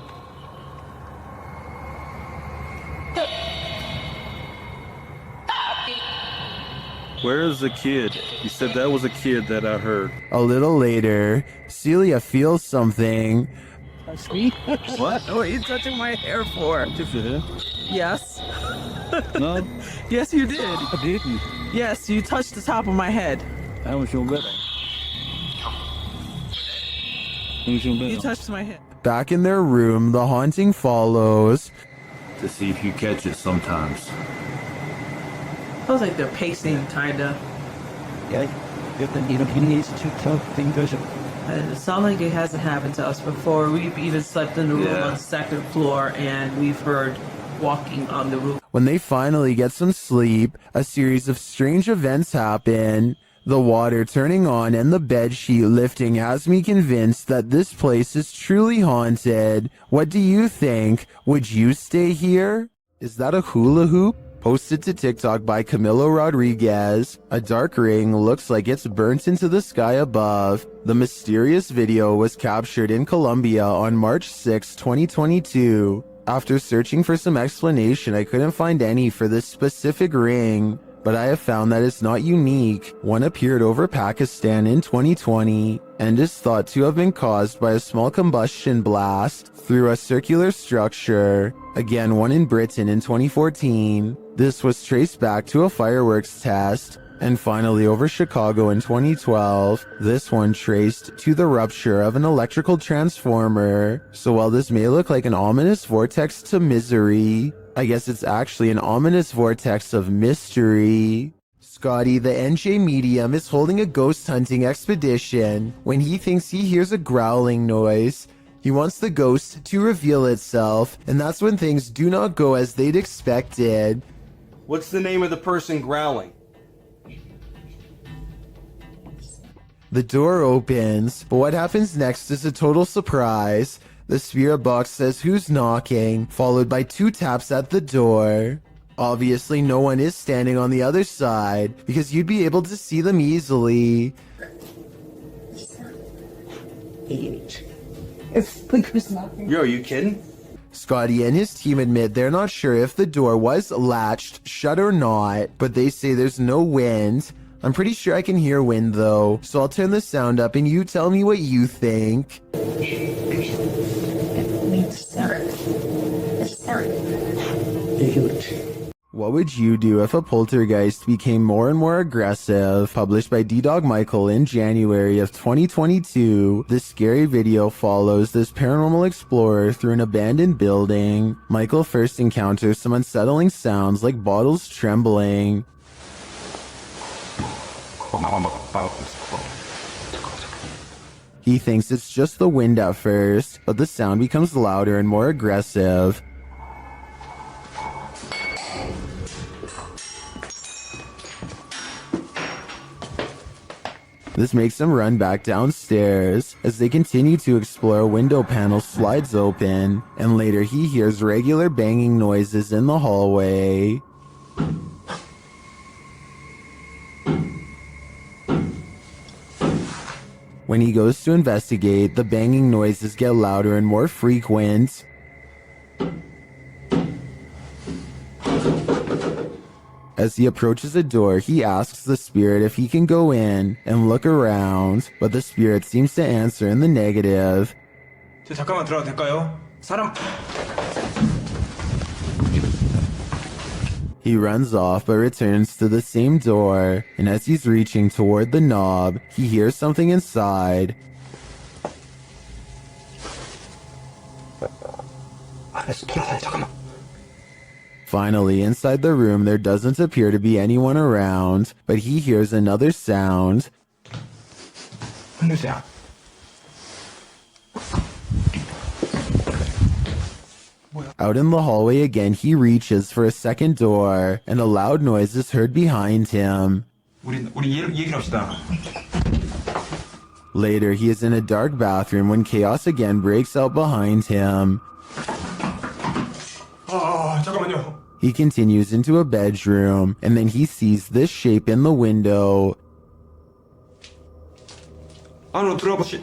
S17: Where is the kid? You said that was a kid that I heard.
S1: a little later, Celia feels something.
S9: Touch me?
S17: What?
S9: What are you touching my hair for?
S17: Touch your hair?
S9: Yes.
S17: No,
S9: Yes, you did.
S17: I didn't.
S9: Yes, you touched the top of my head.
S17: That was your better. That was your
S9: You
S17: better.
S9: touched my head.
S1: Back in their room, the haunting follows.
S17: To see if you catch it sometimes.
S9: Feels like they're pacing, kinda.
S17: Yeah, he needs to tell things.
S9: It sounds like it hasn't happened to us before. We've even slept in the room on the second floor, and we've heard walking on the roof.
S1: When they finally get some sleep, a series of strange events happen. The water turning on and the bedsheet lifting has me convinced that this place is truly haunted. What do you think? Would you stay here? Is that a hula hoop? Posted to TikTok by Camilo Rodriguez. A dark ring looks like it's burnt into the sky above. The mysterious video was captured in Colombia on March 6, 2022. After searching for some explanation, I couldn't find any for this specific ring, but I have found that it's not unique. One appeared over Pakistan in 2020 and is thought to have been caused by a small combustion blast through a circular structure. Again, one in Britain in 2014. This was traced back to a fireworks test. And finally, over Chicago in 2012, this one traced to the rupture of an electrical transformer. So while this may look like an ominous vortex to misery, I guess it's actually an ominous vortex of mystery. Scotty, the NJ medium, is holding a ghost hunting expedition when he thinks he hears a growling noise. He wants the ghost to reveal itself, and that's when things do not go as they'd expected.
S13: What's the name of the person growling?
S1: The door opens, but what happens next is a total surprise. The spirit box says who's knocking, followed by 2 taps at the door. Obviously, no one is standing on the other side, because you'd be able to see them easily.
S13: Yo, are you kidding?
S1: Scotty and his team admit they're not sure if the door was latched shut or not, but they say there's no wind. I'm pretty sure I can hear wind though, so I'll turn the sound up and you tell me what you think. What would you do if a poltergeist became more and more aggressive? Published by D-Dog Michael in January of 2022, this scary video follows this paranormal explorer through an abandoned building. Michael first encounters some unsettling sounds like bottles trembling. He thinks it's just the wind at first, but the sound becomes louder and more aggressive. This makes him run back downstairs. As they continue to explore, a window panel slides open, and later he hears regular banging noises in the hallway. When he goes to investigate, the banging noises get louder and more frequent. As he approaches a door, he asks the spirit if he can go in and look around, but the spirit seems to answer in the negative.
S3: 잠깐만 들어가도 될까요? 사람.
S1: He runs off but returns to the same door, and as he's reaching toward the knob, he hears something inside.
S3: 잠깐만.
S1: Finally, inside the room, there doesn't appear to be anyone around, but he hears another sound.
S3: 누구야?
S1: Out in the hallway again, he reaches for a second door, and a loud noise is heard behind him.
S3: 우리 얘기를 합시다.
S1: Later, he is in a dark bathroom when chaos again breaks out behind him.
S3: 잠깐만요.
S1: He continues into a bedroom, and then he sees this shape in the window.
S3: 안으로 들어가 보시.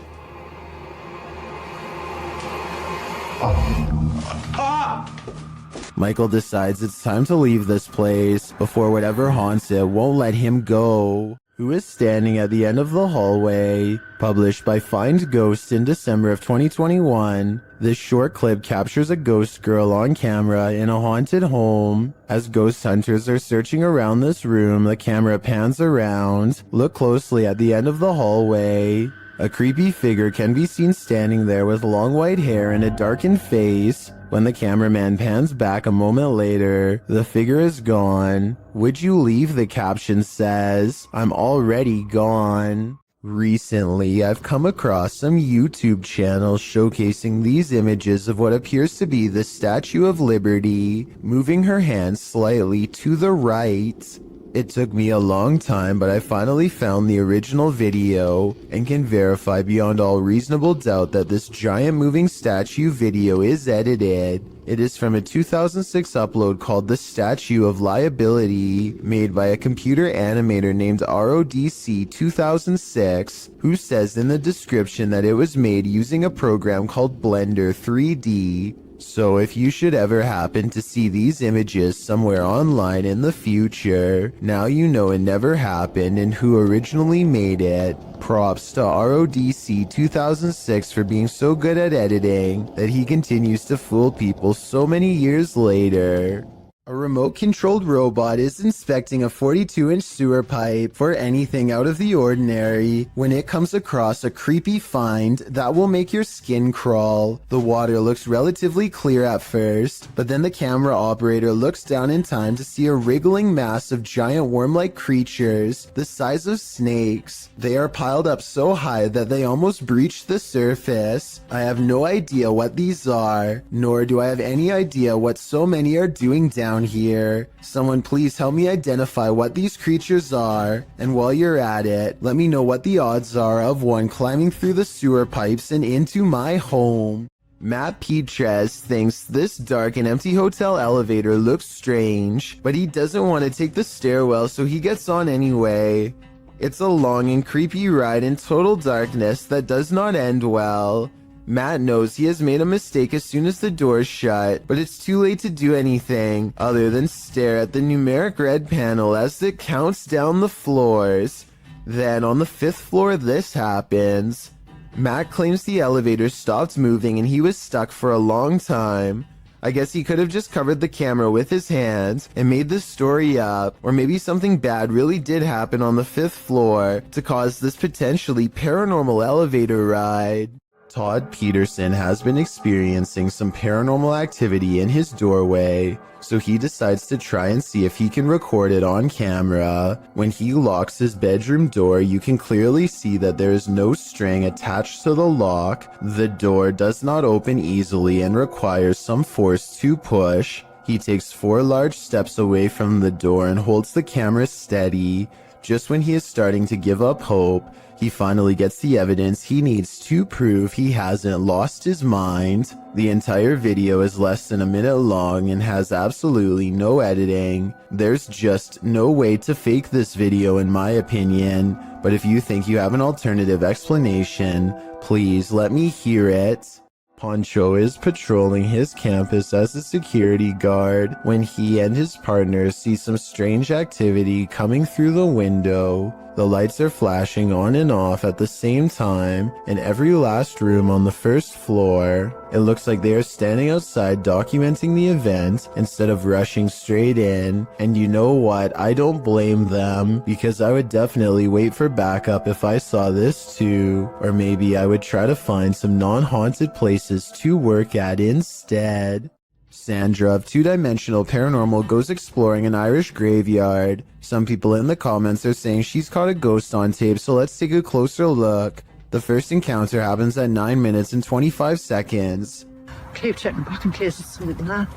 S1: Michael decides it's time to leave this place before whatever haunts it won't let him go. Who is standing at the end of the hallway? Published by Find Ghosts in December of 2021. This short clip captures a ghost girl on camera in a haunted home. As ghost hunters are searching around this room, the camera pans around. Look closely at the end of the hallway. A creepy figure can be seen standing there with long white hair and a darkened face. When the cameraman pans back a moment later, the figure is gone. Would you leave? The caption says. I'm already gone. Recently, I've come across some YouTube channels showcasing these images of what appears to be the Statue of Liberty, moving her hands slightly to the right. It took me a long time, but I finally found the original video and can verify beyond all reasonable doubt that this giant moving statue video is edited. It is from a 2006 upload called The Statue of Liability, made by a computer animator named RODC 2006, who says in the description that it was made using a program called Blender 3D. So if you should ever happen to see these images somewhere online in the future, now you know it never happened and who originally made it. Props to RODC 2006 for being so good at editing that he continues to fool people so many years later. A remote-controlled robot is inspecting a 42-inch sewer pipe for anything out of the ordinary when it comes across a creepy find that will make your skin crawl. The water looks relatively clear at first, but then the camera operator looks down in time to see a wriggling mass of giant worm-like creatures the size of snakes. They are piled up so high that they almost breach the surface. I have no idea what these are, nor do I have any idea what so many are doing down here. Someone please help me identify what these creatures are, and while you're at it, let me know what the odds are of one climbing through the sewer pipes and into my home. Matt Petres thinks this dark and empty hotel elevator looks strange, but he doesn't want to take the stairwell, so he gets on anyway. It's a long and creepy ride in total darkness that does not end well. Matt knows he has made a mistake as soon as the doors shut, but it's too late to do anything other than stare at the numeric red panel as it counts down the floors. Then on the 5th floor this happens. Matt claims the elevator stopped moving and he was stuck for a long time. I guess he could have just covered the camera with his hands and made this story up, or maybe something bad really did happen on the 5th floor to cause this potentially paranormal elevator ride. Todd Peterson has been experiencing some paranormal activity in his doorway, so he decides to try and see if he can record it on camera. When he locks his bedroom door, you can clearly see that there is no string attached to the lock. The door does not open easily and requires some force to push. He takes 4 large steps away from the door and holds the camera steady. Just when he is starting to give up hope, he finally gets the evidence he needs to prove he hasn't lost his mind. The entire video is less than a minute long and has absolutely no editing. There's just no way to fake this video in my opinion, but if you think you have an alternative explanation, please let me hear it. Poncho is patrolling his campus as a security guard when he and his partner see some strange activity coming through the window. The lights are flashing on and off at the same time in every last room on the 1st floor. It looks like they are standing outside documenting the event instead of rushing straight in. And you know what? I don't blame them, because I would definitely wait for backup if I saw this too. Or maybe I would try to find some non-haunted places to work at instead. Sandra of Two Dimensional Paranormal goes exploring an Irish graveyard. Some people in the comments are saying she's caught a ghost on tape, so let's take a closer look. The first encounter happens at 9 minutes and 25 seconds.
S9: Keep checking back in case it's something there.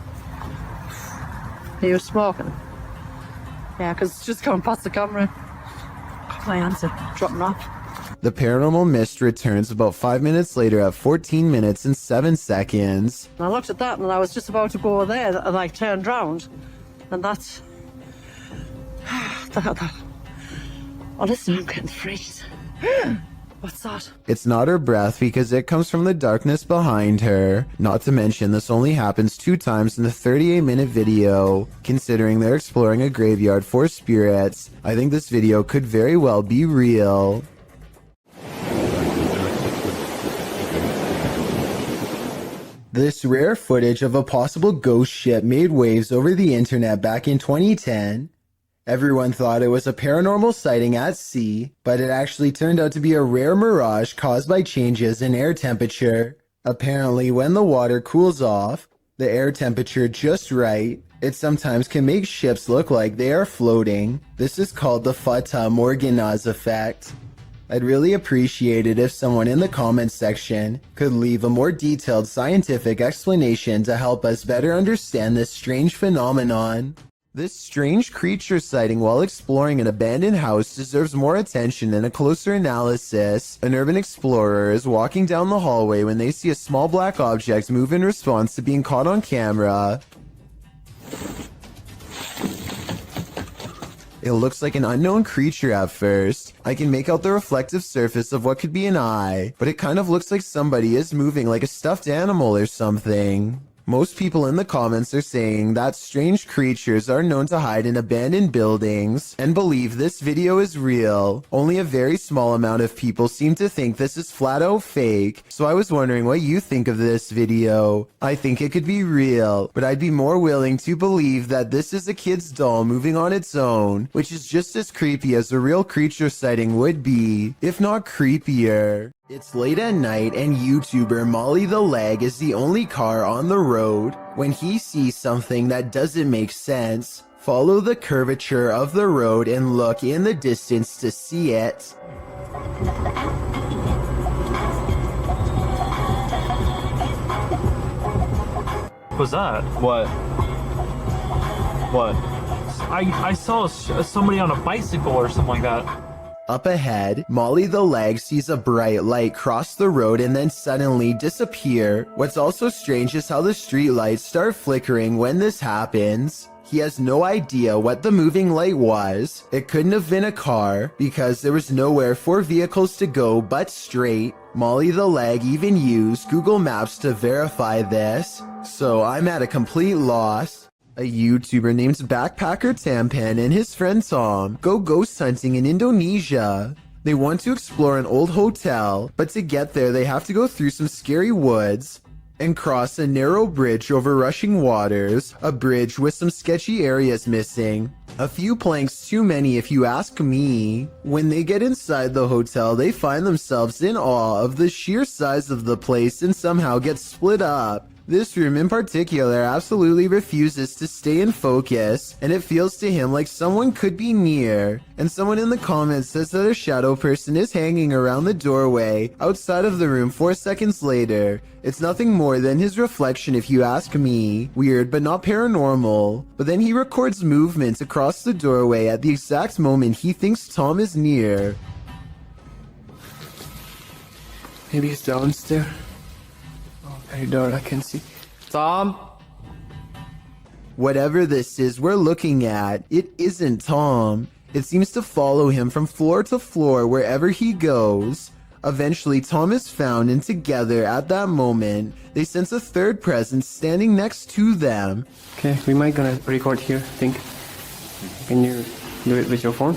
S9: Are you smoking? Yeah, because it's just coming past the camera. My hands are dropping off.
S1: The paranormal mist returns about 5 minutes later at 14 minutes and 7 seconds.
S9: And I looked at that and I was just about to go there and I turned round. And that's... Oh, listen, I'm getting freaked. What's that?
S1: It's not her breath because it comes from the darkness behind her. Not to mention this only happens 2 times in the 38-minute video. Considering they're exploring a graveyard for spirits, I think this video could very well be real. This rare footage of a possible ghost ship made waves over the internet back in 2010. Everyone thought it was a paranormal sighting at sea, but it actually turned out to be a rare mirage caused by changes in air temperature. Apparently, when the water cools off, the air temperature just right, it sometimes can make ships look like they are floating. This is called the Fata Morgana's effect. I'd really appreciate it if someone in the comments section could leave a more detailed scientific explanation to help us better understand this strange phenomenon. This strange creature sighting while exploring an abandoned house deserves more attention and a closer analysis. An urban explorer is walking down the hallway when they see a small black object move in response to being caught on camera. It looks like an unknown creature at first. I can make out the reflective surface of what could be an eye, but it kind of looks like somebody is moving like a stuffed animal or something. Most people in the comments are saying that strange creatures are known to hide in abandoned buildings and believe this video is real. Only a very small amount of people seem to think this is flat out fake, so I was wondering what you think of this video. I think it could be real, but I'd be more willing to believe that this is a kid's doll moving on its own, which is just as creepy as a real creature sighting would be, if not creepier. It's late at night and YouTuber Molly the Leg is the only car on the road. When he sees something that doesn't make sense, follow the curvature of the road and look in the distance to see it.
S8: Was that?
S13: What? What?
S8: I saw somebody on a bicycle or something like that.
S1: Up ahead, Molly the Leg sees a bright light cross the road and then suddenly disappear. What's also strange is how the street lights start flickering when this happens. He has no idea what the moving light was. It couldn't have been a car because there was nowhere for vehicles to go but straight. Molly the Leg even used Google Maps to verify this, so I'm at a complete loss. A YouTuber named Backpacker Tampan and his friend Tom go ghost hunting in Indonesia. They want to explore an old hotel, but to get there they have to go through some scary woods and cross a narrow bridge over rushing waters, a bridge with some sketchy areas missing. A few planks too many if you ask me. When they get inside the hotel, they find themselves in awe of the sheer size of the place and somehow get split up. This room in particular absolutely refuses to stay in focus, and it feels to him like someone could be near. And someone in the comments says that a shadow person is hanging around the doorway outside of the room 4 seconds later. It's nothing more than his reflection if you ask me. Weird, but not paranormal. But then he records movements across the doorway at the exact moment he thinks Tom is near.
S7: Maybe he's downstairs. Hey, door, I can see. Tom?
S1: Whatever this is we're looking at, it isn't Tom. It seems to follow him from floor to floor wherever he goes. Eventually, Tom is found, and together at that moment, they sense a third presence standing next to them.
S7: Okay, we might gonna record here, think. Can you do it with your phone?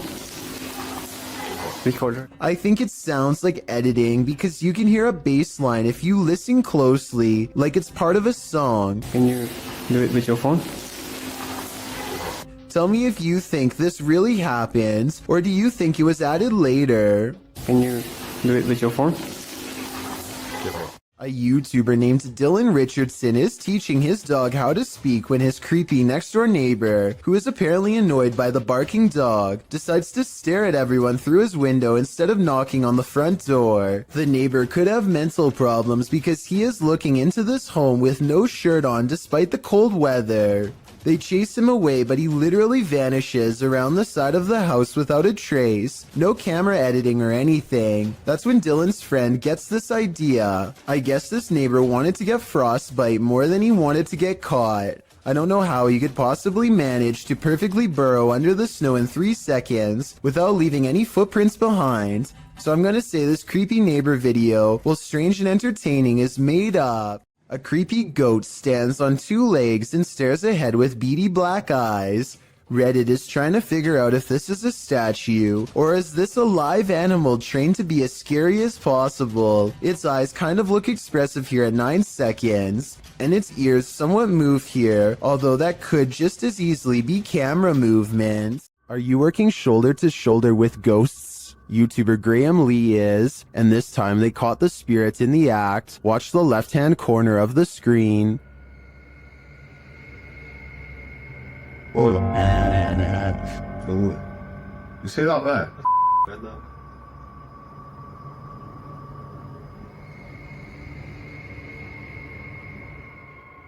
S7: Recorder.
S1: I think it sounds like editing because you can hear a bass line if you listen closely, like it's part of a song.
S7: Can you do it with your phone?
S1: Tell me if you think this really happens, or do you think it was added later?
S7: Can you do it with your phone?
S1: A YouTuber named Dylan Richardson is teaching his dog how to speak when his creepy next-door neighbor, who is apparently annoyed by the barking dog, decides to stare at everyone through his window instead of knocking on the front door. The neighbor could have mental problems because he is looking into this home with no shirt on despite the cold weather. They chase him away, but he literally vanishes around the side of the house without a trace. No camera editing or anything. That's when Dylan's friend gets this idea. I guess this neighbor wanted to get frostbite more than he wanted to get caught. I don't know how he could possibly manage to perfectly burrow under the snow in 3 seconds without leaving any footprints behind. So I'm gonna say this creepy neighbor video, while strange and entertaining, is made up. A creepy goat stands on 2 legs and stares ahead with beady black eyes. Reddit is trying to figure out if this is a statue, or is this a live animal trained to be as scary as possible. Its eyes kind of look expressive here at 9 seconds, and its ears somewhat move here, although that could just as easily be camera movement. Are you working shoulder to shoulder with ghosts? YouTuber Graham Lee is, and this time they caught the spirit in the act. Watch the left-hand corner of the screen.
S10: Hold on. You say that there?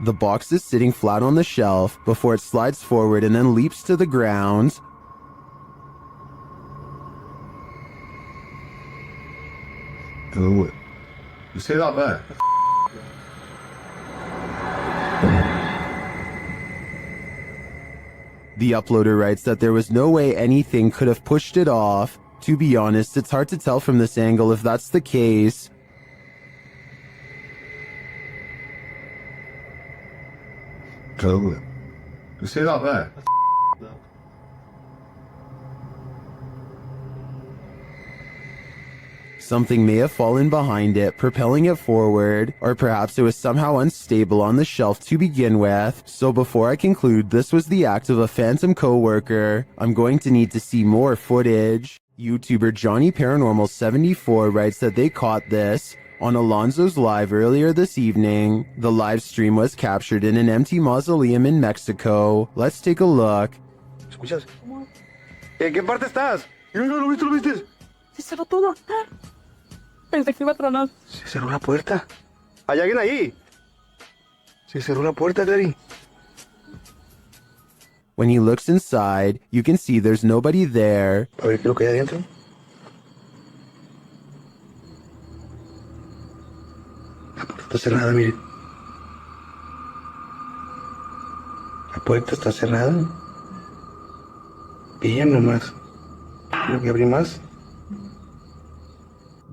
S1: The box is sitting flat on the shelf before it slides forward and then leaps to the ground.
S10: Oh, you say that back.
S1: The uploader writes that there was no way anything could have pushed it off. To be honest, it's hard to tell from this angle if that's the case.
S10: Oh, you say that back.
S1: Something may have fallen behind it, propelling it forward, or perhaps it was somehow unstable on the shelf to begin with. So before I conclude this was the act of a phantom co-worker, I'm going to need to see more footage. YouTuber Johnny Paranormal 74 writes that they caught this on Alonzo's live earlier this evening. The live stream was captured in an empty mausoleum in Mexico. Let's take a look.
S7: ¿Escuchas? ¿En qué parte estás? ¿Lo viste? ¿Lo viste?
S9: Se cerró todo. Pensé que iba a tronar.
S7: Se cerró la puerta. ¿Hay alguien ahí? Se cerró la puerta, Daddy.
S1: When he looks inside, you can see there's nobody there.
S7: A ver qué es lo que hay adentro. La puerta está cerrada, miren. La puerta está cerrada. Bien nomás. Tengo que abrir más.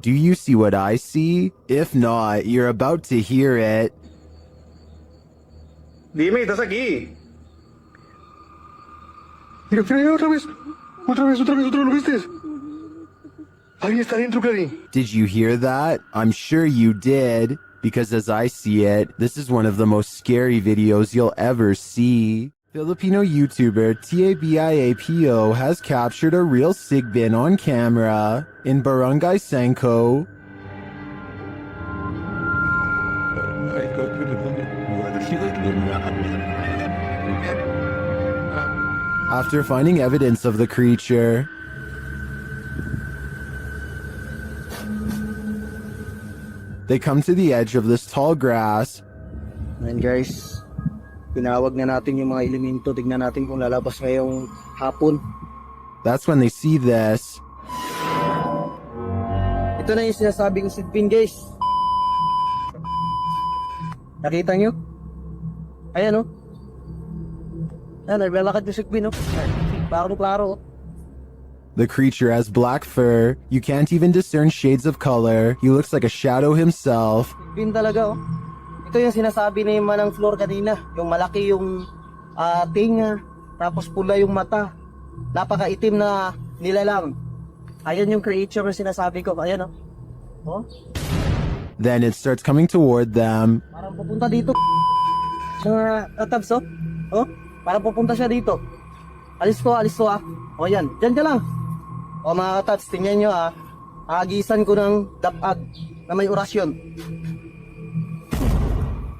S1: Do you see what I see? If not, you're about to hear it.
S7: Dime, estás aquí. Mira, otra vez. Otra vez, ¿lo viste? Alguien está dentro, Clarín.
S1: Did you hear that? I'm sure you did, because as I see it, this is one of the most scary videos you'll ever see. Filipino YouTuber TABIAPO has captured a real sigbin on camera in Barangay Sanko. After finding evidence of the creature, they come to the edge of this tall grass.
S15: And guys, tinawag na natin yung mga elemento. Tignan natin kung lalabas ngayong hapon.
S1: That's when they see this.
S15: Ito na yung sinasabing sigbin, guys. Nakita nyo? Ayan, oh. Ayan, naglalakad yung sigbin, oh. Klaro-klaro.
S1: The creature has black fur. You can't even discern shades of color. He looks like a shadow himself.
S15: Sigbin talaga, oh. Ito yung sinasabi ni Manang Flor kanina. Yung malaki yung tinga, tapos pula yung mata. Napakaitim na nilalang. Ayan yung creature na sinasabi ko. Ayan, oh.
S1: Then it starts coming toward them.
S15: Parang pupunta dito. Sa tabs, oh. Oh, parang pupunta siya dito. Alis ko, ah. O yan, dyan lang. O mga tats, tingnan nyo, agisan ko ng dapag na may orasyon.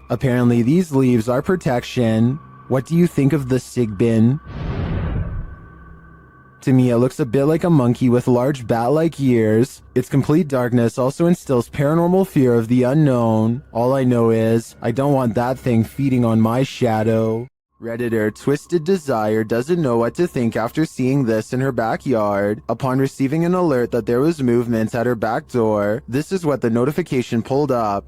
S1: Apparently these leaves are protection. What do you think of the sigbin? To me, it looks a bit like a monkey with large bat-like ears. Its complete darkness also instills paranormal fear of the unknown. All I know is, I don't want that thing feeding on my shadow. Redditor Twisted Desire doesn't know what to think after seeing this in her backyard. Upon receiving an alert that there was movement at her back door, this is what the notification pulled up.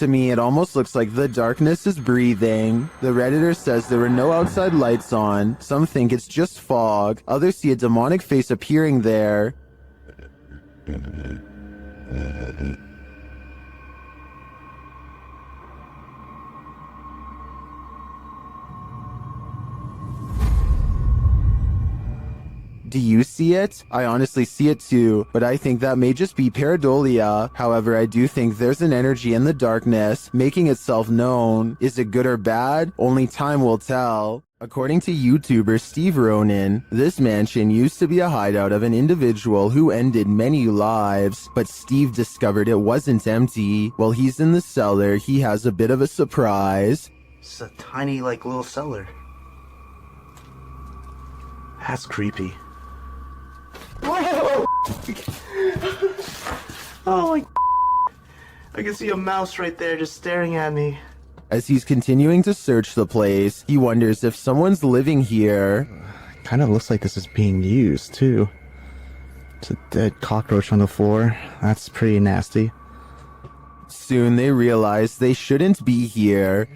S1: To me, it almost looks like the darkness is breathing. The Redditor says there were no outside lights on. Some think it's just fog. Others see a demonic face appearing there. Do you see it? I honestly see it too, but I think that may just be pareidolia. However, I do think there's an energy in the darkness, making itself known. Is it good or bad? Only time will tell. According to YouTuber Steve Ronan, this mansion used to be a hideout of an individual who ended many lives, but Steve discovered it wasn't empty. While he's in the cellar, he has a bit of a surprise.
S15: It's a tiny, like, little cellar.
S6: That's creepy.
S15: Oh my! I can see a mouse right there just staring at me.
S1: As he's continuing to search the place, he wonders if someone's living here.
S14: Kind of looks like this is being used, too. It's a dead cockroach on the floor. That's pretty nasty.
S1: Soon they realize they shouldn't be here.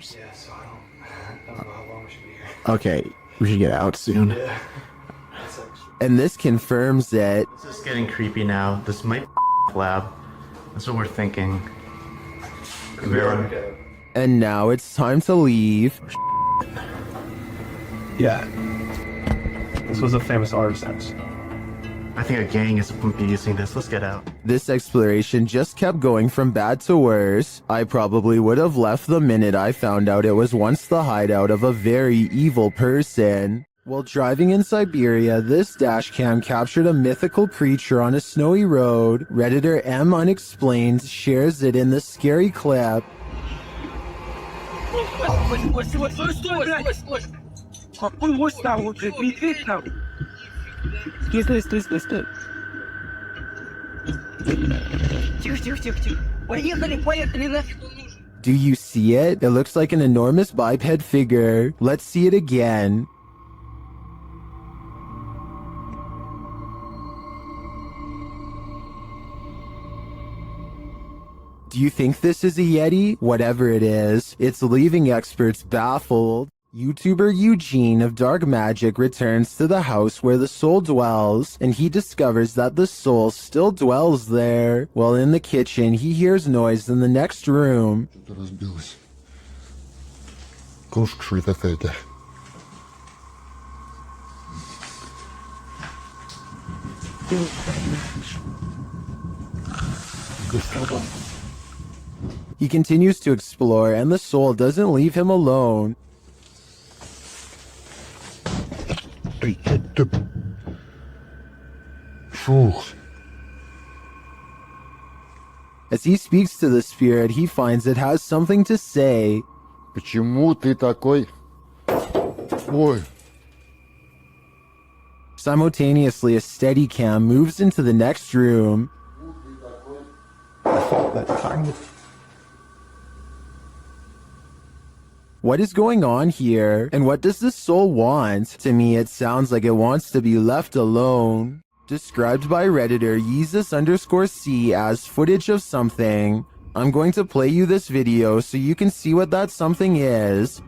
S14: Okay, we should get out soon.
S1: And this confirms it.
S22: This is getting creepy now. This might be lab. That's what we're thinking.
S1: And now it's time to leave.
S7: Yeah. This was a famous artifact.
S22: I think a gang is going to be using this. Let's get out.
S1: This exploration just kept going from bad to worse. I probably would have left the minute I found out it was once the hideout of a very evil person. While driving in Siberia, this dashcam captured a mythical creature on a snowy road. Redditor M Unexplained shares it in this scary clip. Do you see it? It looks like an enormous biped figure. Let's see it again. Do you think this is a Yeti? Whatever it is, it's leaving experts baffled. YouTuber Eugene of Dark Magic returns to the house where the soul dwells, and he discovers that the soul still dwells there. While in the kitchen, he hears noise in the next room. He continues to explore, and the soul doesn't leave him alone. As he speaks to the spirit, he finds it has something to say.
S23: Почему ты такой? Ой.
S1: Simultaneously, a Steadicam moves into the next room. What is going on here? And what does this soul want? To me, it sounds like it wants to be left alone. Described by Redditor Yeezus_C as footage of something. I'm going to play you this video so you can see what that something is.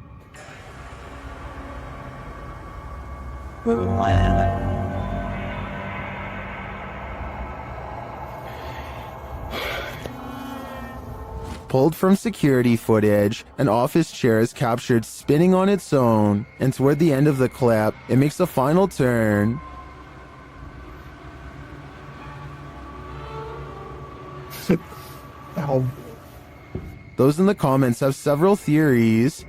S1: Pulled from security footage, an office chair is captured spinning on its own, and toward the end of the clip, it makes a final turn. Those in the comments have several theories.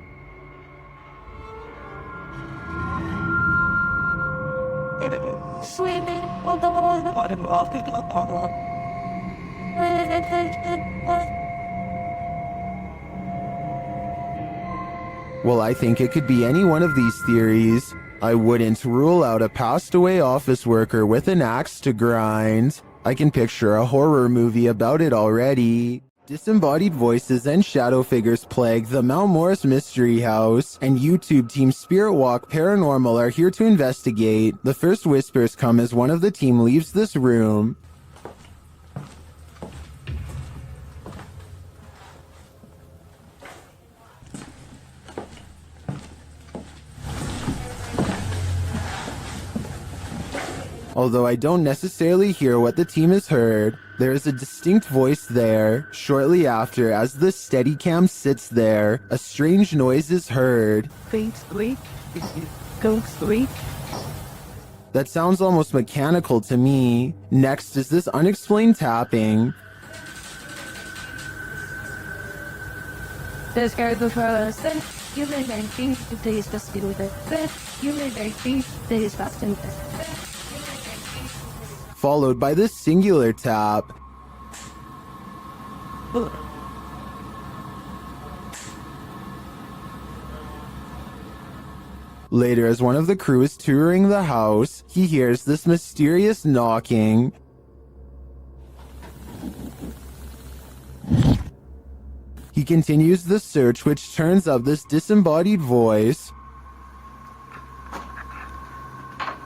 S1: Well, I think it could be any one of these theories. I wouldn't rule out a passed away office worker with an axe to grind. I can picture a horror movie about it already. Disembodied voices and shadow figures plague the Mount Morris Mystery House, and YouTube team Spirit Walk Paranormal are here to investigate. The first whispers come as one of the team leaves this room. Although I don't necessarily hear what the team has heard, there is a distinct voice there. Shortly after, as the Steadicam sits there, a strange noise is heard. That sounds almost mechanical to me. Next is this unexplained tapping. Followed by this singular tap. Later, as one of the crew is touring the house, he hears this mysterious knocking. He continues the search, which turns up this disembodied voice.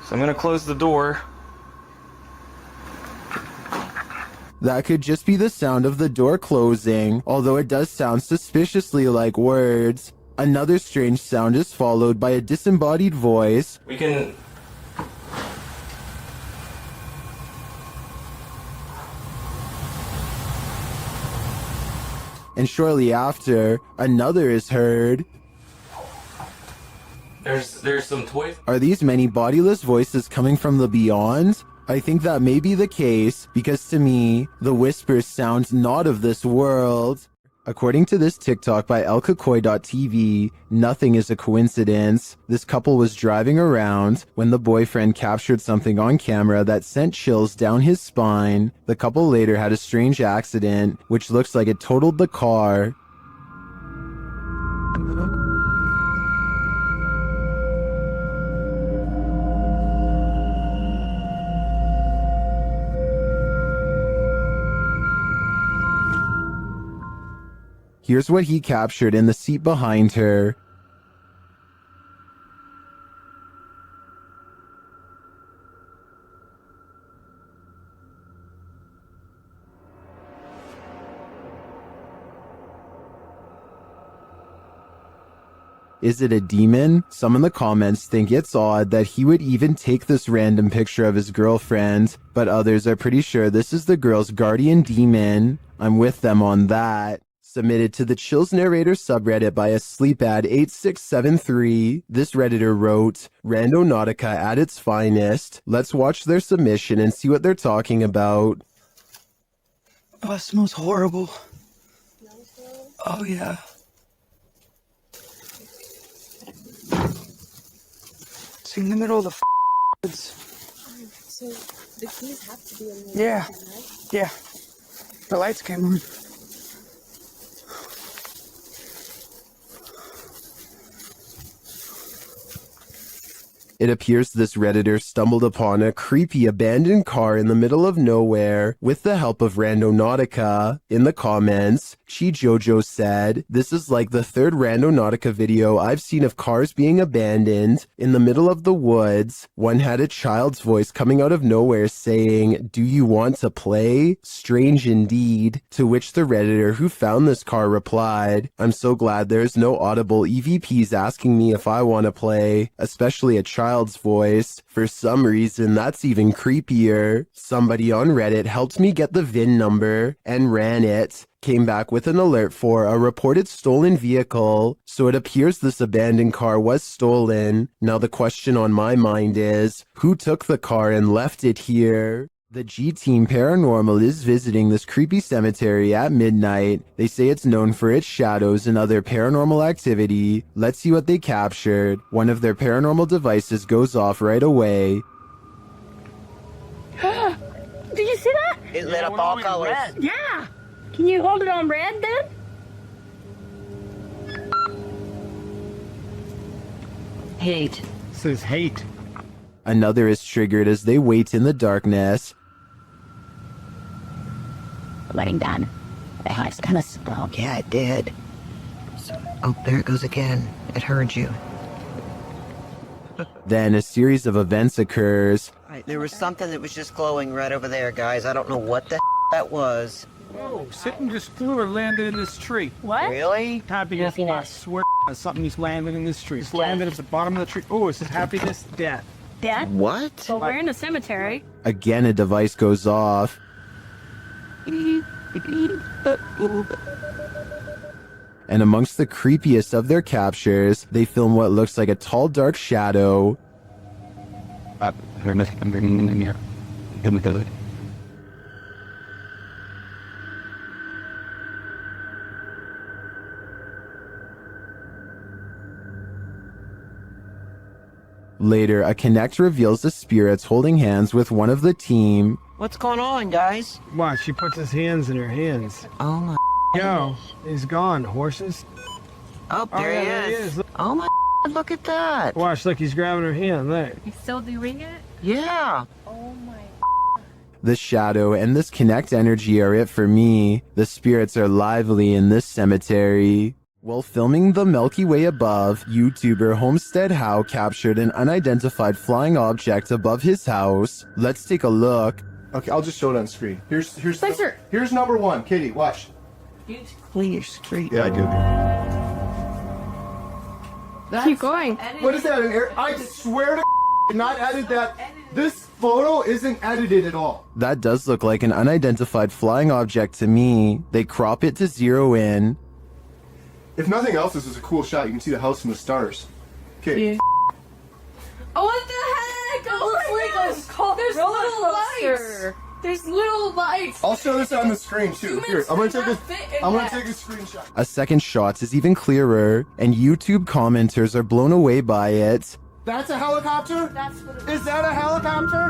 S4: So I'm gonna close the door.
S1: That could just be the sound of the door closing, although it does sound suspiciously like words. Another strange sound is followed by a disembodied voice.
S4: We can...
S1: And shortly after, another is heard.
S4: There's some toys.
S1: Are these many bodiless voices coming from the beyond? I think that may be the case, because to me, the whispers sound not of this world. According to this TikTok by elkakoi.tv, nothing is a coincidence. This couple was driving around when the boyfriend captured something on camera that sent chills down his spine. The couple later had a strange accident, which looks like it totaled the car. Here's what he captured in the seat behind her. Is it a demon? Some in the comments think it's odd that he would even take this random picture of his girlfriend, but others are pretty sure this is the girl's guardian demon. I'm with them on that. Submitted to the Chills Narrator subreddit by a sleepad8673, this redditor wrote, Randonautica at its finest. Let's watch their submission and see what they're talking about.
S12: Oh, it smells horrible. Oh, yeah. It's in the middle of the woods.
S5: So the keys have to be in there.
S12: Yeah. Yeah. The lights came on.
S1: It appears this redditor stumbled upon a creepy abandoned car in the middle of nowhere with the help of Randonautica. In the comments, Chi Jojo said, "This is like the third Randonautica video I've seen of cars being abandoned in the middle of the woods. One had a child's voice coming out of nowhere saying, 'Do you want to play?' Strange indeed." To which the redditor who found this car replied, "I'm so glad there's no audible EVPs asking me if I want to play, especially a child's voice. For some reason, that's even creepier. Somebody on Reddit helped me get the VIN number and ran it. Came back with an alert for a reported stolen vehicle. So it appears this abandoned car was stolen. Now the question on my mind is, who took the car and left it here?" The G-Team Paranormal is visiting this creepy cemetery at midnight. They say it's known for its shadows and other paranormal activity. Let's see what they captured. One of their paranormal devices goes off right away.
S19: Did you see that?
S15: It lit up all colors.
S19: Yeah. Can you hold it on red then?
S12: Hate.
S3: Says hate.
S1: Another is triggered as they wait in the darkness.
S16: Letting down. The house kind of spoke. Yeah, it did. Oh, there it goes again. It heard you.
S1: Then a series of events occurs.
S15: Right, there was something that was just glowing right over there, guys. I don't know what the that was.
S3: Whoa, something just flew or landed in this tree.
S19: What?
S15: Really?
S3: Happiness, I swear something just landed in this tree. Just landed at the bottom of the tree. Oh, it says happiness, death.
S19: Death?
S1: What?
S19: Well, we're in a cemetery.
S1: Again, a device goes off. And amongst the creepiest of their captures, they film what looks like a tall, dark shadow. Later, a Connect reveals the spirits holding hands with one of the team.
S15: What's going on, guys?
S3: Watch, she puts his hands in her hands.
S15: Oh my.
S3: Yo, he's gone, horses.
S15: Oh, there he is.
S3: Look.
S15: Oh my.
S16: Look at that.
S3: Watch, look, he's grabbing her hand there.
S19: He's still doing it?
S16: Yeah.
S19: Oh my.
S1: The shadow and this connect energy are it for me. The spirits are lively in this cemetery. While filming the Milky Way above, YouTuber Homestead How captured an unidentified flying object above his house. Let's take a look.
S7: Okay, I'll just show it on screen. Here's
S19: Spencer!
S7: here's number one. Katie, watch.
S19: You need to clean your street.
S7: Yeah, I do.
S19: Keep going.
S7: What is that? An air? I swear to not edit that. This photo isn't edited at all.
S1: That does look like an unidentified flying object to me. They crop it to zero in.
S7: If nothing else, this is a cool shot. You can see the house and the stars. Okay.
S19: Yeah. Oh, what the heck? It looks like there's little lights. There's little lights.
S7: I'll show this on the screen too. Here, I'm gonna take a screenshot.
S1: A second shot is even clearer, and YouTube commenters are blown away by it.
S7: That's a helicopter?
S19: That's what it
S7: Is that a helicopter?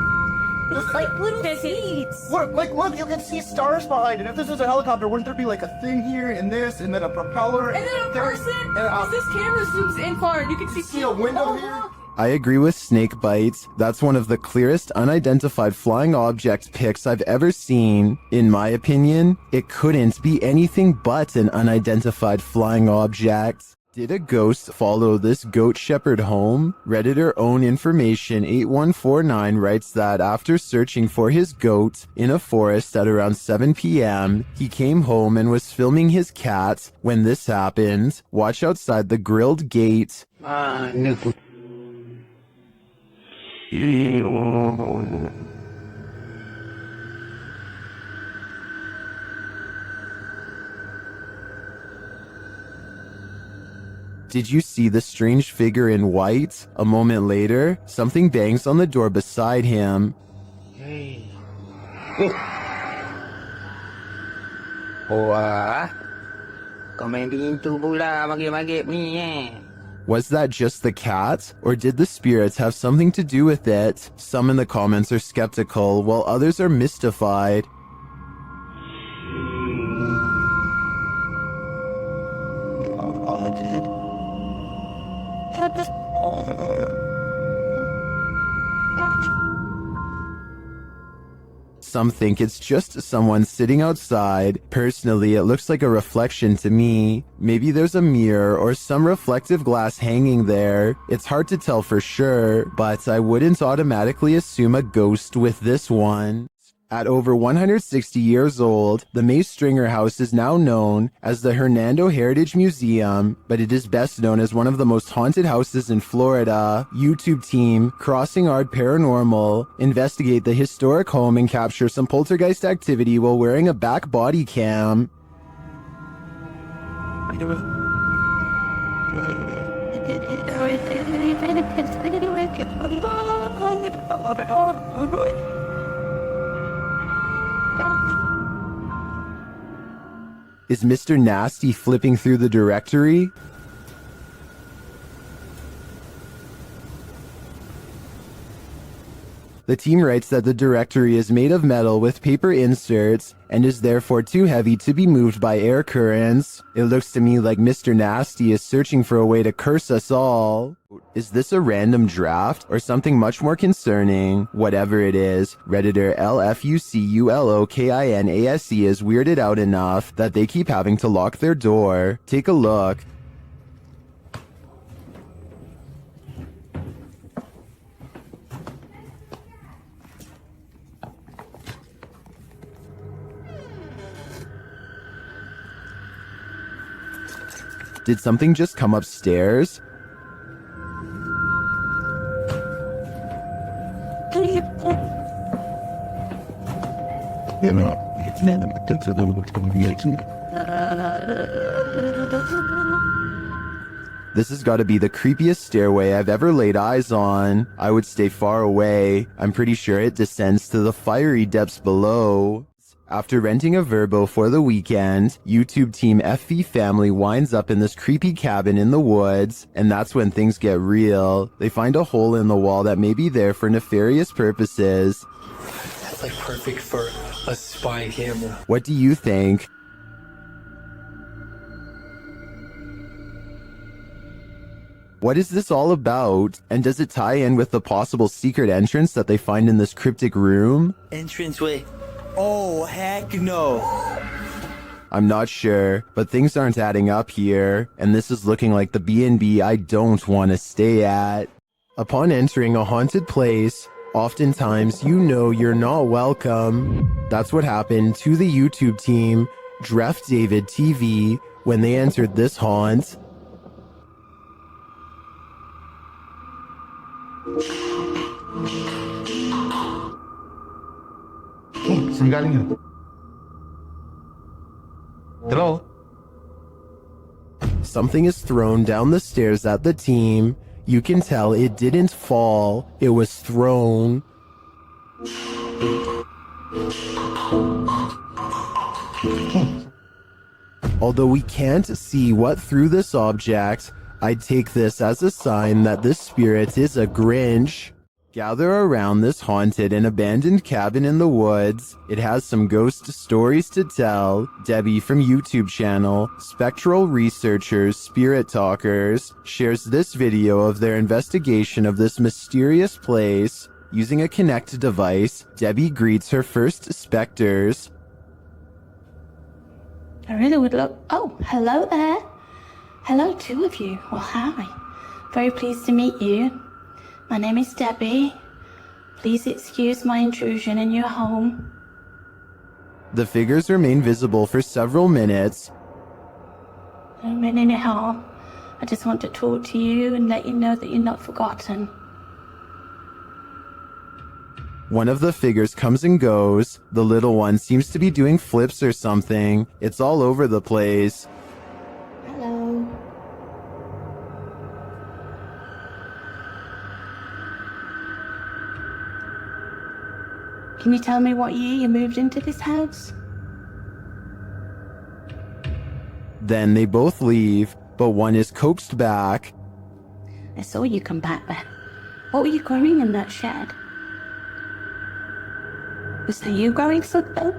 S19: It's like little seeds.
S7: What? Like, look, you can see stars behind it. If this was a helicopter, wouldn't there be like a thing here and this, and then a propeller?
S19: And then a person.
S7: And
S19: This camera zooms in far, and you can see
S7: a window here?
S1: I agree with Snakebite. That's one of the clearest unidentified flying object pics I've ever seen. In my opinion, it couldn't be anything but an unidentified flying object. Did a ghost follow this goat shepherd home? Redditor Own Information 8149 writes that after searching for his goat in a forest at around 7 p.m., he came home and was filming his cat when this happened. Watch outside the grilled gate. Did you see the strange figure in white? A moment later, something bangs on the door beside him. Was that just the cat? Or did the spirits have something to do with it? Some in the comments are skeptical, while others are mystified. Some think it's just someone sitting outside. Personally, it looks like a reflection to me. Maybe there's a mirror or some reflective glass hanging there. It's hard to tell for sure, but I wouldn't automatically assume a ghost with this one. At over 160 years old, the May Stringer House is now known as the Hernando Heritage Museum, but it is best known as one of the most haunted houses in Florida. YouTube team Crossing Art Paranormal investigate the historic home and capture some poltergeist activity while wearing a back body cam. Is Mr. Nasty flipping through the directory? The team writes that the directory is made of metal with paper inserts and is therefore too heavy to be moved by air currents. It looks to me like Mr. Nasty is searching for a way to curse us all. Is this a random draft or something much more concerning? Whatever it is, Redditor LFUCULOKINASE is weirded out enough that they keep having to lock their door. Take a look. Did something just come upstairs? This has got to be the creepiest stairway I've ever laid eyes on. I would stay far away. I'm pretty sure it descends to the fiery depths below. After renting a Verbo for the weekend, YouTube team FV Family winds up in this creepy cabin in the woods, and that's when things get real. They find a hole in the wall that may be there for nefarious purposes.
S2: That's like perfect for a spy camera.
S1: What do you think? What is this all about? And does it tie in with the possible secret entrance that they find in this cryptic room?
S11: Entranceway. Oh, heck no.
S1: I'm not sure, but things aren't adding up here, and this is looking like the B&B I don't want to stay at. Upon entering a haunted place, oftentimes you know you're not welcome. That's what happened to the YouTube team, Dref David TV, when they entered this haunt.
S6: Hello?
S1: Something is thrown down the stairs at the team. You can tell it didn't fall, it was thrown. Although we can't see what threw this object, I'd take this as a sign that this spirit is a Grinch. Gather around this haunted and abandoned cabin in the woods. It has some ghost stories to tell. Debbie from YouTube channel, Spectral Researchers, Spirit Talkers, shares this video of their investigation of this mysterious place. Using a Kinect device, Debbie greets her first specters.
S5: I really would love... Oh, hello there. Hello, two of you. Well, hi. Very pleased to meet you. My name is Debbie. Please excuse my intrusion in your home.
S1: The figures remain visible for several minutes.
S5: I don't mean any harm. I just want to talk to you and let you know that you're not forgotten.
S1: One of the figures comes and goes. The little one seems to be doing flips or something. It's all over the place.
S5: Hello. Can you tell me what year you moved into this house?
S1: Then they both leave, but one is coaxed back.
S5: I saw you come back there. What were you growing in that shed? Was that you growing something?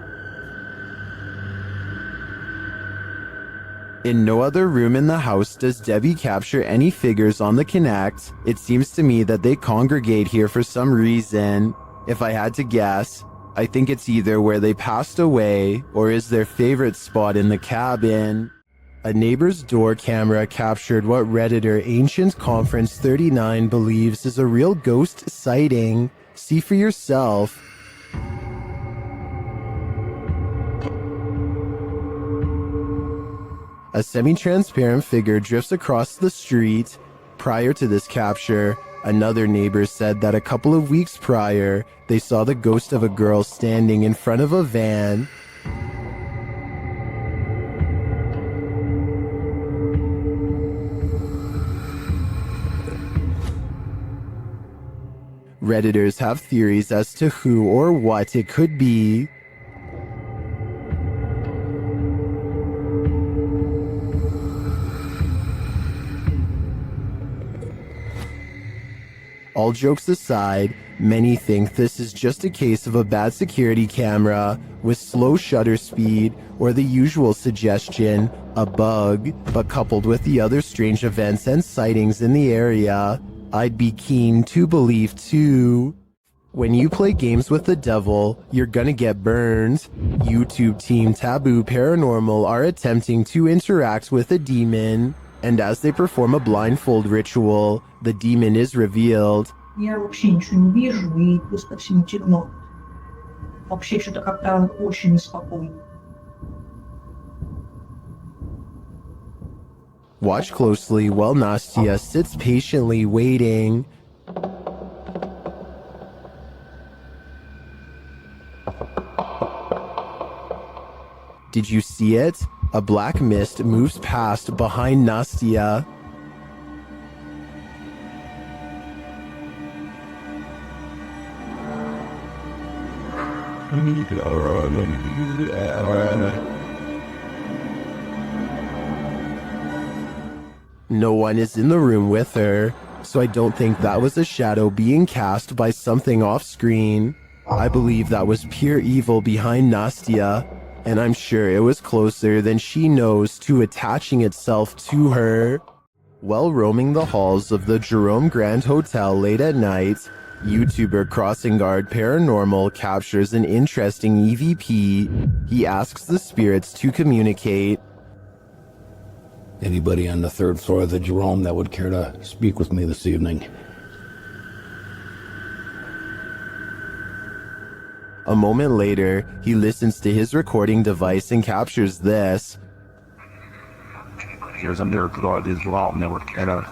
S1: In no other room in the house does Debbie capture any figures on the Kinect. It seems to me that they congregate here for some reason. If I had to guess, I think it's either where they passed away or is their favorite spot in the cabin. A neighbor's door camera captured what Redditor Ancient Conference 39 believes is a real ghost sighting. See for yourself. A semi-transparent figure drifts across the street. Prior to this capture, another neighbor said that a couple of weeks prior, they saw the ghost of a girl standing in front of a van. Redditors have theories as to who or what it could be. All jokes aside, many think this is just a case of a bad security camera with slow shutter speed or the usual suggestion, a bug, but coupled with the other strange events and sightings in the area, I'd be keen to believe too. When you play games with the devil, you're gonna get burned. YouTube team Taboo Paranormal are attempting to interact with a demon, and as they perform a blindfold ritual, the demon is revealed.
S18: Я вообще ничего не вижу, и просто всем темно. Вообще что-то как-то очень неспокойно.
S1: Watch closely while Nastia sits patiently waiting. Did you see it? A black mist moves past behind Nastia. No one is in the room with her, so I don't think that was a shadow being cast by something off screen. I believe that was pure evil behind Nastia, and I'm sure it was closer than she knows to attaching itself to her. While roaming the halls of the Jerome Grand Hotel late at night, YouTuber Crossing Guard Paranormal captures an interesting EVP. He asks the spirits to communicate.
S17: Anybody on the 3rd floor of the Jerome that would care to speak with me this evening?
S1: A moment later, he listens to his recording device and captures this.
S17: Here's a miracle God is wrong, never get out.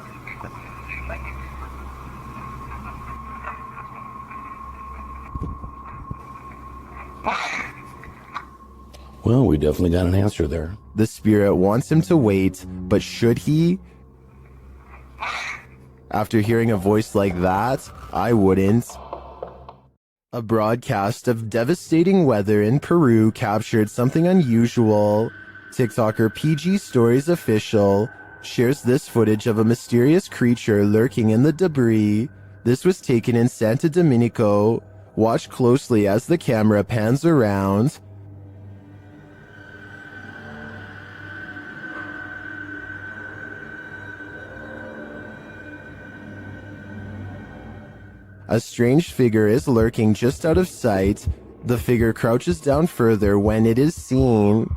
S17: Well, we definitely got an answer there.
S1: The spirit wants him to wait, but should he? After hearing a voice like that, I wouldn't. A broadcast of devastating weather in Peru captured something unusual. TikToker PG Stories Official shares this footage of a mysterious creature lurking in the debris. This was taken in Santo Domingo. Watch closely as the camera pans around. A strange figure is lurking just out of sight. The figure crouches down further when it is seen.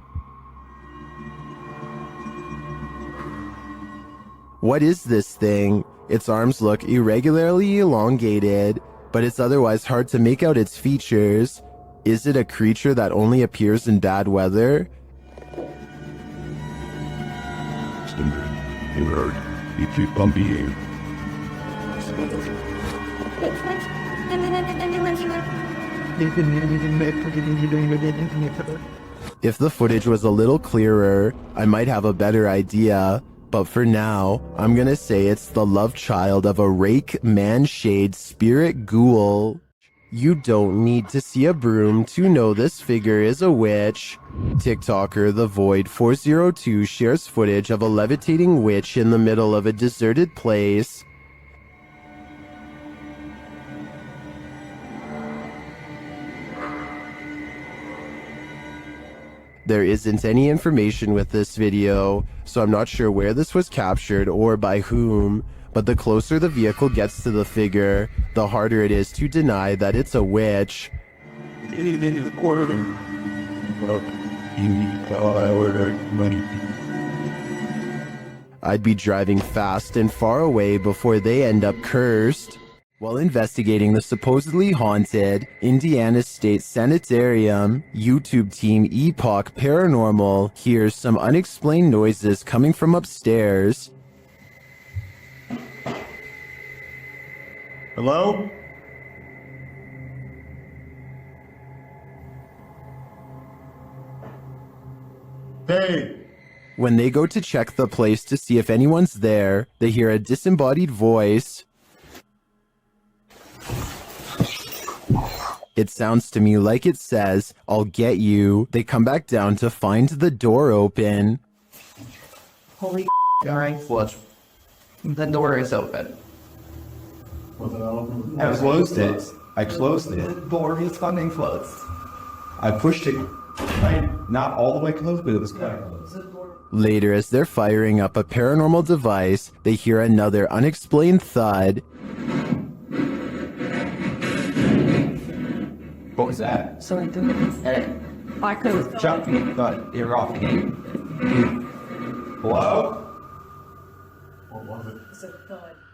S1: What is this thing? Its arms look irregularly elongated, but it's otherwise hard to make out its features. Is it a creature that only appears in bad weather?
S17: You heard. You keep bumpy.
S1: If the footage was a little clearer, I might have a better idea, but for now, I'm gonna say it's the love child of a rake man-shade spirit ghoul. You don't need to see a broom to know this figure is a witch. TikToker The Void 402 shares footage of a levitating witch in the middle of a deserted place. There isn't any information with this video, so I'm not sure where this was captured or by whom, but the closer the vehicle gets to the figure, the harder it is to deny that it's a witch. I'd be driving fast and far away before they end up cursed. While investigating the supposedly haunted Indiana State Sanitarium, YouTube team Epoch Paranormal hears some unexplained noises coming from upstairs.
S17: Hello? Hey!
S1: When they go to check the place to see if anyone's there, they hear a disembodied voice. It sounds to me like it says, "I'll get you." They come back down to find the door open.
S12: Holy alright, flush. The door is open.
S20: I closed it. I closed it.
S12: The door is fucking closed.
S20: I pushed it. Not all the way closed, but it was kind of close.
S1: Later, as they're firing up a paranormal device, they hear another unexplained thud.
S20: What was that?
S12: Something through the head. I could.
S20: Chuck me, thud. You're off. Hello?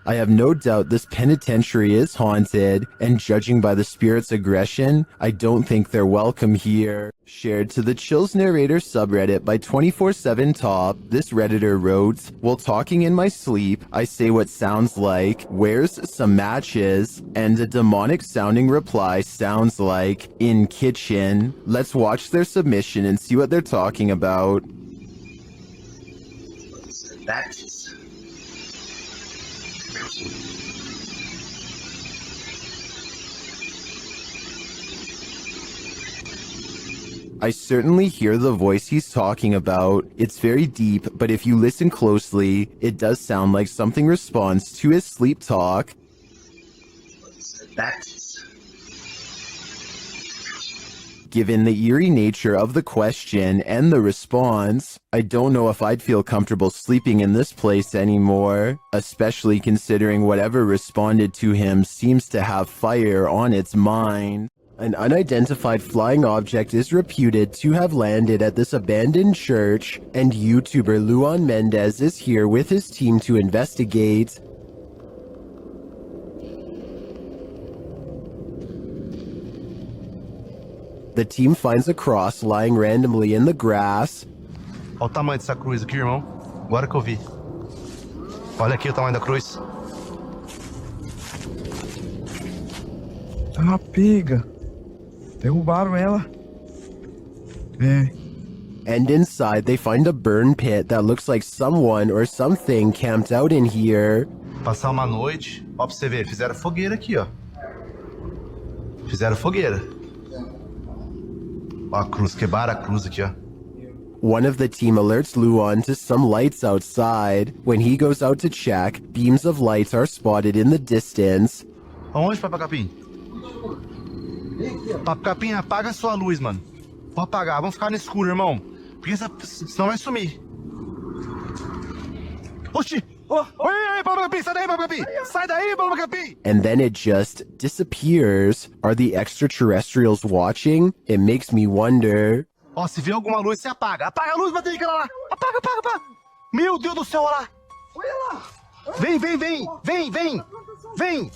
S1: I have no doubt this penitentiary is haunted, and judging by the spirit's aggression, I don't think they're welcome here. Shared to the Chills Narrator subreddit by 24/7 Top, this redditor wrote, "While talking in my sleep, I say what sounds like, 'Where's some matches?' and a demonic sounding reply sounds like, 'In kitchen.' Let's watch their submission and see what they're talking about."
S17: That's...
S1: I certainly hear the voice he's talking about. It's very deep, but if you listen closely, it does sound like something responds to his sleep talk. Given the eerie nature of the question and the response, I don't know if I'd feel comfortable sleeping in this place anymore, especially considering whatever responded to him seems to have fire on its mind. An unidentified flying object is reputed to have landed at this abandoned church, and YouTuber Luan Mendez is here with his team to investigate. The team finds a cross lying randomly in the grass.
S14: Olha o tamanho dessa cruz aqui, irmão. Agora que eu vi. Olha aqui o tamanho da cruz.
S7: Ah, pega. Derrubaram ela. É.
S1: And inside they find a burn pit that looks like someone or something camped out in here.
S14: Passar uma noite. Ó, pra você ver, fizeram fogueira aqui, ó. Fizeram fogueira. Ó a cruz, quebraram a cruz aqui, ó.
S1: One of the team alerts Luan to some lights outside. When he goes out to check, beams of light are spotted in the distance.
S14: Aonde, Papa Capim? Papa Capim, apaga a sua luz, mano. Vou apagar, vamos ficar no escuro, irmão. Porque senão vai sumir. Oxi! Oh, oi, Papa Capim, sai daí, Papa Capim! Sai daí, Papa Capim!
S1: And then it just disappears. Are the extraterrestrials watching? It makes me wonder.
S14: Ó, se vê alguma luz, você apaga. Apaga a luz, bater aquela lá. Apaga, apaga, apaga. Meu Deus do céu, olha lá. Olha lá. Vem, vem, vem. Vem, vem. Vem.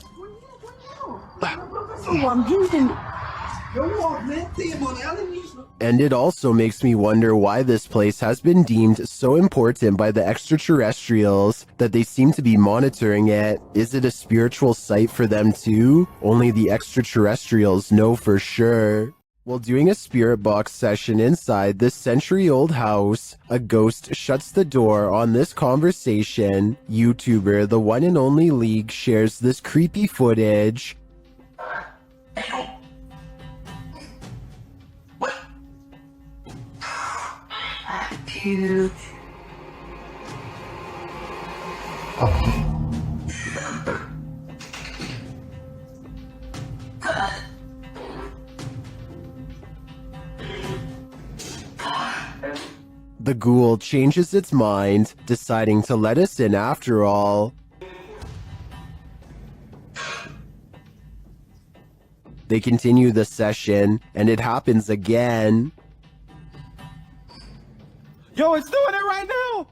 S1: And it also makes me wonder why this place has been deemed so important by the extraterrestrials that they seem to be monitoring it. Is it a spiritual site for them too? Only the extraterrestrials know for sure. While doing a spirit box session inside this century-old house, a ghost shuts the door on this conversation. YouTuber The One and Only League shares this creepy footage.
S19: Dude.
S1: The ghoul changes its mind, deciding to let us in after all. They continue the session, and it happens again.
S7: Yo, it's doing it right now!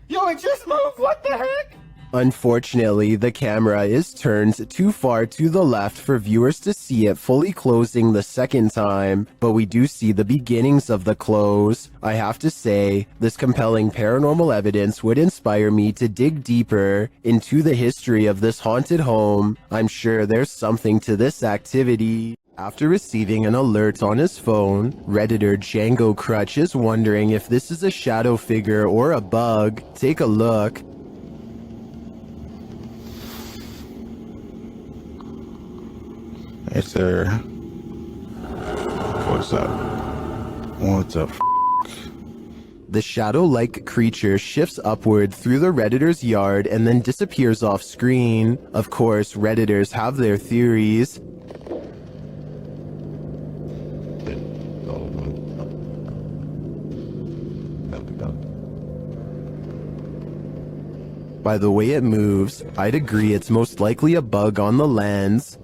S7: Yo, it just moved! What the heck?
S1: Unfortunately, the camera is turned too far to the left for viewers to see it fully closing the second time, but we do see the beginnings of the close. I have to say, this compelling paranormal evidence would inspire me to dig deeper into the history of this haunted home. I'm sure there's something to this activity. After receiving an alert on his phone, Redditor Django Crutch is wondering if this is a shadow figure or a bug. Take a look.
S23: Hey, sir. What's up? What's up?
S1: The shadow-like creature shifts upward through the Redditor's yard and then disappears off screen. Of course, Redditors have their theories. By the way it moves, I'd agree it's most likely a bug on the lens.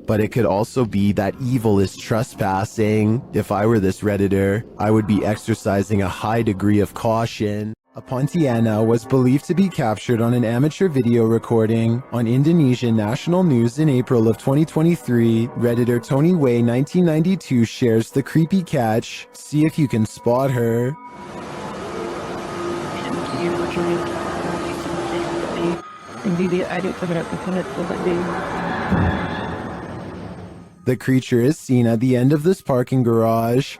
S1: But it could also be that evil is trespassing. If I were this Redditor, I would be exercising a high degree of caution. A Pontiana was believed to be captured on an amateur video recording on Indonesian national news in April of 2023. Redditor Tony Way 1992 shares the creepy catch. See if you can spot her. The creature is seen at the end of this parking garage.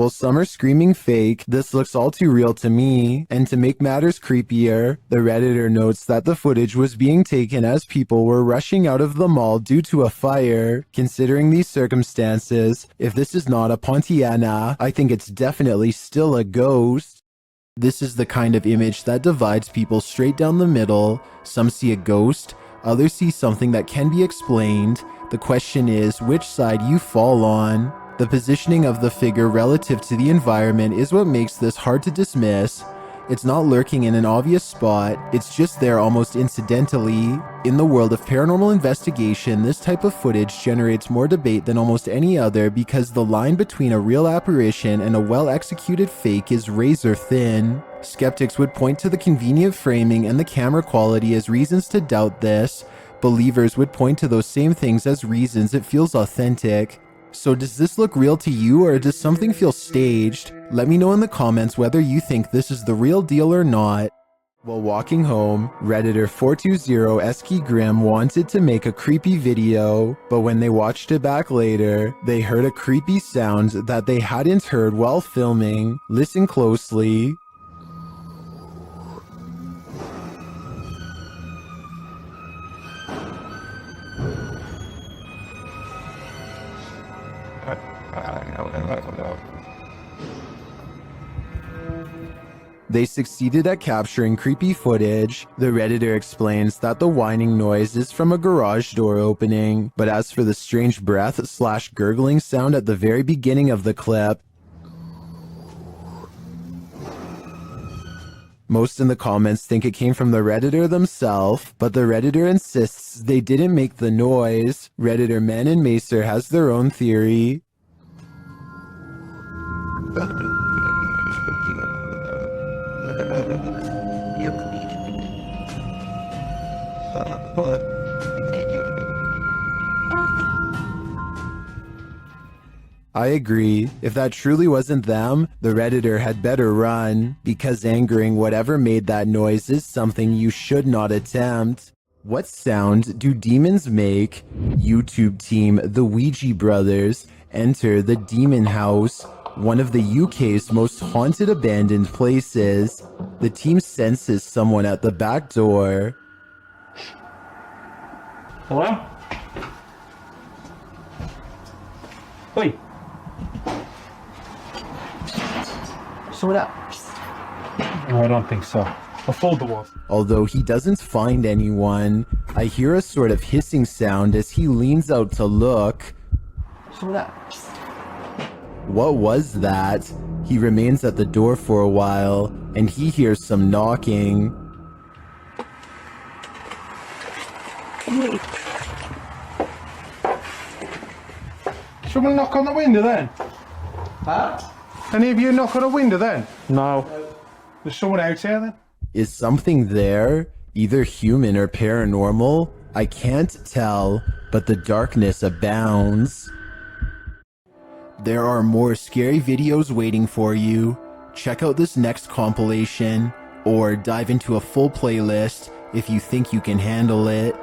S1: While some are screaming fake, this looks all too real to me. And to make matters creepier, the Redditor notes that the footage was being taken as people were rushing out of the mall due to a fire. Considering these circumstances, if this is not a Pontiana, I think it's definitely still a ghost. This is the kind of image that divides people straight down the middle. Some see a ghost, others see something that can be explained. The question is which side you fall on. The positioning of the figure relative to the environment is what makes this hard to dismiss. It's not lurking in an obvious spot, it's just there almost incidentally. In the world of paranormal investigation, this type of footage generates more debate than almost any other because the line between a real apparition and a well-executed fake is razor thin. Skeptics would point to the convenient framing and the camera quality as reasons to doubt this. Believers would point to those same things as reasons it feels authentic. So does this look real to you, or does something feel staged? Let me know in the comments whether you think this is the real deal or not. While walking home, Redditor 420 Esky Grim wanted to make a creepy video, but when they watched it back later, they heard a creepy sound that they hadn't heard while filming. Listen closely. They succeeded at capturing creepy footage. The Redditor explains that the whining noise is from a garage door opening, but as for the strange breath/gurgling sound at the very beginning of the clip, most in the comments think it came from the Redditor themselves, but the Redditor insists they didn't make the noise. Redditor Men and Macer has their own theory. I agree. If that truly wasn't them, the Redditor had better run, because angering whatever made that noise is something you should not attempt. What sound do demons make? YouTube team The Ouija Brothers enter the Demon House, one of the UK's most haunted abandoned places. The team senses someone at the back door.
S3: Hello? Oi. So what up? No, I don't think so. I'll fold the walls.
S1: Although he doesn't find anyone, I hear a sort of hissing sound as he leans out to look.
S3: So what up?
S1: What was that? He remains at the door for a while, and he hears some knocking.
S7: Someone knock on the window then?
S3: Huh?
S7: Any of you knock on a window then?
S3: No.
S7: There's someone out here then?
S1: Is something there? Either human or paranormal? I can't tell, but the darkness abounds. There are more scary videos waiting for you. Check out this next compilation, or dive into a full playlist if you think you can handle it.